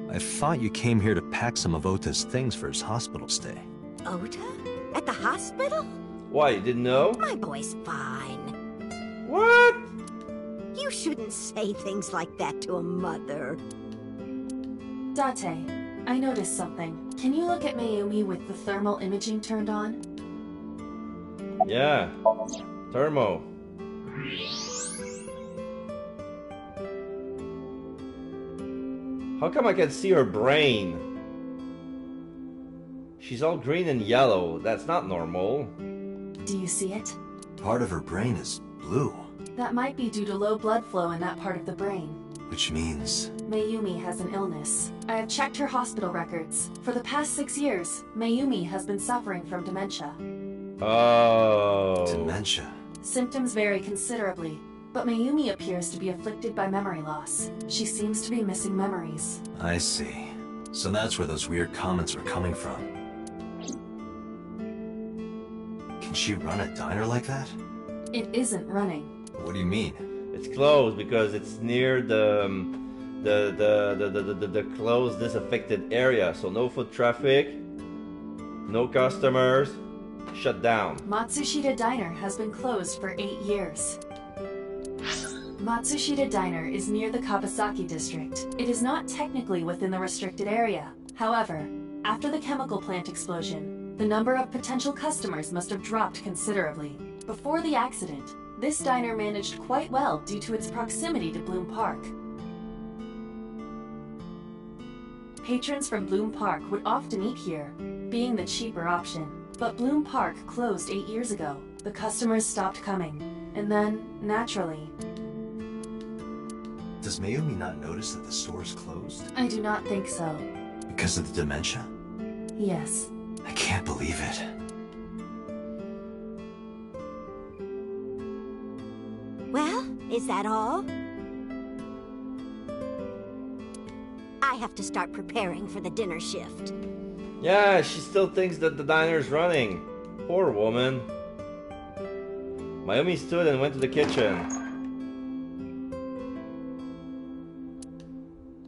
I thought you came here to pack some of Ota's things for his hospital stay. Ota? At the hospital? Why, you didn't know? My boy's fine. What? You shouldn't say things like that to a mother. Date, I noticed something. Can you look at Mayumi with the thermal imaging turned on? Yeah. Thermo. How come I can see her brain? She's all green and yellow. That's not normal. Do you see it? Part of her brain is blue. That might be due to low blood flow in that part of the brain. Which means... Mayumi has an illness. I have checked her hospital records. For the past 6 years, Mayumi has been suffering from dementia. Oh. Dementia. Symptoms vary considerably, but Mayumi appears to be afflicted by memory loss. She seems to be missing memories. I see. So that's where those weird comments are coming from. Can she run a diner like that? It isn't running. What do you mean? It's closed because it's near the closed disaffected area, so no foot traffic, no customers, shut down. Matsushita Diner has been closed for 8 years. Matsushita Diner is near the Kabasaki district. It is not technically within the restricted area. However, after the chemical plant explosion, the number of potential customers must have dropped considerably. Before the accident, this diner managed quite well due to its proximity to Bloom Park. Patrons from Bloom Park would often eat here, being the cheaper option. But Bloom Park closed 8 years ago. The customers stopped coming. And then, naturally... Does Mayumi not notice that the store is closed? I do not think so. Because of the dementia? Yes. I can't believe it. Well, is that all? I have to start preparing for the dinner shift. Yeah, she still thinks that the diner's running. Poor woman. Mayumi stood and went to the kitchen.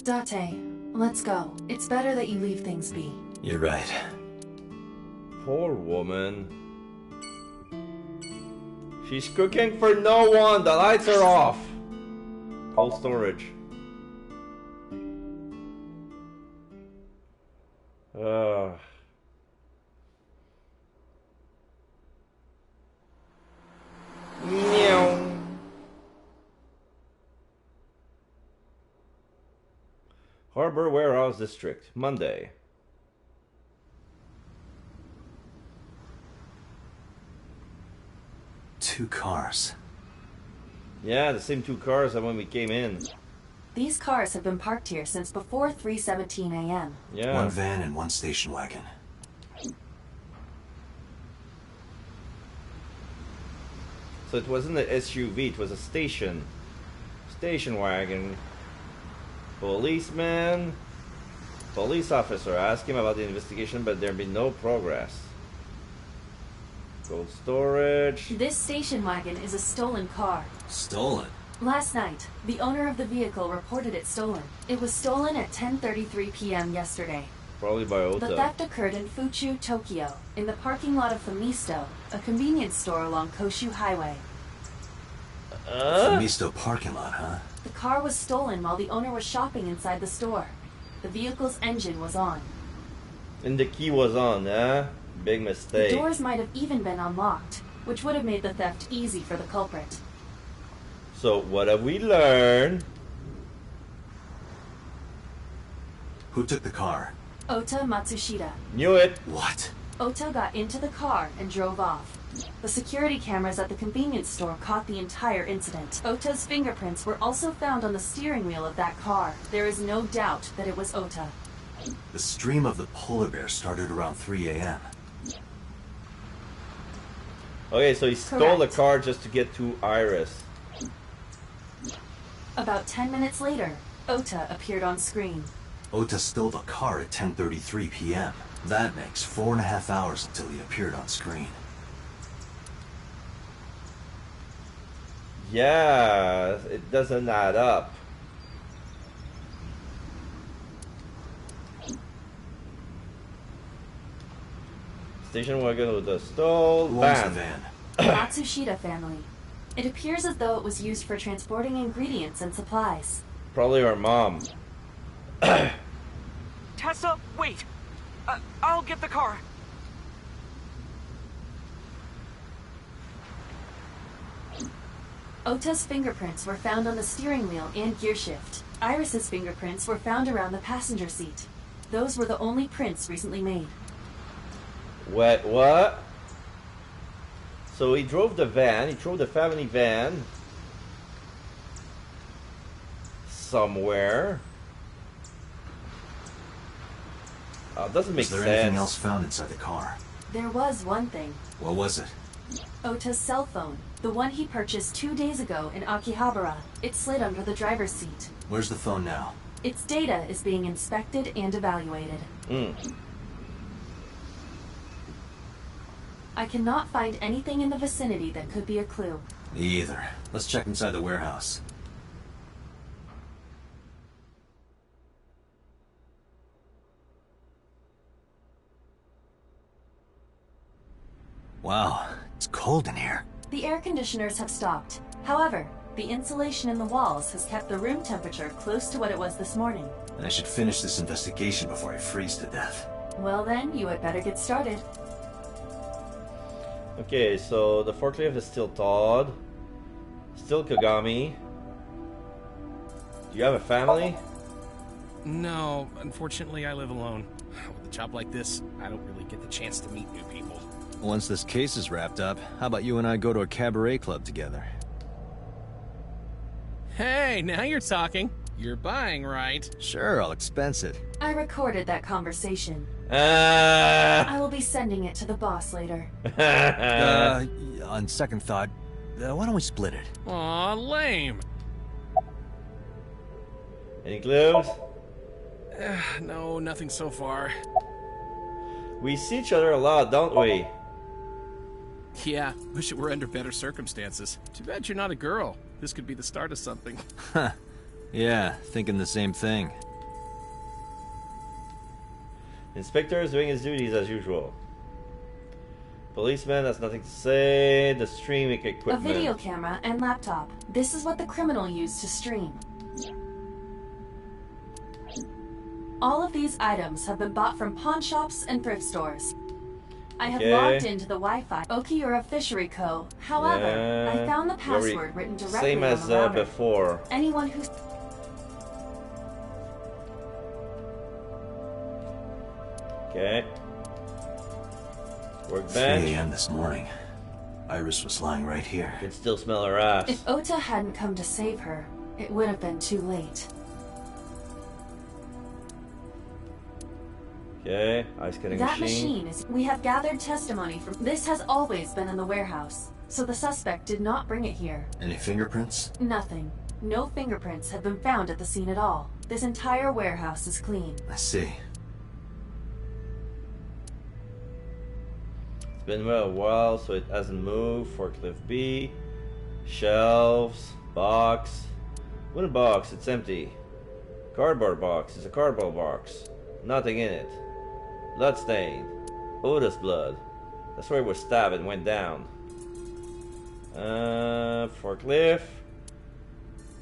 Date, let's go. It's better that you leave things be. You're right. Poor woman. She's cooking for no one. The lights are off. Cold storage. Meow. Harbor Warehouse District, Monday. Two cars. Yeah, the same two cars that when we came in. These cars have been parked here since before 3:17 a.m. Yeah. One van and one station wagon. So it wasn't an SUV, it was a station wagon. Policeman. Police officer asked him about the investigation, but there been no progress. Cold storage. This station wagon is a stolen car. Stolen? Last night, the owner of the vehicle reported it stolen. It was stolen at 10:33 p.m. yesterday. Probably by Ota. The theft occurred in Fuchu, Tokyo, in the parking lot of Famisto, a convenience store along Koshu Highway. Famisto parking lot, huh? The car was stolen while the owner was shopping inside the store. The vehicle's engine was on. And the key was on, eh? Big mistake. The doors might have even been unlocked, which would have made the theft easy for the culprit. So, what have we learned? Who took the car? Ota Matsushita. Knew it. What? Ota got into the car and drove off. The security cameras at the convenience store caught the entire incident. Ota's fingerprints were also found on the steering wheel of that car. There is no doubt that it was Ota. The stream of the polar bear started around 3 a.m. Okay, so he stole the car just to get to Iris. About 10 minutes later, Ota appeared on screen. Ota stole the car at 10:33 p.m. That makes 4.5 hours until he appeared on screen. Yeah, it doesn't add up. Station wagon with the stole van. Matsushita family. It appears as though it was used for transporting ingredients and supplies. Probably our mom. Tessa, wait! I'll get the car. Ota's fingerprints were found on the steering wheel and gearshift. Iris's fingerprints were found around the passenger seat. Those were the only prints recently made. What? So he drove the van, he drove the family van, somewhere. Doesn't make sense. Was there anything else found inside the car? There was one thing. What was it? Ota's cell phone. The one he purchased 2 days ago in Akihabara. It slid under the driver's seat. Where's the phone now? Its data is being inspected and evaluated. I cannot find anything in the vicinity that could be a clue. Me either. Let's check inside the warehouse. Wow, it's cold in here. The air conditioners have stopped. However, the insulation in the walls has kept the room temperature close to what it was this morning. I should finish this investigation before I freeze to death. Well then, you had better get started. Okay, so the forklift is still Todd. Still Kagami. Do you have a family? No, unfortunately I live alone. With a job like this, I don't really get the chance to meet new people. Once this case is wrapped up, how about you and I go to a cabaret club together? Hey, now you're talking. You're buying, right? Sure, I'll expense it. I recorded that conversation. I will be sending it to the boss later. On second thought, why don't we split it? Aw, lame. Any clues? No, nothing so far. We see each other a lot, don't we? Yeah, wish it were under better circumstances. Too bad you're not a girl. This could be the start of something. Huh. Yeah, thinking the same thing. Inspector is doing his duties as usual. Policeman has nothing to say. The streaming equipment. A video camera and laptop. This is what the criminal used to stream. All of these items have been bought from pawn shops and thrift stores. I have logged into the Wi-Fi Okiura Fishery Co. However, I found the password written directly same on as the router. before. Anyone who... Okay. 3 Workbench. a.m. this morning. Iris was lying right here. You can still smell her ass. If Ota hadn't come to save her, it would have been too late. Okay, ice cutting That machine. machine is... We have gathered testimony from... This has always been in the warehouse, so the suspect did not bring it here. Any fingerprints? Nothing. No fingerprints have been found at the scene at all. This entire warehouse is clean. I see. It's been a while, so it hasn't moved. Forklift B. Shelves. Box. Wooden box, it's empty. Cardboard box, it's a cardboard box. Nothing in it. Blood stain. Oda's blood. That's where it was stabbed and went down. Forklift.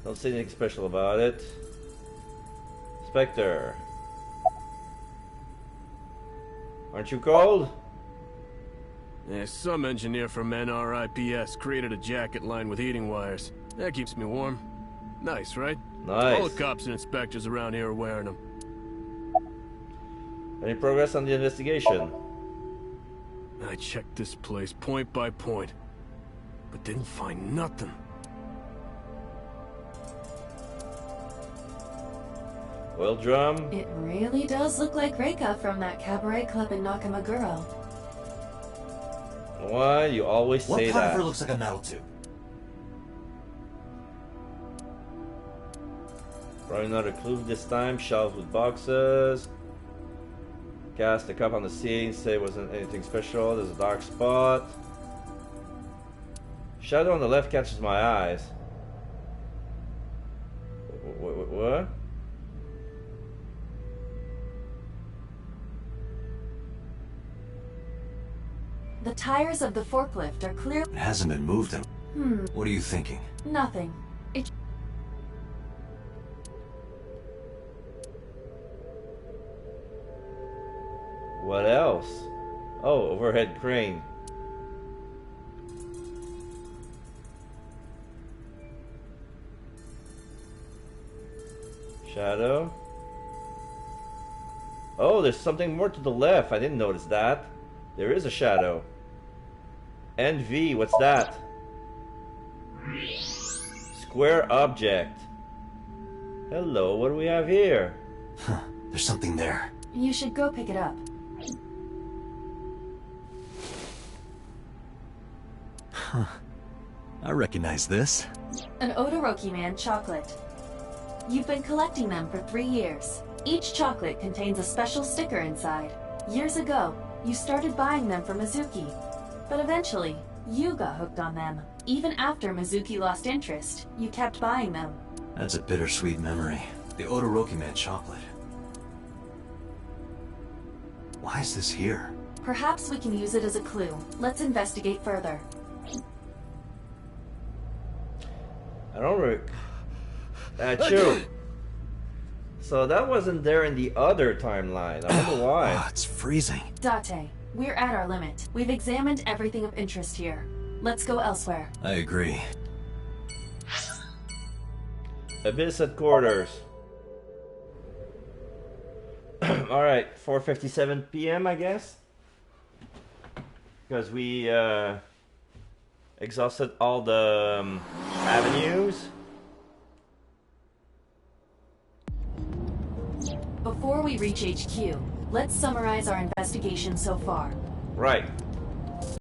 Don't say anything special about it. Spectre. Aren't you cold? Yeah, some engineer from NRIPS created a jacket lined with heating wires. That keeps me warm. Nice, right? Nice. All the cops and inspectors around here are wearing them. Any progress on the investigation? I checked this place point by point, but didn't find nothing. Oil drum. It really does look like Reika from that cabaret club in Nakamaguro. Why? You always What say part that. of her looks like a metal tube? Probably another clue this time. Shelves with boxes. Cast the cup on the ceiling. Say it wasn't anything special. There's a dark spot. Shadow on the left catches my eyes. What? The tires of the forklift are clear. It hasn't been moved in. What are you thinking? Nothing. It... What else? Oh, overhead crane. Shadow. Oh, there's something more to the left. I didn't notice that. There is a shadow. NV, what's that? Square object. Hello, what do we have here? Huh, there's something there. You should go pick it up. Huh. I recognize this. An Odoroki Man chocolate. You've been collecting them for 3 years. Each chocolate contains a special sticker inside. Years ago, you started buying them for Mizuki. But eventually, you got hooked on them. Even after Mizuki lost interest, you kept buying them. That's a bittersweet memory. The Odoroki Man chocolate. Why is this here? Perhaps we can use it as a clue. Let's investigate further. I don't Achoo! So that wasn't there in the other timeline. I wonder why. Oh, it's freezing. Date, we're at our limit. We've examined everything of interest here. Let's go elsewhere. I agree. Abyss at quarters. Alright, 4:57 p.m. I guess? Because we exhausted all the avenues. Before we reach HQ, let's summarize our investigation so far. Right.